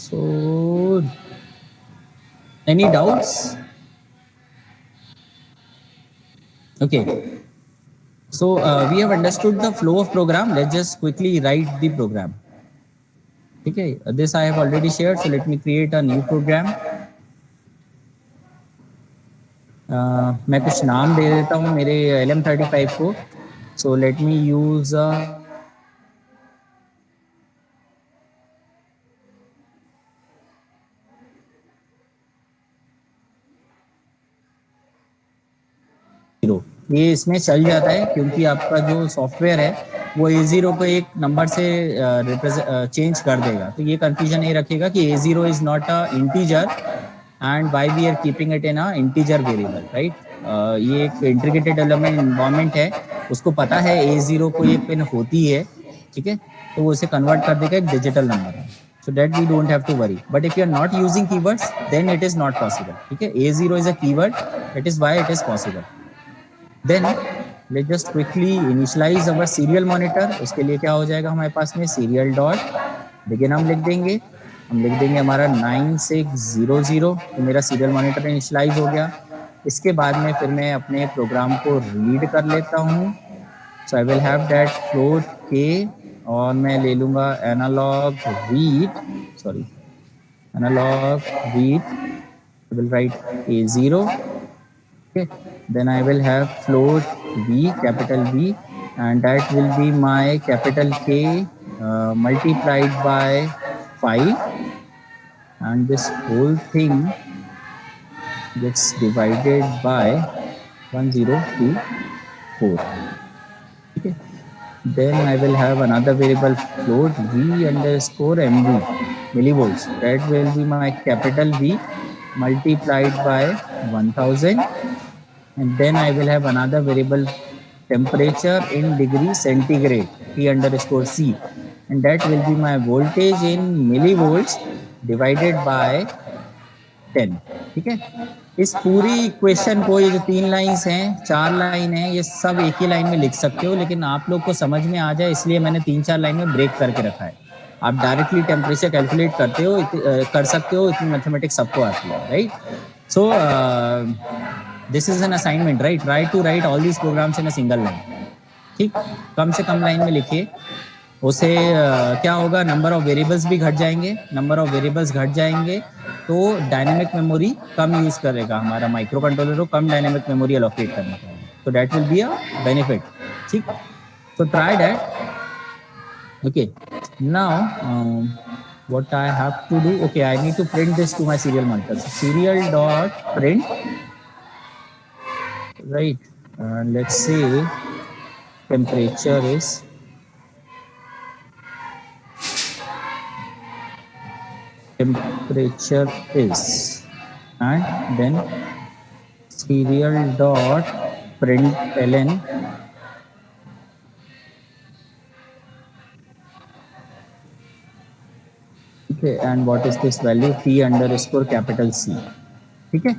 So, any doubts? Okay. So we have understood the flow of program. Let's just quickly write the program. Okay. This I have already shared. So let me create a new program. मैं कुछ नाम दे देता हूँ मेरे LM35 को. So let me use ये इसमें चल जाता है क्योंकि आपका जो सॉफ्टवेयर है वो A0 को एक नंबर से चेंज कर देगा. तो ये कंफ्यूजन नहीं रखेगा कि A0 is not a integer and why we are keeping it in a integer variable, right. ये एक इंटीग्रेटेड डेवलपमेंट एनवायरनमेंट है, उसको पता है A0 को एक पिन होती है, ठीक है, तो वो उसे कन्वर्ट कर देगा एक डिजिटल नंबर में. So that we don't have to worry. But if you are not using keywords, then it is not possible. Okay, A0 is a keyword. That is why it is possible. Then let's just quickly initialize our serial monitor. उसके लिए क्या हो जाएगा हमारे पास में serial dot begin हम लिख देंगे हमारा 9600. तो मेरा serial monitor initialize हो गया. इसके बाद में फिर मैं अपने प्रोग्राम को रीड कर लेता हूँ. So I will have that float k और मैं ले लूँगा analog read. I will write A0. Okay, then I will have float v, capital V, and that will be my capital K multiplied by 5, and this whole thing gets divided by 1024. Okay, then I will have another variable float v underscore mv, millivolts. That will be my capital V multiplied by 1000. And then I will have another variable temperature in degree centigrade, T underscore C, and that will be my voltage in millivolts divided by 10. ठीक है, इस पूरी equation को, ये जो 3 lines हैं, 4 line है, ये सब एक ही लाइन में लिख सकते हो, लेकिन आप लोग को समझ में आ जाए इसलिए मैंने 3-4 लाइन में ब्रेक करके रखा है. आप डायरेक्टली टेम्परेचर कैलकुलेट करते हो, कर सकते हो, इतनी मैथमेटिक्स सबको आती है, right. So this is an assignment, right. Try to write all these programs in a single line. ठीक, कम से कम लाइन में लिखिए. उसे क्या होगा, नंबर ऑफ वेरिएबल्स भी घट जाएंगे. नंबर ऑफ वेरिएबल्स घट जाएंगे तो डायनेमिक मेमोरी कम यूज करेगा, हमारा माइक्रो कंट्रोलर को कम डायनेमिक मेमोरी एलोकेट करना पड़ेगा. तो that will be a benefit. ठीक, so try that. Okay, now what I have to do, okay, I need to print this to my serial monitor. So serial dot print, right, let's say temperature is and then serial dot println okay, and what is this value, T underscore capital C. ठीक है,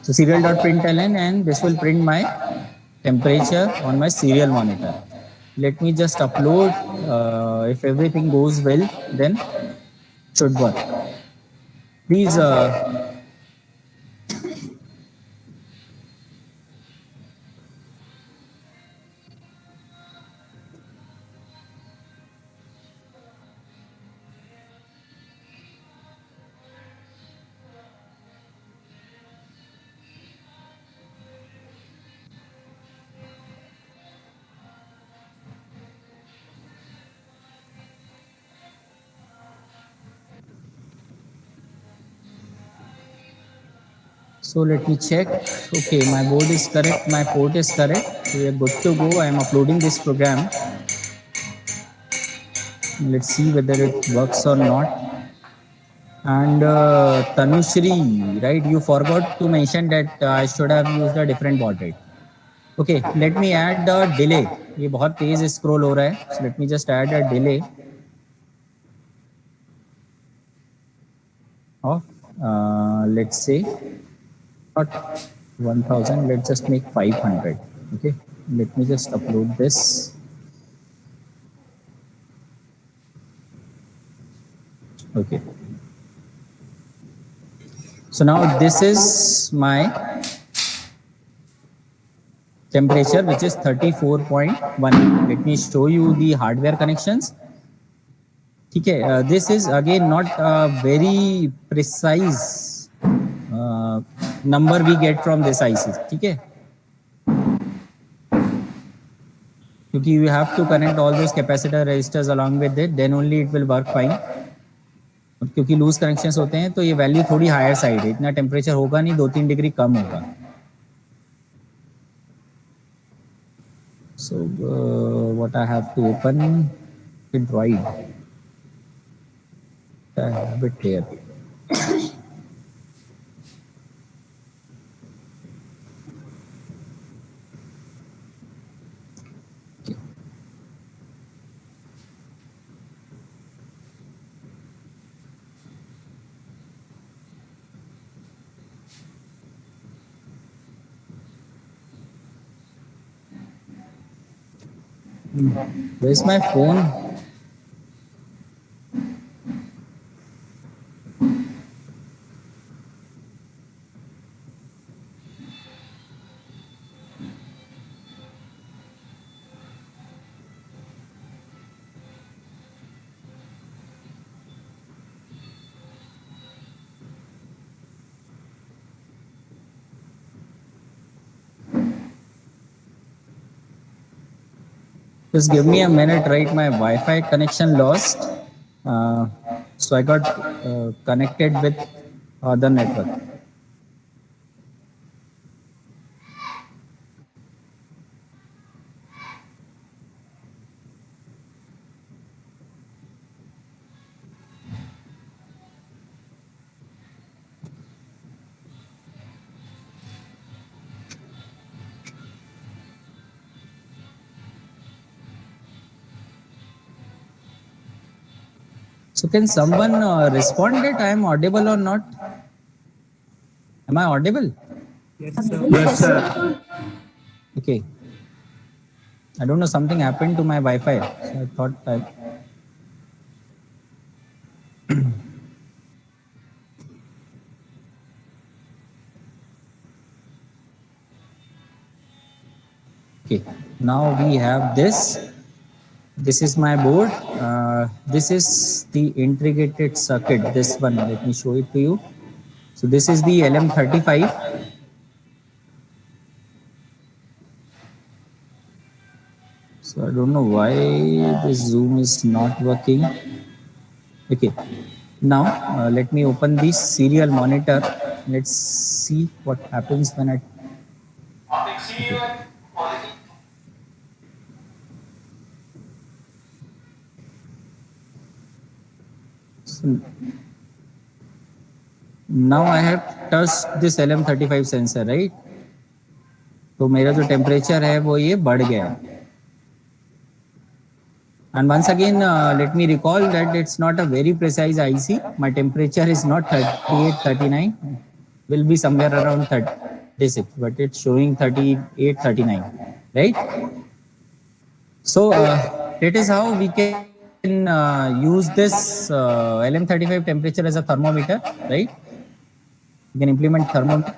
so serial dot println and this will print my temperature on my serial monitor. Let me just upload. If everything goes well, then should work. Please So let me check. Okay, my board is correct, my port is correct. We are good to go. I am uploading this program. Let's see whether it works or not. And Tanushri, right? You forgot to mention that I should have used a different bot rate. Okay, let me add the delay. ये बहुत तेज scroll हो रहा है. So let me just add a delay of let's say not 1000. Let's just make 500. Okay, let me just upload this. Okay. So now this is my temperature, which is 34.1. Let me show you the hardware connections. ठीक है, this is again not a very precise number we get from this IC. ठीक है, क्योंकि you have to connect all those capacitor resistors along with it, then only it will work fine. क्योंकि loose connections होते हैं तो ये value थोड़ी higher side है, इतना टेम्परेचर होगा नहीं, 2-3 डिग्री कम होगा. So what I have to open Android. I have it here. Where's my phone? Just give me a minute, right? My Wi-Fi connection lost. So I got connected with other network. So can someone respond that I am audible or not? Am I audible? Yes, sir. Okay. I don't know, something happened to my Wi-Fi. So I thought okay. Now we have this. This is my board. This is the integrated circuit. This one, let me show it to you. So this is the LM35. So I don't know why this Zoom is not working. Okay. Now let me open the serial monitor. Let's see what happens when I. Okay. So now I have touched this LM35 sensor, right? तो मेरा जो temperature है वो ये बढ़ गया. And once again, let me recall that it's not a very precise IC. My temperature is not 38, 39. Will be somewhere around 36, but it's showing 38, 39, right? So that is how we can use this LM35 temperature as a thermometer, right? You can implement thermometer.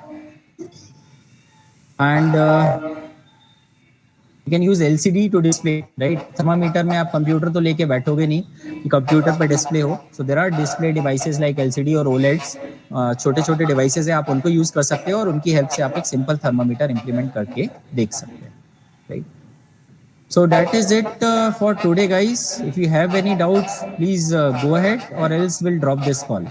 And you can use LCD to display, right? Thermometer में आप computer तो लेके बैठोगे नहीं कि computer पे display हो. So there are display devices like LCD और OLEDs. छोटे छोटे डिवाइसेस है, आप उनको यूज कर सकते हो और उनकी हेल्प से आप एक सिंपल थर्मामीटर इंप्लीमेंट करके देख सकते हैं, right? So that is it for today, guys. If you have any doubts, please go ahead, or else we'll drop this call.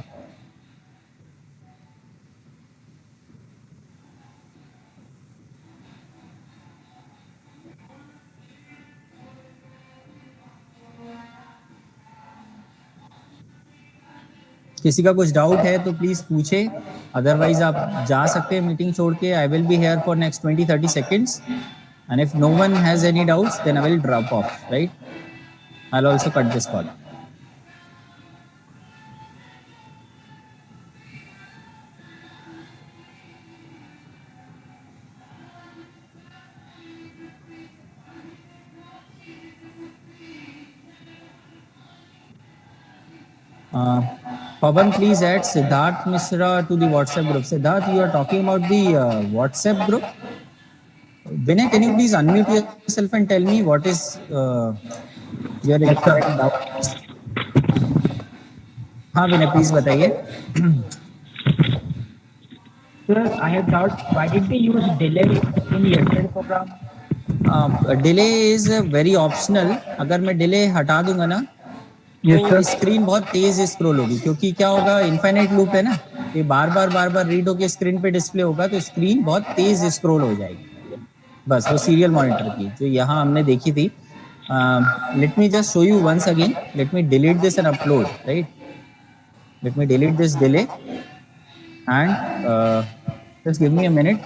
किसी का कुछ डाउट है तो प्लीज पूछे, अदरवाइज आप जा सकते हैं मीटिंग छोड़ के। I will be here for next 20-30 seconds, and if no one has any doubts then I will drop off, right? I'll also cut this call. Pawan, please add Siddharth Mishra to the WhatsApp group. Siddharth, you are talking about the WhatsApp group. Vinay, can you please unmute yourself and tell me what is your exact doubt? हाँ विनय, please बताइए। Sir, I have doubt. Why did they use delay in yesterday's program? Delay is very optional. अगर मैं delay हटा दूंगा ना Yes, तो sir. Screen बहुत तेज scroll होगी, क्योंकि क्या होगा, इनफाइनाइट लूप है ना, ये बार बार रीड होके स्क्रीन पे डिस्प्ले होगा, तो स्क्रीन बहुत तेज स्क्रॉल हो जाएगी। बस वो सीरियल मॉनिटर की जो यहाँ हमने देखी थी। Let me just show you once again, let me delete this and upload, right? Let me delete this delay and just give me a minute.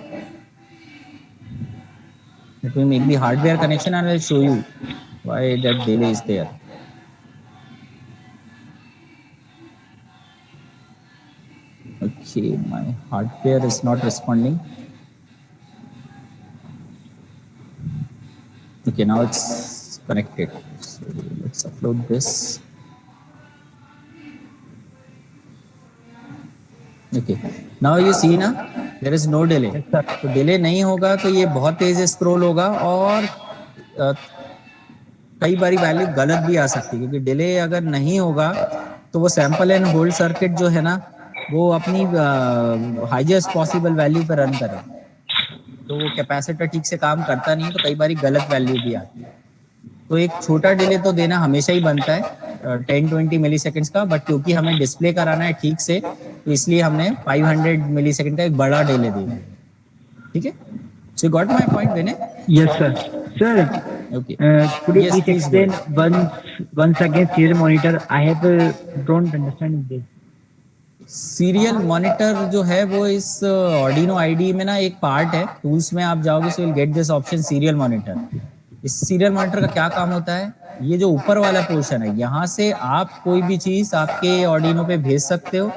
Let me make the hardware connection and I'll show you why that delay is there. Okay, my hardware is not responding. Okay, now it's connected. So let's upload this. Okay, now you see ना, there is no delay. तो delay नहीं होगा तो ये बहुत तेज scroll होगा, और कई बारी वैल्यू गलत भी आ सकती है, क्योंकि डिले अगर नहीं होगा तो वो सैंपल एंड होल्ड सर्किट जो है ना, वो अपनी हाईएस्ट पॉसिबल वैल्यू पर रन करे, तो वो कैपेसिटर ठीक से काम करता नहीं है, तो कई बारी गलत वैल्यू भी आती है। तो एक छोटा डिले तो देना हमेशा ही बनता है, 10-20 मिली सेकेंड्स का, बट क्योंकि हमें डिस्प्ले कराना है ठीक से, तो इसलिए हमने 500 मिली सेकेंड का एक बड़ा डिले दे दिया। ठीक है, सो got my point Vinay? Yes, sir. Sir, Okay. could you Yes, please please go explain once again serial monitor? I have don't understand this. Serial monitor जो है वो इस ऑर्डिनो आईडी में ना एक पार्ट है। टूल्स में आप जाओगे सो will get this option serial monitor. इस सीरियल मॉनिटर का क्या काम होता है, ये जो ऊपर वाला पोर्शन है, यहाँ से आप कोई भी चीज आपके ऑर्डिनो पे भेज सकते हो,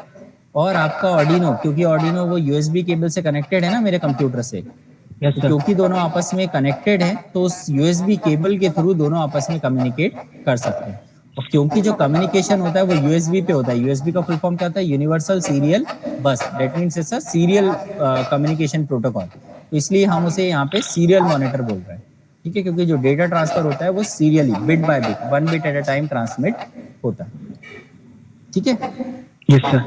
और आपका ऑर्डिनो, क्योंकि ऑर्डिनो वो यूएसबी केबल से कनेक्टेड है ना मेरे कंप्यूटर से, Yes, तो sir. क्योंकि दोनों आपस में कनेक्टेड हैं, तो उस यूएसबी केबल के थ्रू दोनों आपस में कम्युनिकेट कर सकते हैं। और क्योंकि जो कम्युनिकेशन होता है वो यूएसबी पे होता है, यूएसबी का फुल फॉर्म क्या होता है, यूनिवर्सल सीरियल बस, that means it's a serial communication protocol, तो इसलिए हम उसे यहाँ पे सीरियल मॉनिटर बोल रहे हैं। ठीक है, क्योंकि जो डेटा ट्रांसफर होता है वो serially bit by bit, 1 bit at a time transmit होता है। ठीक है, Yes, sir.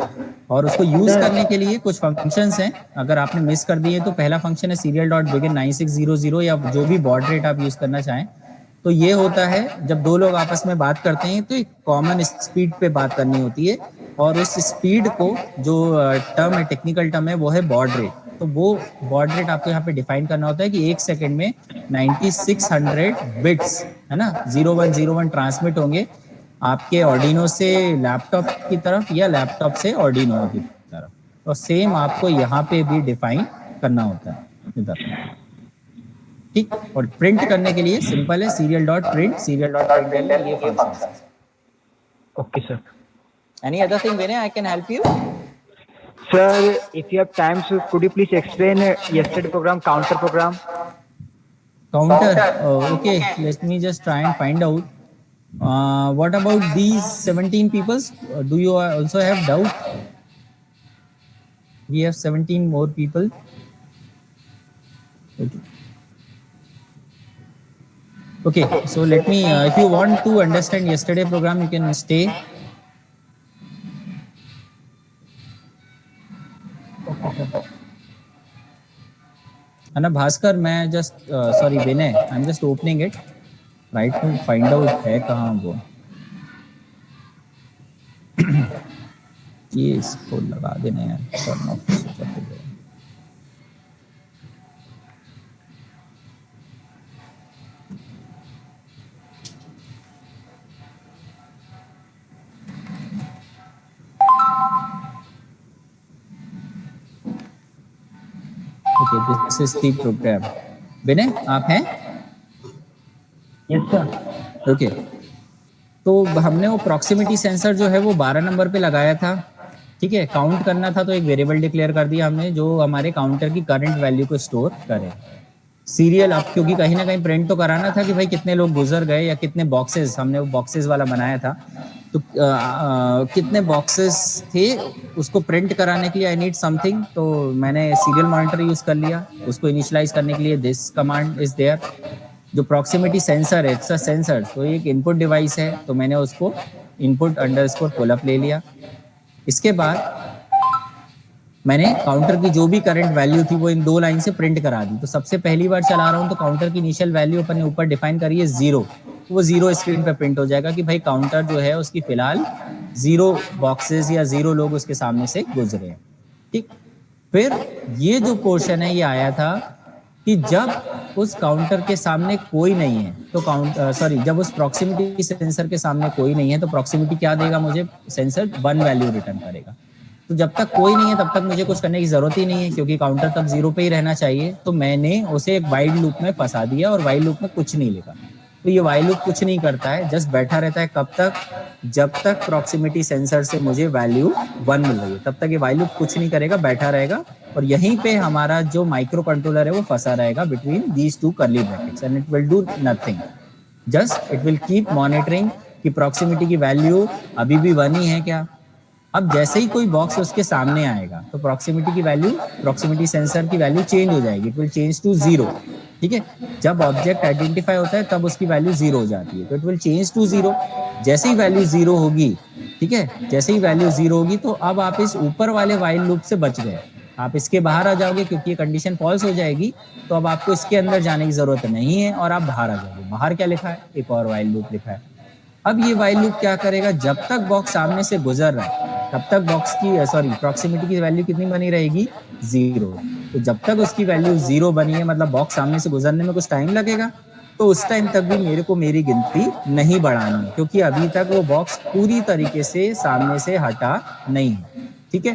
और उसको यूज करने के लिए कुछ फंक्शंस हैं, अगर आपने मिस कर दिए तो पहला फंक्शन है सीरियल डॉट बिगिन 9600, या जो भी बॉड रेट आप यूज करना चाहें। तो ये होता है जब दो लोग आपस में बात करते हैं तो एक कॉमन स्पीड पे बात करनी होती है, और उस स्पीड को जो टर्म है, टेक्निकल टर्म है, वो है बॉड रेट। तो वो बॉड रेट आपको यहाँ पे डिफाइन करना होता है कि एक सेकंड में 9600 बिट्स, है ना, 0101 ट्रांसमिट होंगे आपके ऑर्डिनो से लैपटॉप की तरफ, या लैपटॉप से ऑर्डिनो की तरफ। और सेम आपको यहाँ पे भी डिफाइन करना होता है इधर। ठीक, और प्रिंट करने के लिए सिंपल है, serial dot print, serial dot print, ये function. Okay, sir. Any other thing Vinay, I can help you? Sir, if you have time, so could you please explain yesterday program, counter program? Counter. Okay, let me just try and find out. What about these 17 people? Do you also have doubt? We have 17 more people. Okay, so let me, if you want to understand yesterday program, you can stay. Anna Bhaskar, मैं just, sorry Vinay, I'm just opening it. Try to find out है कहाँ वो। ये इसको लगा देना है, turn off switch off हो गया। Okay, this is the program. Vinay आप हैं? Yes sir. ओके, तो हमने वो प्रॉक्सिमिटी सेंसर जो है वो 12 नंबर पे लगाया था। ठीक है, काउंट करना था तो एक वेरिएबल डिक्लेयर कर दिया हमने जो हमारे काउंटर की करंट वैल्यू को स्टोर करे। सीरियल अब क्योंकि कहीं ना कहीं प्रिंट तो कराना था कि भाई कितने लोग गुजर गए या कितने बॉक्सेस, हमने वो बॉक्सेस वाला बनाया था, तो कितने बॉक्सेस थे उसको प्रिंट कराने के लिए आई नीड समथिंग, तो मैंने सीरियल मॉनिटर यूज कर लिया। उसको इनिशियलाइज करने के लिए दिस कमांड इज देयर। जो प्रॉक्सिमिटी सेंसर है, इट्स अ सेंसर, तो एक इनपुट डिवाइस है, तो मैंने उसको इनपुट अंडरस्कोर पुल अप ले लिया। इसके बाद मैंने काउंटर की जो भी करंट वैल्यू थी वो इन दो लाइन से प्रिंट करा दी। तो सबसे पहली बार चला रहा हूँ तो काउंटर की इनिशियल वैल्यू अपन ने ऊपर डिफाइन करी है 0, वो 0 स्क्रीन पे प्रिंट हो जाएगा कि भाई काउंटर जो है उसकी फिलहाल 0 बॉक्सेस या 0 लोग उसके सामने से गुजरे हैं। ठीक, फिर ये जो पोर्शन है ये आया था कि जब उस काउंटर के सामने कोई नहीं है तो जब उस प्रॉक्सिमिटी सेंसर के सामने कोई नहीं है तो प्रॉक्सिमिटी क्या देगा मुझे, सेंसर 1 वैल्यू रिटर्न करेगा। तो जब तक कोई नहीं है तब तक मुझे कुछ करने की जरूरत ही नहीं है क्योंकि काउंटर तब 0 पे ही रहना चाहिए। तो मैंने उसे एक वाइल लूप में फंसा दिया और वाइल लूप में कुछ नहीं लिखा। तो ये वाइल लूप कुछ नहीं करता है, जस्ट बैठा रहता है। कब तक? जब तक प्रॉक्सिमिटी सेंसर से मुझे वैल्यू 1 मिल रही है तब तक ये वाइल लूप कुछ नहीं करेगा, बैठा रहेगा। और यहीं पे हमारा जो माइक्रो कंट्रोलर है वो फंसा रहेगा between these two curly brackets and it will do nothing, just it will keep monitoring कि प्रॉक्सिमिटी की वैल्यू अभी भी 1 ही है क्या। अब जैसे ही कोई बॉक्स उसके सामने आएगा तो प्रॉक्सिमिटी की वैल्यू, प्रॉक्सिमिटी सेंसर की वैल्यू चेंज हो जाएगी, इट विल चेंज टू 0। ठीक है, जब ऑब्जेक्ट आइडेंटिफाई होता है तब उसकी वैल्यू 0 हो जाती है, तो इट विल चेंज टू 0। जैसे ही वैल्यू 0 होगी, ठीक है, जैसे ही वैल्यू 0 होगी तो अब आप इस ऊपर वाले वाइल लूप से बच गए, आप इसके बाहर आ जाओगे क्योंकि ये कंडीशन फॉल्स हो जाएगी। तो अब आपको इसके अंदर जाने की जरूरत नहीं है और आप बाहर आ जाओगे। बाहर क्या लिखा है? एक और वाइल लूप लिखा है। अब ये वाइल लूप क्या करेगा, जब तक बॉक्स सामने से गुजर रहा है तब तक बॉक्स की प्रॉक्सिमिटी की वैल्यू कितनी बनी रहेगी? 0। तो जब तक उसकी वैल्यू 0 बनी है मतलब बॉक्स सामने से गुजरने में कुछ टाइम लगेगा, तो उस टाइम तक भी मेरे को मेरी गिनती नहीं बढ़ानी है क्योंकि अभी तक वो बॉक्स पूरी तरीके से सामने से हटा नहीं है। ठीक है,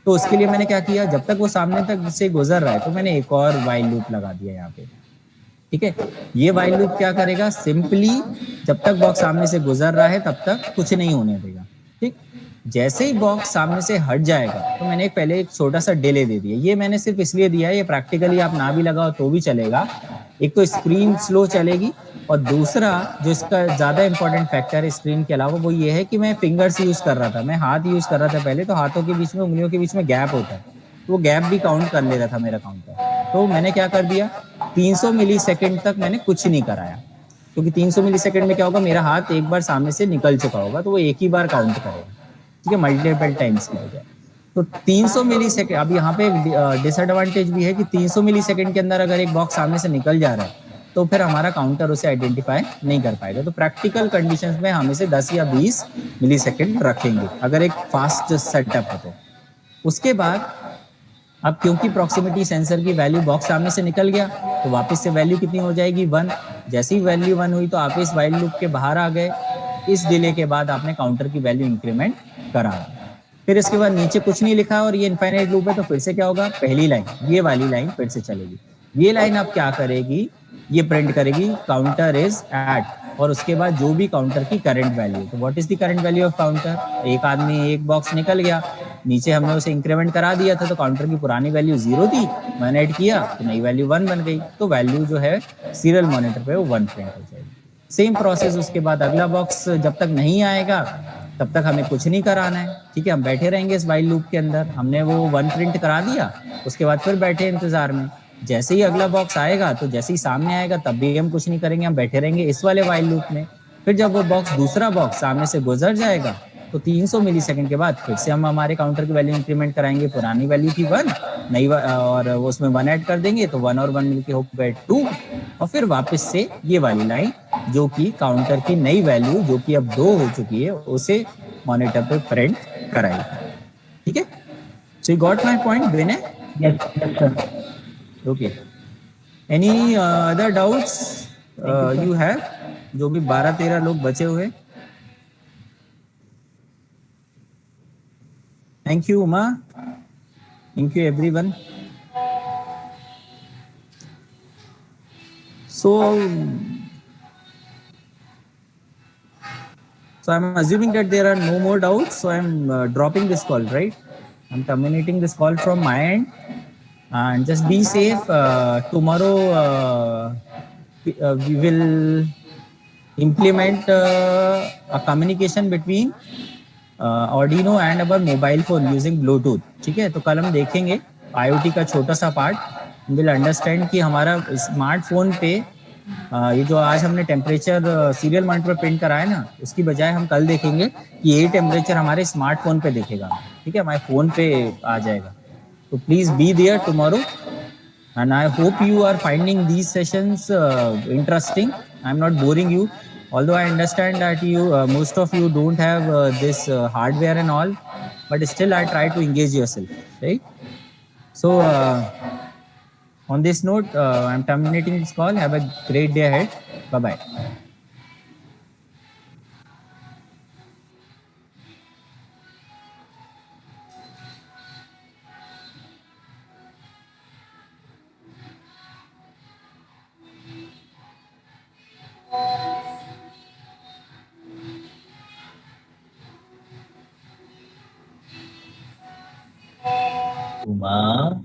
तो उसके लिए मैंने क्या किया, जब तक वो सामने तक से गुजर रहा है तो मैंने एक और वाइल लूप लगा दिया यहाँ पे। ठीक है, ये वाइल लूप क्या करेगा, सिंपली जब तक बॉक्स सामने से गुजर रहा है तब तक कुछ नहीं होने देगा। ठीक, जैसे ही बॉक्स सामने से हट जाएगा तो मैंने पहले एक छोटा सा डिले दे दिया। ये मैंने सिर्फ इसलिए दिया है, ये प्रैक्टिकली आप ना भी लगाओ तो भी चलेगा। एक तो स्क्रीन स्लो चलेगी और दूसरा जो इसका ज्यादा इंपॉर्टेंट फैक्टर है स्क्रीन के अलावा वो ये है कि मैं फिंगर्स यूज कर रहा था, मैं हाथ यूज कर रहा था पहले, तो हाथों के बीच में, उंगलियों के बीच में गैप होता है, तो वो गैप भी काउंट कर ले रहा था मेरा काउंटर। तो मैंने क्या कर दिया, 300 मिली सेकेंड तक मैंने कुछ नहीं कराया क्योंकि 300 मिली सेकेंड में क्या होगा, मेरा हाथ एक बार सामने से निकल चुका होगा तो वो एक ही बार काउंट करेगा। ठीक है, मल्टीपल टाइम्स की बजाय। तो 300 मिली सेकेंड, अब यहाँ पे एक डिसएडवांटेज भी है कि 300 मिली सेकेंड के अंदर अगर एक बॉक्स सामने से निकल जा रहा है तो फिर हमारा काउंटर उसे आइडेंटिफाई नहीं कर पाएगा। तो प्रैक्टिकल कंडीशंस में हम इसे 10 या 20 मिली सेकेंड रखेंगे अगर एक फास्ट सेटअप है तो। उसके बाद अब क्योंकि प्रॉक्सिमिटी सेंसर की वैल्यू बॉक्स सामने से निकल गया तो वापस से वैल्यू कितनी हो जाएगी, 1। जैसे ही वैल्यू 1 हुई तो आप इस वाइल लूप के बाहर आ गए। इस डिले के बाद आपने काउंटर की वैल्यू इंक्रीमेंट करा। फिर इसके बाद नीचे कुछ नहीं लिखा और ये इनफाइनाइट लूप है तो फिर से क्या होगा, पहली लाइन, ये वाली लाइन फिर से चलेगी। ये लाइन अब क्या करेगी, ये प्रिंट करेगी काउंटर इज एट, और उसके बाद जो भी काउंटर की करंट वैल्यू। तो what is the current value of counter, एक आदमी एक बॉक्स निकल गया, नीचे हमने उसे इंक्रीमेंट करा दिया था तो काउंटर की पुरानी वैल्यू 0 थी, 1 ऐड किया तो नई वैल्यू 1 बन गई। तो वैल्यू जो है सीरियल मॉनिटर पे वो 1 प्रिंट हो जाएगी। सेम प्रोसेस उसके बाद अगला बॉक्स जब तक नहीं आएगा तब तक हमें कुछ नहीं कराना है। ठीक है, हम बैठे रहेंगे इस वाइल लूप के अंदर, हमने वो 1 प्रिंट करा दिया, उसके बाद फिर बैठे इंतजार में। जैसे ही अगला बॉक्स आएगा तो जैसे ही सामने आएगा तब भी हम कुछ नहीं करेंगे, हम बैठे रहेंगे इस वाले वाइल लूप में। फिर जब वो बॉक्स, दूसरा बॉक्स सामने से गुजर जाएगा तो 300 मिली सेकेंड के बाद फिर से हम हमारे काउंटर की वैल्यू इंक्रीमेंट कराएंगे। पुरानी वैल्यू थी 1, नई और उसमें 1 ऐड कर देंगे तो 1 और 1 मिलके हो गए 2, और फिर वापस से ये वाली लाइन जो कि काउंटर की नई वैल्यू जो कि अब 2 हो चुकी है उसे मॉनिटर पे प्रिंट कराएगी। ठीक है, so you got my point Vinay? Yes sir. Okay, any other doubts you have, जो भी 12-13 लोग बचे हुए? Thank you Uma, thank you everyone. So I'm assuming that there are no more doubts. So I'm dropping this call, right? I'm terminating this call from my end. And just be safe. Tomorrow we will implement a communication between Arduino and our mobile phone using Bluetooth. ठीक है, तो कल हम देखेंगे IoT का छोटा सा part. Will understand कि हमारा स्मार्टफोन पे ये जो आज हमने टेम्परेचर सीरियल मॉनिटर पर प्रिंट करा है ना, उसकी बजाय हम कल देखेंगे कि यही टेम्परेचर हमारे स्मार्टफोन पे देखेगा. ठीक है, हमारे फोन पे आ जाएगा. तो please be there tomorrow. And I hope you are finding these sessions interesting. I'm not boring you, although I understand that you most of you don't have this hardware and all, but still I try to engage yourself, right? So on this note, I'm terminating this call. Have a great day ahead. Bye bye. Uma.